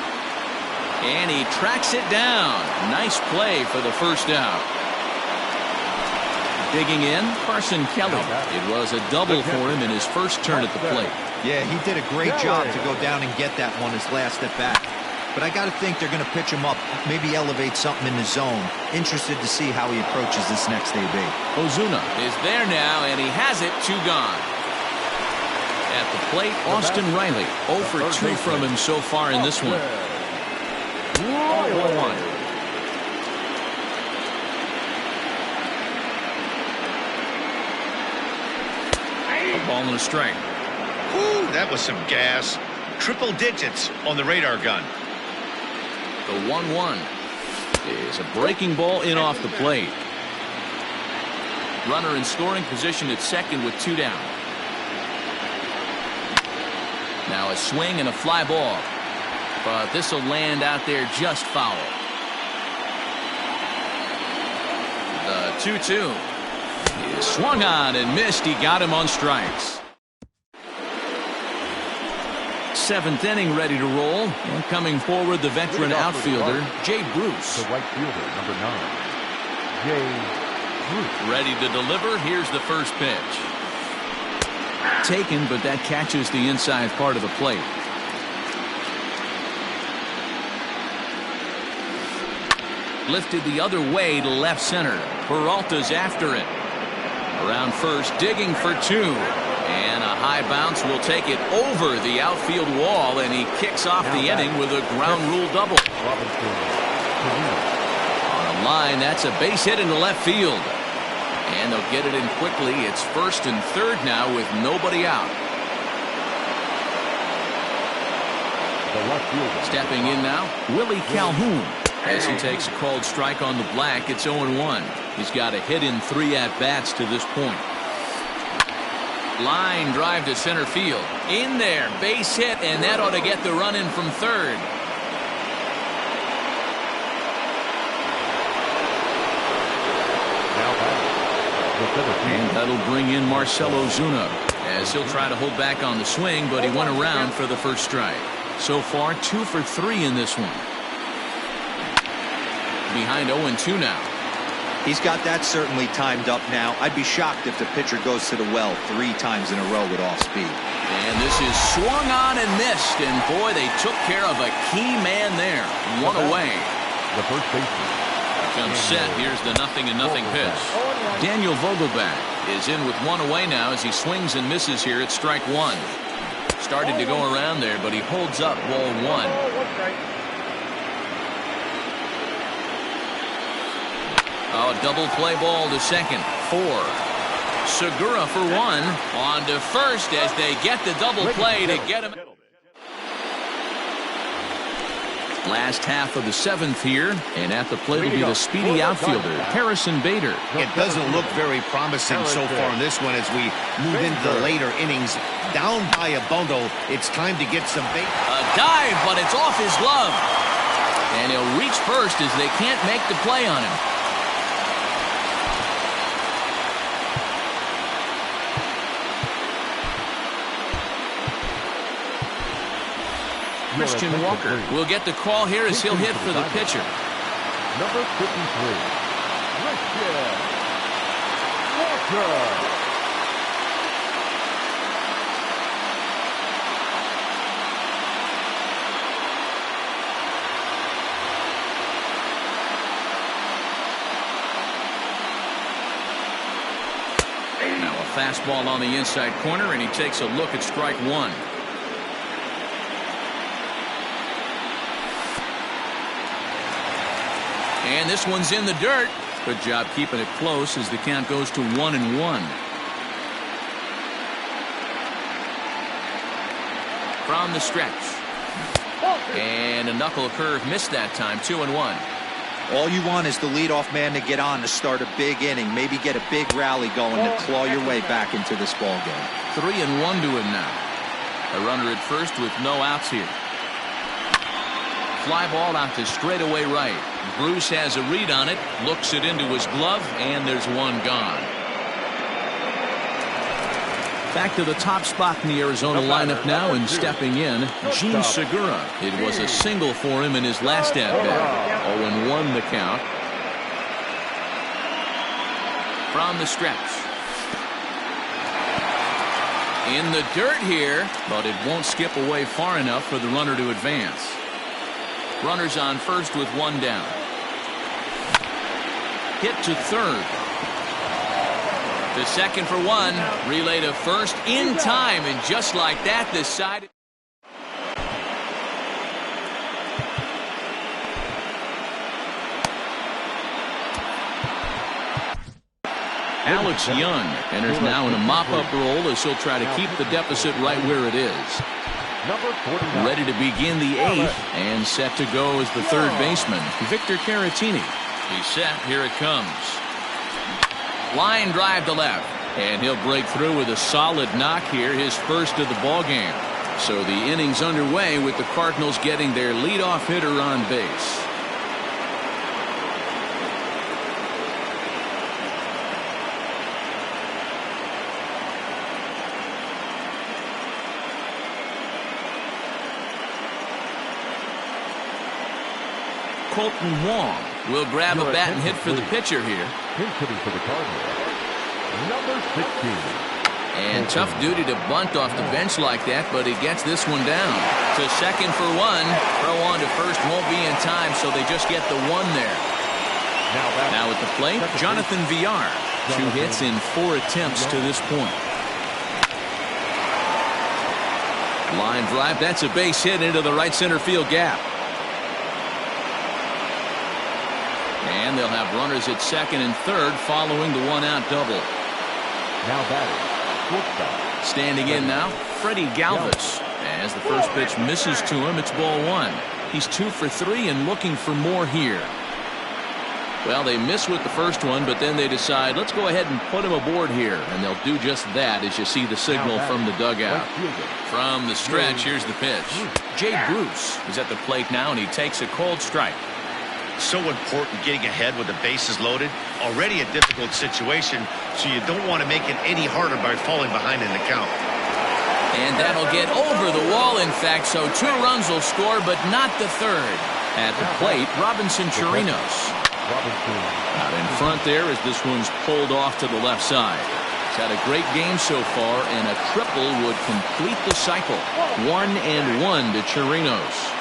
And he tracks it down. Nice play for the first out. Digging in, Carson Kelly. It was a double for him in his first turn at the plate. Yeah, he did a great job to go down and get that one his last at bat. But I got to think they're going to pitch him up, maybe elevate something in the zone. Interested to see how he approaches this next AB. Ozuna is there now, and he has it, 2 gone. At the plate, Austin Riley. 0 for 2 from him so far in this one. 0-1. A ball and a strike. Ooh, that was some gas. Triple digits on the radar gun. The 1-1 is a breaking ball in off the plate. Runner in scoring position at second with 2 down. Now a swing and a fly ball. But this will land out there just foul. The 2-2 is swung on and missed. He got him on strikes. 7th inning ready to roll. And coming forward, the veteran outfielder, Jay Bruce. The right fielder, number 9, Jay Bruce. Ready to deliver. Here's the first pitch. Taken, but that catches the inside part of the plate. Lifted the other way to left center. Peralta's after it. Around first, digging for 2. And a high bounce will take it over the outfield wall, and he kicks off the inning with a ground rule double. On a line, that's a base hit into left field. And they'll get it in quickly. It's 1st and 3rd now with nobody out. Stepping in now, Willie Calhoun. As he takes a called strike on the black, it's 0-1. He's got a hit in 3 at-bats to this point. Line drive to center field. In there, base hit, and that ought to get the run in from 3rd. And that'll bring in Marcell Ozuna, as he'll try to hold back on the swing, but he went around for the first strike. So far, 2 for 3 in this one. Behind 0-2 now. He's got that certainly timed up now. I'd be shocked if the pitcher goes to the well 3 times in a row with off speed. And this is swung on and missed, and boy, they took care of a key man there. 1 away. The first baseman. Comes set. Here's the 0-0 pitch. Daniel Vogelbach is in with 1 away now as he swings and misses here at strike 1. Started to go around there, but he holds up ball 1. Oh, double play ball to second. 4. Segura for 1. On to first as they get the double play to get him. Last half of the 7th here, and at the plate will be the speedy outfielder, Harrison Bader. It doesn't look very promising so far in this one as we move into the later innings. Down by a bundle, it's time to get some bait. A dive, but it's off his glove. And he'll reach first as they can't make the play on him. Christian Walker will get the call here as he'll hit for the pitcher. Number 53, Christian Walker. Now a fastball on the inside corner, and he takes a look at strike 1. And this one's in the dirt. Good job keeping it close as the count goes to 1-1. From the stretch. And a knuckle curve missed that time. 2-1. All you want is the leadoff man to get on to start a big inning, maybe get a big rally going to claw your way back into this ball game. 3-1 to him now. A runner at first with no outs here. Fly ball out to straightaway right. Bruce has a read on it, looks it into his glove, and there's one gone. Back to the top spot in the Arizona lineup now, and stepping in, Gene Segura. It was a single for him in his last at-bat. 0-1 the count. From the stretch. In the dirt here, but it won't skip away far enough for the runner to advance. Runners on first with one down. Hit to third. To second for one. Relay to first in time, and just like that, this side. Alex Young enters now in a mop-up role as he'll try to keep the deficit right where it is. Ready to begin the eighth and set to go as the third baseman, Victor Caratini. He's set. Here it comes. Line drive to left, and he'll break through with a solid knock here, his first of the ball game. So the inning's underway with the Cardinals getting their leadoff hitter on base. Colton Wong will grab a bat and hit for the pitcher here. Hitting for the Cardinals, number 16. And tough duty to bunt off the bench like that, but he gets this one down. To second for one. Throw on to first won't be in time, so they just get the one there. Now at the plate, Jonathan Villar. 2 hits in 4 attempts to this point. Line drive, that's a base hit into the right center field gap. And they'll have runners at second and third following the one-out double. Now batting, shortstop. Standing in now, Freddie Galvis. As the first pitch misses to him, it's ball one. He's 2 for 3 and looking for more here. Well, they miss with the first one, but then they decide, let's go ahead and put him aboard here. And they'll do just that as you see the signal from the dugout. From the stretch, here's the pitch. Jay Bruce is at the plate now, and he takes a cold strike. So important getting ahead with the bases loaded. Already a difficult situation, so you don't want to make it any harder by falling behind in the count. And that'll get over the wall, in fact, so 2 runs will score, but not the third. At the plate, Robinson Chirinos. Out in front there as this one's pulled off to the left side. He's had a great game so far, and a triple would complete the cycle. 1-1 to Chirinos.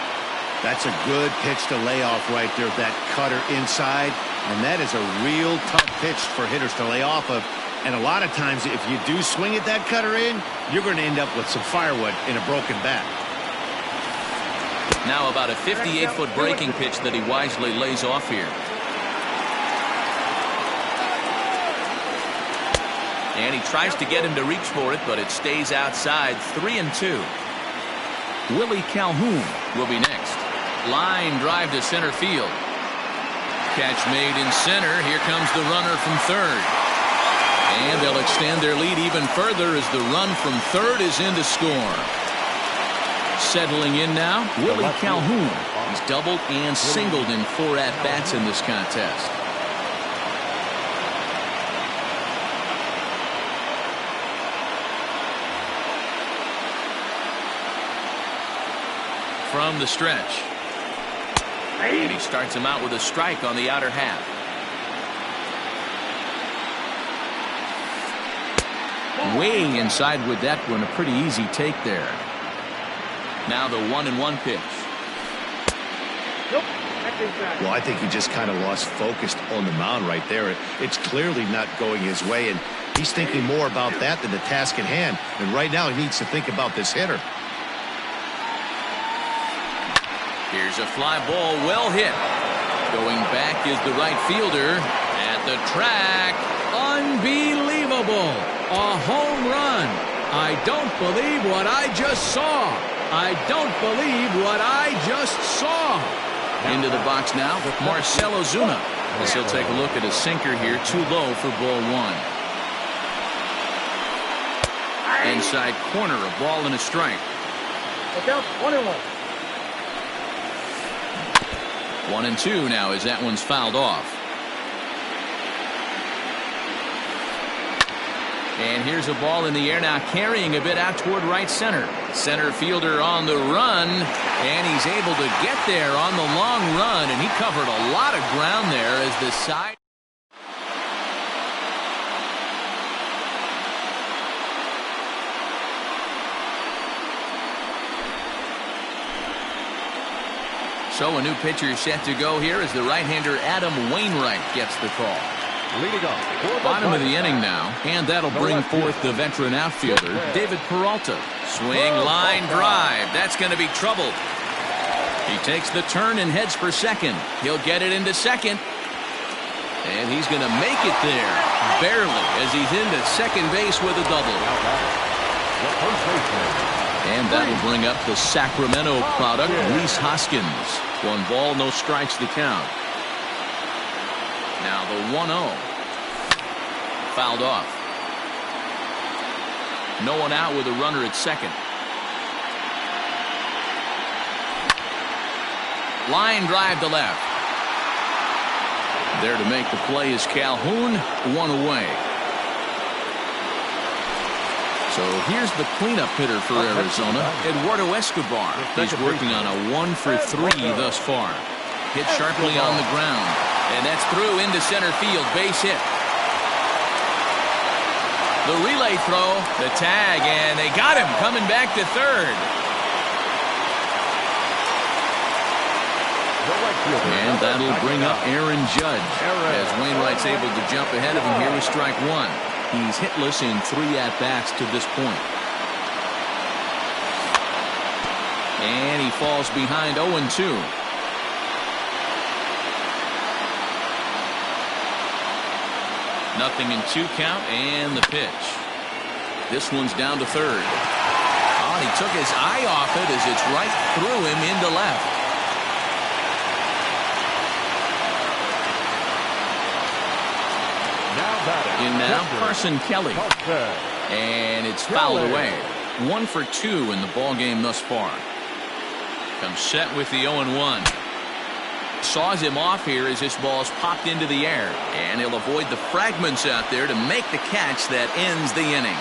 That's a good pitch to lay off right there, that cutter inside. And that is a real tough pitch for hitters to lay off of. And a lot of times, if you do swing at that cutter in, you're going to end up with some firewood in a broken bat. Now about a 58-foot breaking pitch that he wisely lays off here. And he tries to get him to reach for it, but it stays outside. 3-2. Willie Calhoun will be next. Line drive to center field. Catch made in center. Here comes the runner from third. And they'll extend their lead even further as the run from third is in to score. Settling in now, Willie Calhoun. He's doubled and singled in 4 at-bats in this contest. From the stretch. And he starts him out with a strike on the outer half. Way inside with that one. A pretty easy take there. Now the 1-1 pitch. Well, I think he just kind of lost focus on the mound right there. It's clearly not going his way, and he's thinking more about that than the task at hand. And right now he needs to think about this hitter. Here's a fly ball, well hit. Going back is the right fielder at the track. Unbelievable. A home run. I don't believe what I just saw. I don't believe what I just saw. Into the box now, Marcelo Zuna. As he'll take a look at a sinker here, too low for ball one. Inside corner, a ball and a strike. Look out, 1-1. 1-2 now as that one's fouled off. And here's a ball in the air now, carrying a bit out toward right center. Center fielder on the run, and he's able to get there on the long run, and he covered a lot of ground there as the side. So a new pitcher set to go here as the right-hander Adam Wainwright gets the call. Leading off. Bottom of the inning now, and that'll bring forth the veteran outfielder, David Peralta. Swing, line, drive. That's going to be trouble. He takes the turn and heads for second. He'll get it into second. And he's going to make it there, barely, as he's into second base with a double. And that'll bring up the Sacramento product, Rhys Hoskins. 1 ball, no strikes to count. Now the 1-0. Fouled off. No one out with a runner at second. Line drive to left. There to make the play is Calhoun, 1 away. So here's the cleanup hitter for Arizona, Eduardo Escobar. He's working on a 1 for 3 thus far. Hit sharply on the ground. And that's through into center field. Base hit. The relay throw, the tag, and they got him coming back to third. And that'll bring up Aaron Judge as Wainwright's able to jump ahead of him here with strike 1. He's hitless in 3 at-bats to this point. And he falls behind 0-2. Nothing in 2 count, and the pitch. This one's down to third. Oh, and he took his eye off it as it's right through him into left. In now, Carson Kelly. And it's fouled away. 1 for 2 in the ball game thus far. Comes set with the 0-1. Saws him off here as this ball's popped into the air. And he'll avoid the fragments out there to make the catch that ends the inning.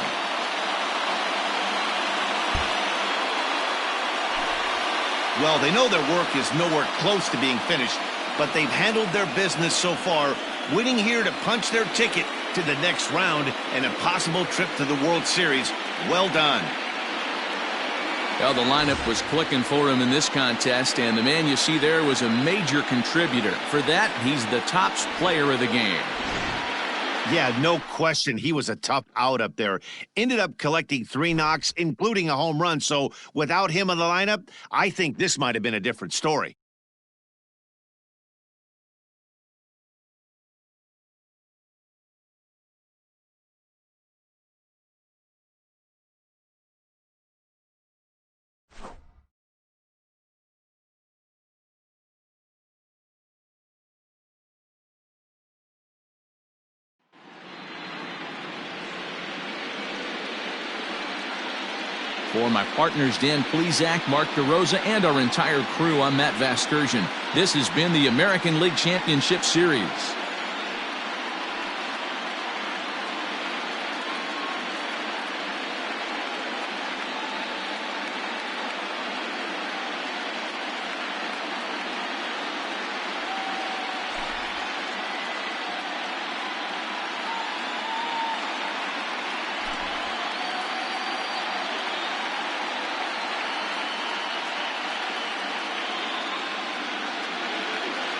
Well, they know their work is nowhere close to being finished, but they've handled their business so far, winning here to punch their ticket to the next round and a possible trip to the World Series. Well done. Well, the lineup was clicking for him in this contest, and the man you see there was a major contributor. For that, he's the top player of the game. Yeah, no question. He was a tough out up there. Ended up collecting 3 knocks, including a home run. So without him in the lineup, I think this might have been a different story. For my partners, Dan Plesac, Mark DeRosa, and our entire crew, I'm Matt Vasgersian. This has been the American League Championship Series.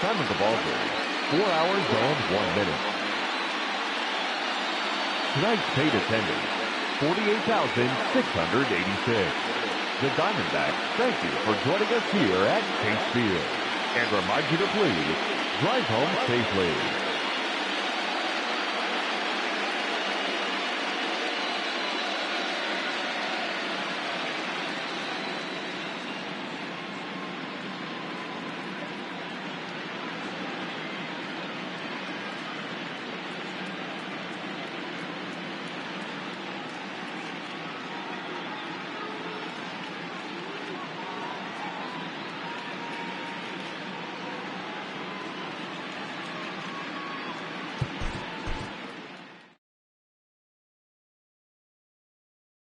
Time of the ball game, 4 hours and 1 minute. Tonight's paid attendance, 48,686. The Diamondbacks thank you for joining us here at Chase Field and remind you to please drive home safely.